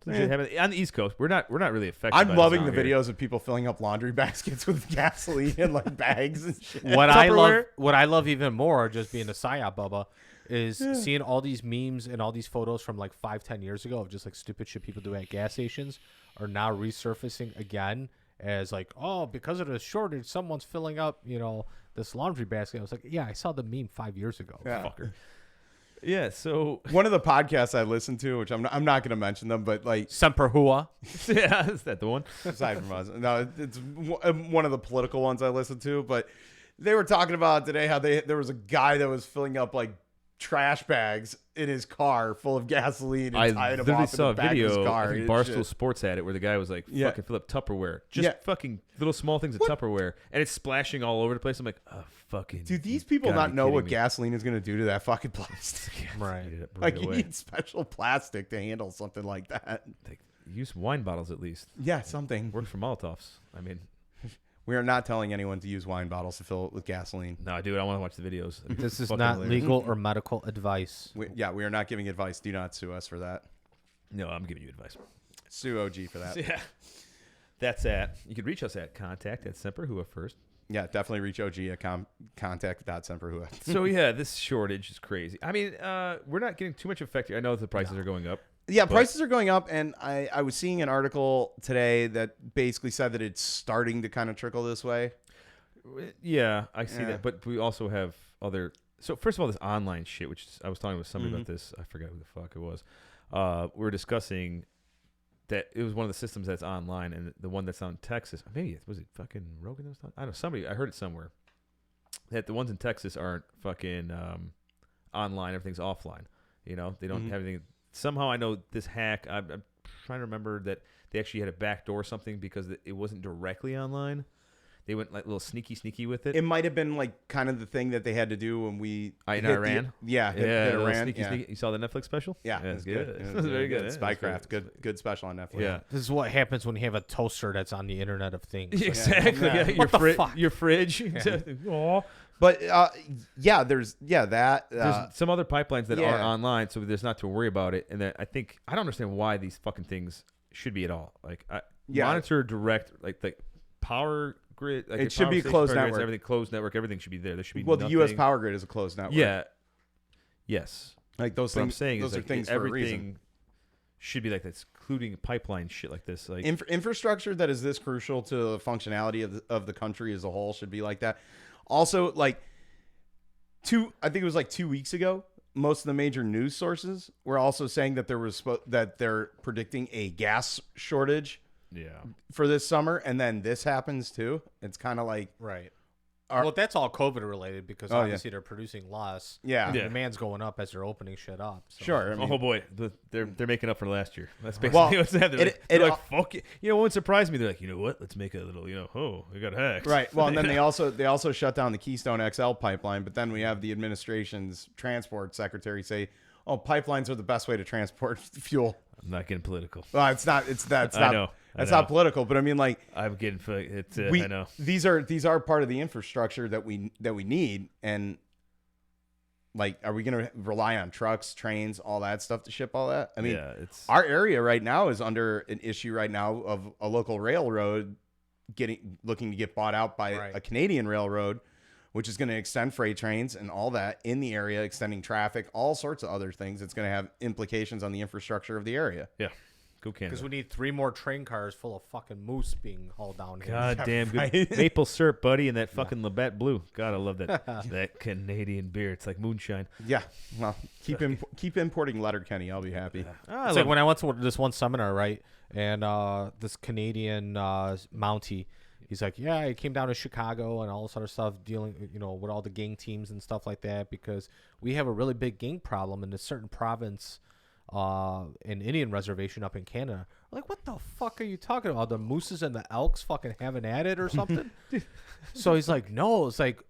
Speaker 3: happening on the East Coast. We're not really affected.
Speaker 2: I'm
Speaker 3: by
Speaker 2: loving the
Speaker 3: this out here.
Speaker 2: videos of people filling up laundry baskets with gasoline and like bags and shit.
Speaker 4: What I love even more, just being a psyop, Bubba, is seeing all these memes and all these photos from like 5-10 years ago of just like stupid shit people do at gas stations are now resurfacing again as like, oh, because of the shortage, someone's filling up, this laundry basket. I was like, yeah, I saw the meme 5 years ago.
Speaker 2: Yeah.
Speaker 4: Fucker.
Speaker 3: Yeah, so
Speaker 2: One of the podcasts I listen to, which I'm not going to mention them, but like
Speaker 4: Semper Hua.
Speaker 3: yeah, is that the one?
Speaker 2: aside from us, no, it's one of the political ones I listen to. But they were talking about today how there was a guy that was filling up like trash bags in his car full of gasoline and
Speaker 3: I
Speaker 2: tied them
Speaker 3: literally
Speaker 2: off in
Speaker 3: saw
Speaker 2: the
Speaker 3: a
Speaker 2: back
Speaker 3: video.
Speaker 2: of his car.
Speaker 3: I think
Speaker 2: and
Speaker 3: Barstool
Speaker 2: shit.
Speaker 3: Sports had it where the guy was like,
Speaker 2: Yeah.
Speaker 3: fucking fill up Tupperware. Just
Speaker 2: Yeah.
Speaker 3: fucking little small things of Tupperware. And it's splashing all over the place. I'm like, oh, fucking.
Speaker 2: Do these people
Speaker 3: gotta
Speaker 2: not
Speaker 3: be
Speaker 2: know
Speaker 3: kidding
Speaker 2: what
Speaker 3: me.
Speaker 2: gasoline is going to do to that fucking plastic?
Speaker 4: Right.
Speaker 3: Eat it up
Speaker 2: Like
Speaker 3: right
Speaker 2: you
Speaker 3: away.
Speaker 2: need special plastic to handle something like that.
Speaker 3: Like, use wine bottles at least.
Speaker 2: Yeah, something.
Speaker 3: Works for Molotovs. I mean,
Speaker 2: We are not telling anyone to use wine bottles to fill it with gasoline.
Speaker 3: no, dude, I want to watch the videos.
Speaker 4: This is
Speaker 3: Fucking
Speaker 4: not
Speaker 3: hilarious.
Speaker 4: legal or medical advice.
Speaker 2: We are not giving advice. Do not sue us for that.
Speaker 3: No, I'm giving you advice.
Speaker 2: Sue OG for that.
Speaker 3: Yeah. That's at. You could reach us at contact@semperhua first.
Speaker 2: Yeah, definitely reach OG at contact.semperhua.
Speaker 3: So yeah, this shortage is crazy. I mean, we're not getting too much affected. I know the prices are going up.
Speaker 2: Yeah, prices are going up, and I was seeing an article today that basically said that it's starting to kind of trickle this way.
Speaker 3: Yeah, I see
Speaker 2: Yeah.
Speaker 3: that. But we also have other. So first of all, this online shit, which I was talking with somebody about this. I forgot who the fuck it was. We were discussing that it was one of the systems that's online, and the one that's on Texas. Maybe was it fucking Rogan that was talking? I don't know. Somebody I heard it somewhere that the ones in Texas aren't fucking online. Everything's offline. They don't have anything. Somehow I know this hack. I'm trying to remember that they actually had a backdoor something because it wasn't directly online. They went like a little sneaky with it.
Speaker 2: It might have been like kind of the thing that they had to do when we
Speaker 3: In
Speaker 2: hit
Speaker 3: Iran?
Speaker 2: hit
Speaker 3: yeah,
Speaker 2: Iran.
Speaker 3: sneaky. You saw the Netflix special?
Speaker 2: Yeah,
Speaker 3: yeah
Speaker 2: it
Speaker 3: it's
Speaker 2: was
Speaker 3: good.
Speaker 2: It
Speaker 3: It was very good.
Speaker 2: Spycraft, good special on Netflix.
Speaker 3: Yeah.
Speaker 4: This is what happens when you have a toaster that's on the Internet of Things.
Speaker 3: Exactly.
Speaker 2: Yeah.
Speaker 3: Yeah.
Speaker 4: What the fuck?
Speaker 3: Your fridge. Exactly. Aw.
Speaker 2: But that.
Speaker 3: There's some other pipelines that
Speaker 2: yeah.
Speaker 3: are online, so there's not to worry about it. And that I don't understand why these fucking things should be at all. Like, monitor direct, like power grid. Like
Speaker 2: It should
Speaker 3: power
Speaker 2: be a
Speaker 3: station,
Speaker 2: closed
Speaker 3: power grids,
Speaker 2: network.
Speaker 3: Everything closed network. Everything should be there. There should be
Speaker 2: Well, the U.S.
Speaker 3: nothing-
Speaker 2: power grid is a closed network.
Speaker 3: Yeah. Yes.
Speaker 2: like those
Speaker 3: What I'm
Speaker 2: things.
Speaker 3: saying
Speaker 2: Those
Speaker 3: is
Speaker 2: are
Speaker 3: like
Speaker 2: things for a reason.
Speaker 3: everything should be like that, including pipeline shit like this. Like
Speaker 2: Infrastructure that is this crucial to the functionality of the country as a whole should be like that. Also, like I think it was like 2 weeks ago, most of the major news sources were also saying that that they're predicting a gas shortage
Speaker 3: yeah.
Speaker 2: for this summer, and then this happens too. It's kind of like
Speaker 4: Right.
Speaker 2: Are-
Speaker 4: Well, that's all COVID related because
Speaker 2: Oh, yeah.
Speaker 4: obviously they're producing less.
Speaker 2: yeah.
Speaker 4: And
Speaker 3: Yeah.
Speaker 4: demand's going up as they're opening shit up. So.
Speaker 2: Sure. I mean,
Speaker 3: Oh boy, they're making up for last year. That's basically
Speaker 2: Well,
Speaker 3: what's happening.
Speaker 2: it-
Speaker 3: They're
Speaker 2: it-
Speaker 3: like, fuck it. It won't surprise me. They're like, you know what? Let's make a little, we got hacked.
Speaker 2: Right. Well, and then they also shut down the Keystone XL pipeline, but then we have the administration's transport secretary say, "Oh, pipelines are the best way to transport fuel."
Speaker 3: I'm not getting political.
Speaker 2: Well, that's
Speaker 3: I
Speaker 2: not
Speaker 3: know.
Speaker 2: that's not political, but I mean like
Speaker 3: I'm getting it's.
Speaker 2: we
Speaker 3: I know.
Speaker 2: these are part of the infrastructure that we need, and like, are we going to rely on trucks, trains, all that stuff to ship all that? I mean,
Speaker 3: yeah, it's
Speaker 2: our area right now is under an issue right now of a local railroad looking to get bought out by
Speaker 4: Right.
Speaker 2: a Canadian railroad, which is going to extend freight trains and all that in the area, extending traffic, all sorts of other things. It's going to have implications on the infrastructure of the area.
Speaker 3: yeah. Go Canada.
Speaker 4: Because we need 3 more train cars full of fucking moose being hauled down here.
Speaker 3: God damn good
Speaker 2: right.
Speaker 3: maple syrup, buddy, and that fucking Labatt Blue. God, I love that that Canadian beer. It's like moonshine.
Speaker 2: Yeah. Well, keep importing Letterkenny. I'll be happy.
Speaker 3: I
Speaker 4: It's
Speaker 3: love
Speaker 4: like when I went to this one seminar, right? And this Canadian Mountie, he's like, yeah, I came down to Chicago and all this other stuff, dealing, with all the gang teams and stuff like that, because we have a really big gang problem in a certain province an Indian reservation up in Canada. Like, what the fuck are you talking about? The mooses and the elks fucking having at it or something? So he's like, no, it's like,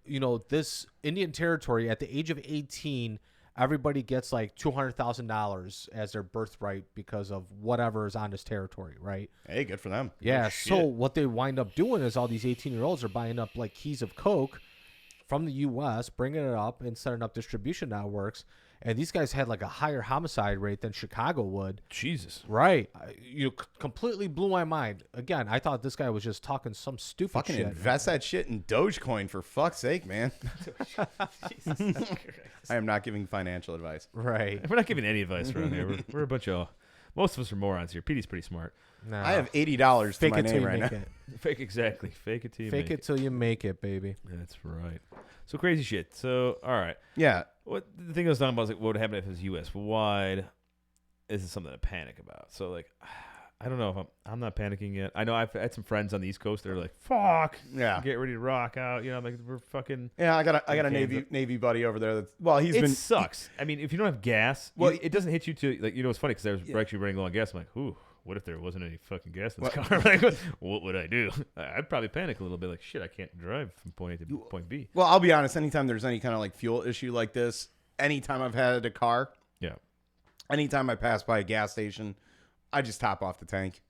Speaker 4: this Indian territory at the age of 18, everybody gets like $200,000 as their birthright because of whatever is on this territory, right?
Speaker 2: Hey, good for them.
Speaker 4: Yeah. So what they wind up doing is all these 18-year-olds are buying up like keys of coke from the U.S., bringing it up and setting up distribution networks. And these guys had like a higher homicide rate than Chicago would.
Speaker 3: Jesus.
Speaker 4: Right. You completely blew my mind. Again, I thought this guy was just talking some stupid
Speaker 2: Fucking
Speaker 4: shit.
Speaker 2: invest that shit in Dogecoin for fuck's sake, man. I am not giving financial advice.
Speaker 4: Right.
Speaker 3: We're not giving any advice around here. We're a bunch of... Most of us are morons here. Petey's pretty smart.
Speaker 4: No.
Speaker 2: I have $80 to
Speaker 4: Fake
Speaker 2: my
Speaker 4: it till
Speaker 2: name
Speaker 4: you
Speaker 2: right
Speaker 4: make
Speaker 2: now.
Speaker 4: it.
Speaker 3: Fake exactly. Fake it till you
Speaker 4: Fake
Speaker 3: make
Speaker 4: it till you make it, baby.
Speaker 3: That's right. So crazy shit. So, all right.
Speaker 2: Yeah.
Speaker 3: What the thing I was talking about was like, what would happen if it was U.S. wide? Is it something to panic about? So, like, I don't know if I'm not panicking yet. I know I've had some friends on the East Coast that are like, "Fuck,
Speaker 2: Yeah.
Speaker 3: get ready to rock out." I'm like, we're fucking.
Speaker 2: Yeah, I got a
Speaker 3: Kansas.
Speaker 2: Navy buddy over there. That's
Speaker 3: It sucks. I mean, if you don't have gas,
Speaker 2: Well,
Speaker 3: it doesn't hit you to like. It's funny because I was actually running low on gas. I'm like, ooh. What if there wasn't any fucking gas in this car? Like, what would I do? I'd probably panic a little bit. Like, shit, I can't drive from point A to point B.
Speaker 2: Well, I'll be honest. Anytime there's any kind of like fuel issue like this, anytime I've had a car,
Speaker 3: Yeah.
Speaker 2: anytime I pass by a gas station, I just top off the tank.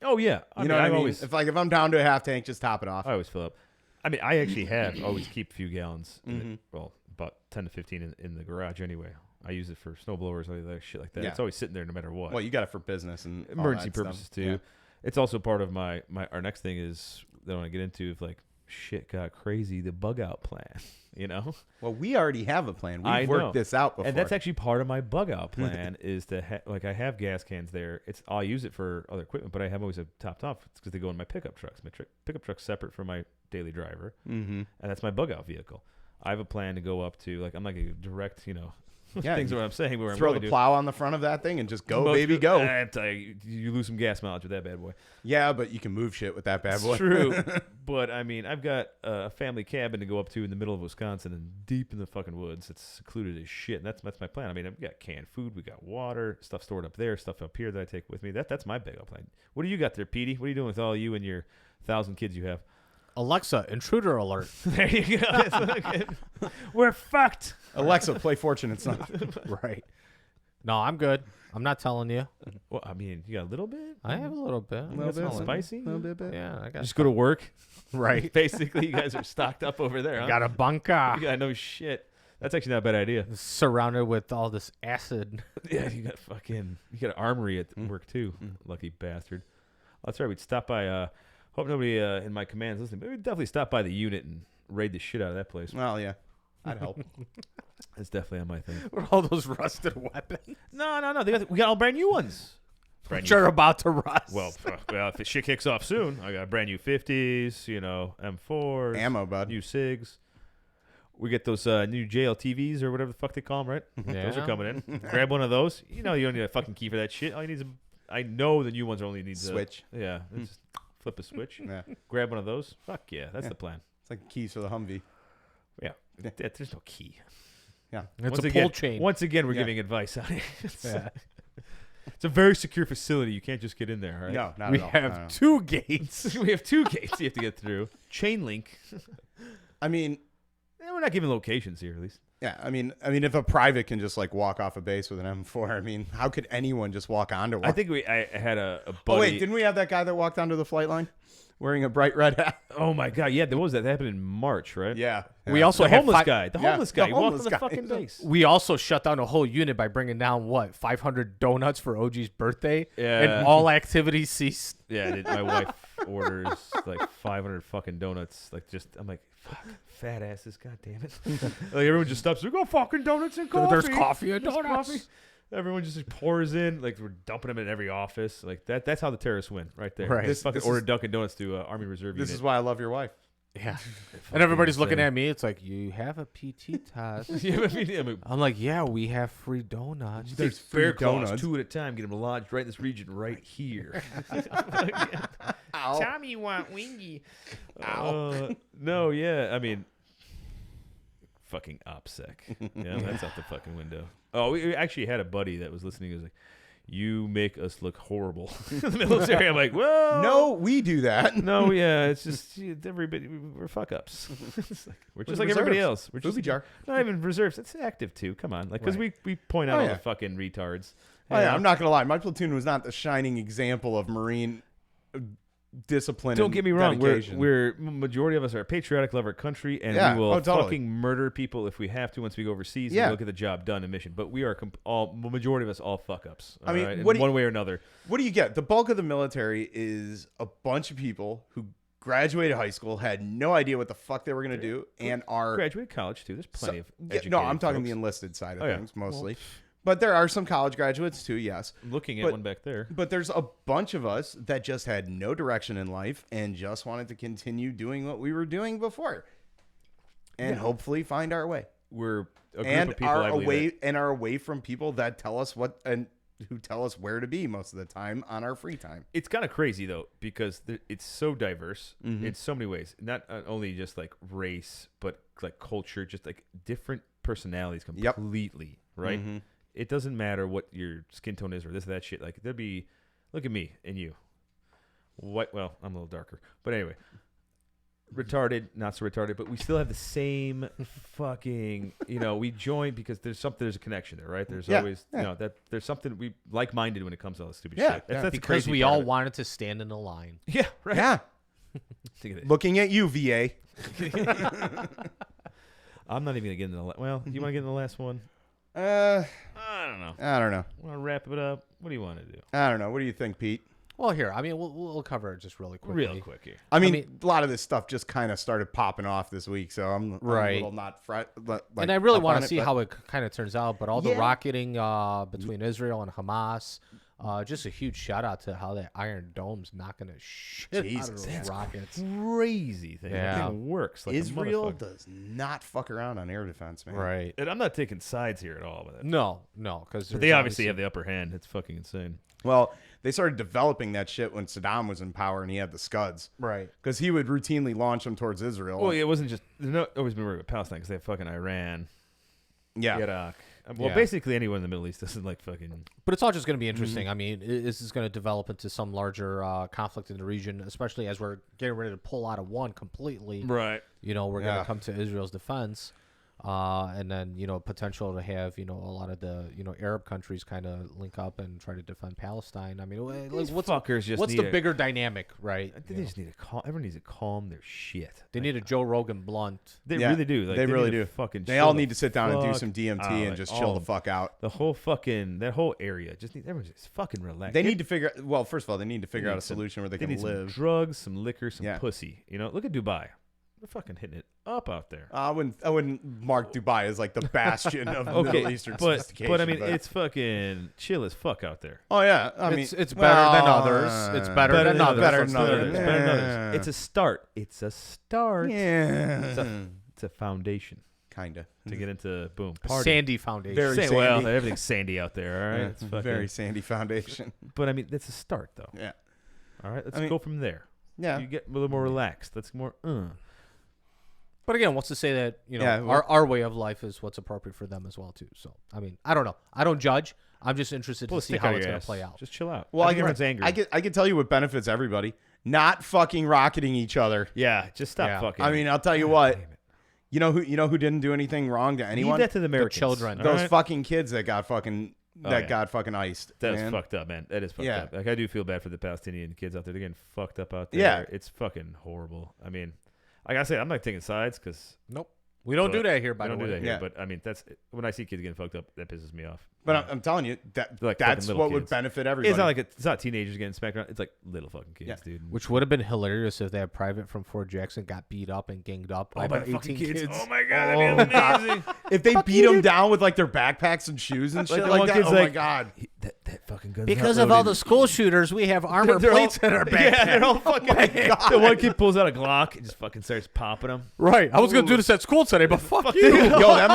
Speaker 3: Oh yeah.
Speaker 2: You know what I mean? If I'm down to a half tank, just top it off.
Speaker 3: I always fill up. I mean, I actually always keep a few gallons. Well, about 10 to 15 in the garage anyway. I use it for snowblowers, all that shit like that.
Speaker 2: Yeah.
Speaker 3: It's always sitting there no matter what.
Speaker 2: Well, you got it for business and all
Speaker 3: Emergency
Speaker 2: that
Speaker 3: purposes
Speaker 2: stuff.
Speaker 3: too.
Speaker 2: Yeah.
Speaker 3: It's also part of our next thing is that I want to get into if like shit got crazy, the bug out plan.
Speaker 2: Well, we already have a plan.
Speaker 3: I
Speaker 2: We've
Speaker 3: know.
Speaker 2: worked this out before.
Speaker 3: And that's actually part of my bug out plan is to I have gas cans there. I'll use it for other equipment, but I have always a topped off. It's because they go in my pickup trucks. My pickup truck's separate from my daily driver, and that's my bug out vehicle. I have a plan to go up to I'm not going to direct things are what I'm saying. Where
Speaker 2: throw
Speaker 3: I'm
Speaker 2: the plow on the front of that thing and just go, baby, go.
Speaker 3: I have to tell you, you lose some gas mileage with that bad boy.
Speaker 2: Yeah, but you can move shit with that bad boy.
Speaker 3: It's true. But I mean, I've got a family cabin to go up to in the middle of Wisconsin and deep in the fucking woods. It's secluded as shit. And that's my plan. I mean, I've got canned food, we got water, stuff stored up there, stuff up here that I take with me. That's my big up plan. What do you got there, Petey? What are you doing with all you and your 1,000 kids you have?
Speaker 4: Alexa, intruder alert.
Speaker 3: There you go. We're fucked.
Speaker 2: Alexa, play Fortunate Son.
Speaker 4: Right. No, I'm good. I'm not telling you.
Speaker 3: Well, I mean, you got a little bit?
Speaker 4: I have a little bit.
Speaker 2: A little bit.
Speaker 3: Spicy?
Speaker 2: A little bit.
Speaker 4: Yeah, I got
Speaker 3: Just go to work.
Speaker 4: right.
Speaker 3: Basically, you guys are stocked up over there, huh?
Speaker 4: Got a bunker.
Speaker 3: You got no shit. That's actually not a bad idea.
Speaker 4: Surrounded with all this acid.
Speaker 3: Yeah, you got an armory at work too. Lucky bastard. Oh, that's right. We'd stop by. Hope nobody in my command's listening, but we'd definitely stop by the unit and raid the shit out of that place.
Speaker 2: Well, yeah. I'd help.
Speaker 3: That's definitely on my thing.
Speaker 4: With all those rusted weapons.
Speaker 3: No. We got all brand new ones.
Speaker 4: Which are about to rust.
Speaker 3: Well, if the shit kicks off soon, I got brand new 50s, M4s,
Speaker 2: Ammo, bud.
Speaker 3: new SIGs. We get those new JLTVs or whatever the fuck they call them, right?
Speaker 4: Yeah.
Speaker 3: Those are coming in. Grab one of those. You don't need a fucking key for that shit. All you need is I know the new ones only need
Speaker 2: Switch.
Speaker 3: Yeah. Just flip a switch.
Speaker 2: Yeah.
Speaker 3: Grab one of those. Fuck yeah. That's the plan.
Speaker 2: It's like keys for the Humvee.
Speaker 3: Yeah. There's no key.
Speaker 2: Yeah.
Speaker 4: It's a pull chain.
Speaker 3: Once again, we're giving advice on it.
Speaker 4: Yeah.
Speaker 3: It's a very secure facility. You can't just get in there, right?
Speaker 2: No, not
Speaker 4: We
Speaker 2: at all.
Speaker 4: have
Speaker 2: No.
Speaker 4: 2 gates.
Speaker 3: We have 2 gates you have to get through. Chain link.
Speaker 2: I mean,
Speaker 3: We're not giving locations here, at least.
Speaker 2: yeah. I mean, if a private can just like walk off a base with an M4, I mean, how could anyone just walk onto one?
Speaker 3: I think I had a buddy.
Speaker 2: Oh wait, didn't we have that guy that walked onto the flight line wearing a bright red hat?
Speaker 3: Oh my god, yeah, there was that. That happened in March, right?
Speaker 2: Yeah.
Speaker 4: We also
Speaker 3: The
Speaker 4: had
Speaker 3: homeless
Speaker 4: 5
Speaker 3: guy. The
Speaker 2: Yeah,
Speaker 3: homeless
Speaker 2: the
Speaker 3: guy. He walked on
Speaker 2: homeless
Speaker 3: the
Speaker 2: guy.
Speaker 3: fucking base.
Speaker 4: We also shut down a whole unit by bringing down 500 donuts for OG's birthday,
Speaker 3: Yeah.
Speaker 4: and all activities ceased.
Speaker 3: Yeah, my wife orders like 500 fucking donuts. Like, I'm like, fuck, fat asses, god damn it. Like, everyone just stops. Like, oh, fucking donuts and coffee.
Speaker 4: There's coffee and
Speaker 3: There's
Speaker 4: donuts.
Speaker 3: coffee. Everyone just pours in. Like, we're dumping them in every office. Like, that's how the terrorists win, right there.
Speaker 4: Right.
Speaker 3: This fucking
Speaker 2: This
Speaker 3: order
Speaker 2: is-
Speaker 3: Dunkin' Donuts to Army Reserve
Speaker 2: This
Speaker 3: unit.
Speaker 2: is why I love your wife.
Speaker 4: Yeah. And everybody's looking at me. It's like, you have a PT test.
Speaker 3: Yeah, I mean,
Speaker 4: I'm like, yeah, we have free donuts.
Speaker 2: There's
Speaker 3: Bear
Speaker 2: free
Speaker 3: claws,
Speaker 2: donuts.
Speaker 3: 2 at a time. Get them lodged right in this region, right here.
Speaker 2: Ow.
Speaker 5: Tommy want wingy.
Speaker 3: No, yeah. I mean, fucking OPSEC. Yeah, that's out the fucking window. Oh, we actually had a buddy that was listening. He was like, you make us look horrible in the military. I'm like, well,
Speaker 2: No, we do that.
Speaker 3: no, yeah, it's just everybody. We're fuck ups. We're just like everybody else. We're just
Speaker 2: Booby jar.
Speaker 3: not even reserves. It's active too. Come on, like because we point out
Speaker 2: Oh,
Speaker 3: all
Speaker 2: yeah.
Speaker 3: the fucking retards.
Speaker 2: Oh, yeah,
Speaker 3: And
Speaker 2: I'm not gonna lie. My platoon was not the shining example of Marine discipline.
Speaker 3: Don't
Speaker 2: and
Speaker 3: get me wrong.
Speaker 2: dedication.
Speaker 3: We're majority of us are patriotic, love our country, and
Speaker 2: Yeah,
Speaker 3: we will
Speaker 2: oh, totally.
Speaker 3: fucking murder people if we have to once we go overseas.
Speaker 2: Yeah.
Speaker 3: And we'll get the job done in mission. But we are majority of us all fuck ups.
Speaker 2: I mean,
Speaker 3: in
Speaker 2: what do you-
Speaker 3: one way or another.
Speaker 2: What do you get? The bulk of the military is a bunch of people who graduated high school, had no idea what the fuck they were gonna do, and are
Speaker 3: Graduated college too. There's plenty of
Speaker 2: Yeah,
Speaker 3: educated
Speaker 2: no, I'm talking
Speaker 3: folks.
Speaker 2: the enlisted side of
Speaker 3: Oh, yeah.
Speaker 2: things mostly. But there are some college graduates too, yes.
Speaker 3: I'm looking at
Speaker 2: but-
Speaker 3: one back there.
Speaker 2: But there's a bunch of us that just had no direction in life and just wanted to continue doing what we were doing before, and hopefully find our way.
Speaker 3: We're a group
Speaker 2: And
Speaker 3: of people. I believe
Speaker 2: are away from people that tell us what and who tell us where to be most of the time on our free time.
Speaker 3: It's kind of crazy though because it's so diverse
Speaker 2: Mm-hmm.
Speaker 3: in so many ways. Not only just like race, but like culture, just like different personalities
Speaker 2: Yep.
Speaker 3: completely. Right?
Speaker 2: Mhm.
Speaker 3: It doesn't matter what your skin tone is or this or that shit. Like there'd be, look at me and you. What? Well, I'm a little darker, but anyway, retarded, not so retarded, but we still have the same fucking. We join because there's a connection there, right? There's
Speaker 2: Yeah,
Speaker 3: always,
Speaker 2: yeah.
Speaker 3: that there's something we like-minded when it comes to all this stupid
Speaker 2: Yeah,
Speaker 3: shit.
Speaker 2: yeah.
Speaker 3: That's the
Speaker 4: Because
Speaker 3: crazy
Speaker 4: we
Speaker 3: part
Speaker 4: all
Speaker 3: of it.
Speaker 4: wanted to stand in a line.
Speaker 3: Yeah, right.
Speaker 2: Yeah,
Speaker 3: Think of this.
Speaker 2: looking at you, VA.
Speaker 3: I'm not even gonna get into the. Well, you want to get in the last one?
Speaker 2: I
Speaker 3: I don't know.
Speaker 2: don't know.
Speaker 3: Want to wrap it up? What do you want to do?
Speaker 2: I don't know. What do you think, Pete?
Speaker 4: Well, here, I mean, we'll cover it just really quickly.
Speaker 3: Real quick here.
Speaker 2: I mean,
Speaker 4: mean-
Speaker 2: a lot of this stuff just kind of started popping off this week, so I'm a
Speaker 4: Right.
Speaker 2: little not
Speaker 4: And I really want
Speaker 2: on
Speaker 4: to
Speaker 2: it,
Speaker 4: see
Speaker 2: but-
Speaker 4: how it kind of turns out. But all the
Speaker 2: Yeah.
Speaker 4: rocketing between Israel and Hamas, just a huge shout out to how that Iron Dome's knocking the shit out
Speaker 2: Jesus,
Speaker 4: of those
Speaker 2: that's
Speaker 4: rockets.
Speaker 3: Crazy thing.
Speaker 4: Yeah.
Speaker 3: That thing works like
Speaker 2: Israel
Speaker 3: a motherfucker.
Speaker 2: does not fuck around on air defense, man.
Speaker 4: Right.
Speaker 3: And I'm not taking sides here at all with it.
Speaker 4: No, because
Speaker 3: But they obviously have the upper hand. It's fucking insane.
Speaker 2: Well, they started developing that shit when Saddam was in power and he had the Scuds.
Speaker 4: right.
Speaker 2: Because he would routinely launch them towards Israel.
Speaker 3: Well, it wasn't just. There's not always been worried about Palestine because they have fucking Iran,
Speaker 2: yeah.
Speaker 3: Iraq. Well,
Speaker 4: Yeah.
Speaker 3: basically anyone in the Middle East doesn't like fucking.
Speaker 4: But it's all just going to be interesting. I mean, this is going to develop into some larger conflict in the region, especially as we're getting ready to pull out of one completely.
Speaker 3: Right.
Speaker 4: We're going
Speaker 2: Yeah.
Speaker 4: to come to Israel's defense. And then, potential to have, a lot of the, Arab countries kind of link up and try to defend Palestine. I mean,
Speaker 3: These
Speaker 4: what's
Speaker 3: fuckers just
Speaker 4: what's
Speaker 3: need
Speaker 4: the bigger dynamic, right?
Speaker 3: I think they just need to calm. Everyone needs to calm their shit.
Speaker 4: They need a Joe Rogan blunt.
Speaker 3: They
Speaker 2: Yeah,
Speaker 3: really do. Like,
Speaker 2: they really
Speaker 3: need to
Speaker 2: do.
Speaker 3: Fucking.
Speaker 2: They
Speaker 3: chill
Speaker 2: all
Speaker 3: the
Speaker 2: need to sit down and do
Speaker 3: fuck
Speaker 2: some DMT
Speaker 3: out.
Speaker 2: and
Speaker 3: Like,
Speaker 2: just chill
Speaker 3: all
Speaker 2: the
Speaker 3: of
Speaker 2: fuck out.
Speaker 3: The whole fucking that whole area just need everyone just fucking relax.
Speaker 2: They need to figure. Well, first of all, they need to figure
Speaker 3: need
Speaker 2: out a
Speaker 3: some-
Speaker 2: solution where they
Speaker 3: They
Speaker 2: can
Speaker 3: need some
Speaker 2: live.
Speaker 3: drugs, some liquor, some
Speaker 2: Yeah.
Speaker 3: pussy. Look at Dubai. They're fucking hitting it up out there.
Speaker 2: I wouldn't mark Dubai as like the bastion of Middle Eastern sophistication.
Speaker 3: but I mean, it's fucking chill as fuck out there.
Speaker 2: Oh yeah, I mean,
Speaker 4: It's better than others. It's better than others.
Speaker 2: Better
Speaker 4: Let's
Speaker 2: than
Speaker 4: do it.
Speaker 2: others.
Speaker 3: It's better than
Speaker 2: Yeah.
Speaker 3: others. It's a start. It's a start.
Speaker 2: Yeah,
Speaker 3: It's a foundation
Speaker 2: kinda.
Speaker 3: to get into boom
Speaker 4: A
Speaker 3: party.
Speaker 4: sandy foundation.
Speaker 2: Very
Speaker 3: Well,
Speaker 2: sandy.
Speaker 3: everything's sandy out there. All right,
Speaker 2: Yeah,
Speaker 3: it's fucking,
Speaker 2: very sandy foundation.
Speaker 3: But I mean, that's a start though.
Speaker 2: Yeah,
Speaker 3: All right, let's
Speaker 2: I mean-
Speaker 3: go from there.
Speaker 2: yeah.
Speaker 3: You get a little more relaxed. That's more.
Speaker 4: But again, what's to say that
Speaker 2: Yeah, well-
Speaker 4: our way of life is what's appropriate for them as well too. So I mean, I don't know. I don't judge. I'm just interested
Speaker 3: Pull a
Speaker 4: to see
Speaker 3: stick
Speaker 4: how
Speaker 3: out
Speaker 4: it's
Speaker 3: your
Speaker 4: going to
Speaker 3: ass.
Speaker 4: play out.
Speaker 3: Just chill out.
Speaker 2: Well,
Speaker 3: Everyone's
Speaker 2: I
Speaker 3: angry.
Speaker 2: can tell you what benefits everybody. Not fucking rocketing each other.
Speaker 3: Yeah, just stop
Speaker 4: Yeah.
Speaker 3: fucking.
Speaker 2: I mean, I'll tell you what. You know who didn't do anything wrong to
Speaker 3: leave
Speaker 2: anyone?
Speaker 3: that to the Americans.
Speaker 4: children.
Speaker 3: all
Speaker 2: Those
Speaker 3: right?
Speaker 2: fucking kids that got fucking
Speaker 3: yeah.
Speaker 2: got fucking iced.
Speaker 3: That's
Speaker 2: man.
Speaker 3: fucked up, man. That is fucked
Speaker 2: Yeah.
Speaker 3: up. Like I do feel bad for the Palestinian kids out there. They're getting fucked up out there.
Speaker 2: Yeah.
Speaker 3: It's fucking horrible. I mean, like I said, I'm not taking sides because
Speaker 4: Nope. We don't
Speaker 3: But
Speaker 4: do that here, by
Speaker 3: I
Speaker 4: the
Speaker 3: don't
Speaker 4: way.
Speaker 3: do that here.
Speaker 2: Yeah.
Speaker 3: But I mean, that's when I see kids getting fucked up, that pisses me off.
Speaker 2: But
Speaker 3: Yeah.
Speaker 2: I'm telling you that
Speaker 3: Like
Speaker 2: that's
Speaker 3: fucking
Speaker 2: what
Speaker 3: little
Speaker 2: would
Speaker 3: kids.
Speaker 2: benefit everybody.
Speaker 3: It's not like it's not teenagers getting smacked around. It's like little fucking kids,
Speaker 2: Yeah.
Speaker 3: dude.
Speaker 4: Which would have been hilarious if that private from Fort Jackson got beat up and ganged up by
Speaker 3: by
Speaker 4: about
Speaker 3: fucking
Speaker 4: 18 kids.
Speaker 3: Oh my god, that'd be amazing.
Speaker 2: if they beat them down with like their backpacks and shoes and
Speaker 3: Like
Speaker 2: shit
Speaker 3: the
Speaker 2: like
Speaker 3: one
Speaker 2: that.
Speaker 3: kid's
Speaker 2: Oh my
Speaker 3: like-
Speaker 2: god.
Speaker 3: That fucking gun's
Speaker 4: Because
Speaker 3: not
Speaker 4: of all
Speaker 3: loaded.
Speaker 4: the school shooters, we have armor
Speaker 3: They're all-
Speaker 4: plates in our backpack.
Speaker 3: Yeah, they're all fucking. The one kid pulls out a Glock and just fucking starts popping them.
Speaker 4: Right. I was going to do this at school today, but fuck you.
Speaker 2: Yo, that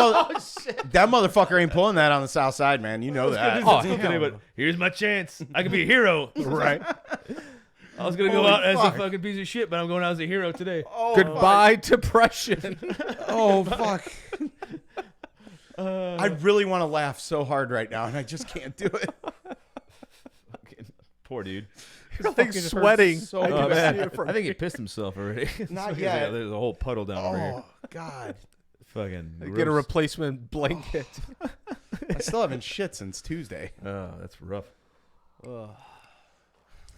Speaker 2: motherfucker ain't pulling that on the south side, man. You know that.
Speaker 4: Oh,
Speaker 3: Today,
Speaker 4: hell
Speaker 3: but here's my chance. I could be a hero.
Speaker 2: right.
Speaker 3: I was gonna go
Speaker 2: Holy
Speaker 3: out as a
Speaker 2: fuck.
Speaker 3: fucking piece of shit, but I'm going out as a hero today.
Speaker 2: Oh,
Speaker 4: Goodbye, depression.
Speaker 2: Oh fuck. I really want to laugh so hard right now, and I just can't do it.
Speaker 3: Poor dude.
Speaker 4: His thing's sweating.
Speaker 2: so
Speaker 3: Oh,
Speaker 2: bad.
Speaker 3: man. I think he pissed himself already.
Speaker 2: Not
Speaker 3: There's
Speaker 2: yet.
Speaker 3: There's a whole puddle down over here.
Speaker 2: Oh God.
Speaker 3: Fucking
Speaker 4: Get a
Speaker 3: gross.
Speaker 4: replacement blanket.
Speaker 2: I still haven't shit since Tuesday.
Speaker 3: Oh, that's rough. All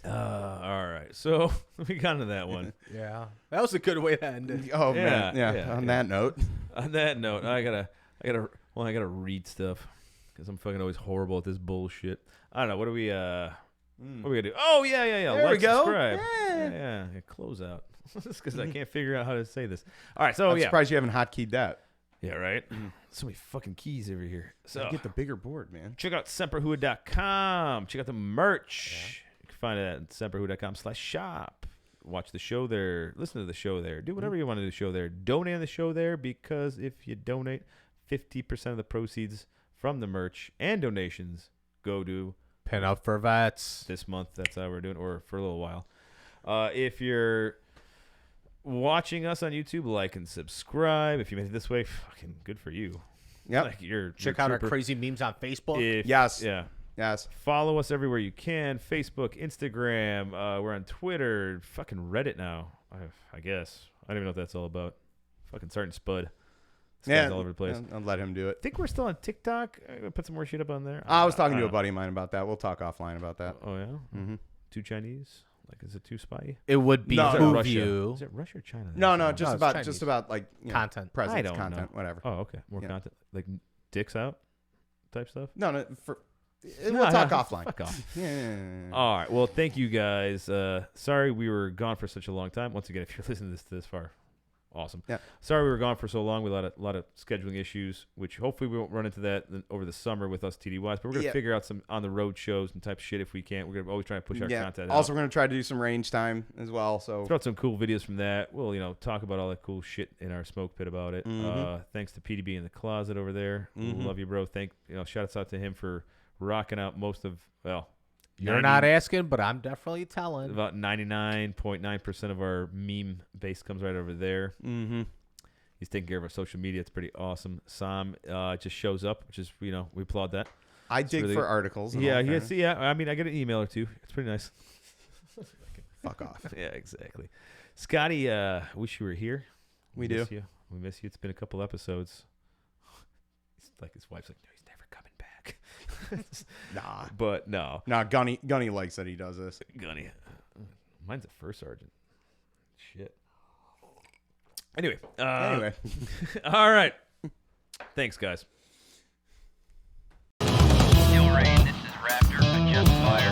Speaker 3: right. So we got into that one.
Speaker 4: Yeah, that was a good way to end it.
Speaker 2: Oh man.
Speaker 3: Yeah,
Speaker 2: Yeah.
Speaker 3: yeah,
Speaker 2: On
Speaker 3: yeah.
Speaker 2: that note.
Speaker 3: On that note, I gotta read stuff because I'm fucking always horrible at this bullshit. I don't know. What are we gonna do? Oh yeah.
Speaker 2: There
Speaker 3: Like,
Speaker 2: we go.
Speaker 3: subscribe.
Speaker 2: Yeah.
Speaker 3: Yeah. Close out. Just because I can't figure out how to say this. All right. So
Speaker 2: I'm
Speaker 3: yeah.
Speaker 2: surprised you haven't hotkeyed that.
Speaker 3: Yeah. Right. So many fucking keys over here. So
Speaker 2: Get the bigger board, man.
Speaker 3: check out semperhua.com. Check out the merch. You can find it at semperhua.com/shop. Watch the show there. Listen to the show there. Do whatever you want to do the show there. Donate on the show there because if you donate, 50% of the proceeds from the merch and donations go to
Speaker 4: Pen up for vets.
Speaker 3: this month. That's how we're doing, or for a little while. If you're watching us on YouTube, like and subscribe. If you made it this way, fucking good for you.
Speaker 2: Yep.
Speaker 3: Like you're
Speaker 4: Check
Speaker 3: you're
Speaker 4: out
Speaker 3: a
Speaker 4: our
Speaker 3: trooper.
Speaker 4: crazy memes on Facebook.
Speaker 2: Yes.
Speaker 3: Yeah.
Speaker 2: Yes.
Speaker 3: Follow us everywhere you can. Facebook, Instagram. We're on Twitter. Fucking Reddit now. I guess. I don't even know what that's all about. Fucking Sergeant Spud. This guy's all over the place.
Speaker 2: I'll let him do it.
Speaker 3: I think we're still on TikTok. I'm going to put some more shit up on there.
Speaker 2: I was talking to a
Speaker 3: don't
Speaker 2: buddy of mine about that. We'll talk offline about that.
Speaker 3: know. Oh, yeah?
Speaker 2: Mm-hmm.
Speaker 3: Too Chinese? Like, is it too spy?
Speaker 4: It would be
Speaker 2: No.
Speaker 3: Is it
Speaker 4: behoove
Speaker 3: Russia?
Speaker 4: you.
Speaker 3: Is it Russia or China?
Speaker 2: No,
Speaker 4: No, it's Chinese.
Speaker 2: just about like
Speaker 4: Content.
Speaker 2: presence,
Speaker 3: I don't
Speaker 2: content,
Speaker 3: know.
Speaker 2: whatever.
Speaker 3: Oh, okay. More
Speaker 2: Yeah.
Speaker 3: content. Like dicks out type stuff?
Speaker 2: No, we'll
Speaker 3: No,
Speaker 2: talk
Speaker 3: no,
Speaker 2: offline.
Speaker 3: Fuck off.
Speaker 2: Yeah.
Speaker 3: All right. Well, thank you guys. Sorry we were gone for such a long time. Once again, if you're listening to this far, awesome.
Speaker 2: Yeah.
Speaker 3: Sorry we were gone for so long. We had a lot of scheduling issues, which hopefully we won't run into that over the summer with us TDYs. But we're gonna
Speaker 2: Yeah.
Speaker 3: figure out some on the road shows and type of shit if we can. We're gonna always try to push our content out.
Speaker 2: Also, we're gonna try to do some range time as well. So
Speaker 3: Throw out some cool videos from that. We'll talk about all that cool shit in our smoke pit about it.
Speaker 2: Mhm.
Speaker 3: Thanks to PDB in the closet over there.
Speaker 2: Mhm.
Speaker 3: Love you, bro. Shouts out to him for rocking out most of
Speaker 4: You're not asking, but I'm definitely telling.
Speaker 3: about 99.9% of our meme base comes right over there.
Speaker 2: mm-hmm.
Speaker 3: He's taking care of our social media. It's pretty awesome. Sam just shows up, which is we applaud that.
Speaker 2: I dig
Speaker 3: really-
Speaker 2: for articles. in
Speaker 3: Yeah,
Speaker 2: all
Speaker 3: he
Speaker 2: fairness.
Speaker 3: I mean, I get an email or two. It's pretty nice.
Speaker 2: Fuck off.
Speaker 3: Yeah, exactly. Scotty, wish you were here.
Speaker 2: We do.
Speaker 3: miss you. We miss you. It's been a couple episodes. It's like his wife's like, no, he's never coming back.
Speaker 2: Nah,
Speaker 3: But no,
Speaker 2: nah. Gunny likes that he does this.
Speaker 3: Gunny. Mine's a first sergeant. Shit. Anyway.
Speaker 2: Anyway,
Speaker 3: All right. Thanks, guys.
Speaker 6: Still rain, this is Raptor, adjust fire.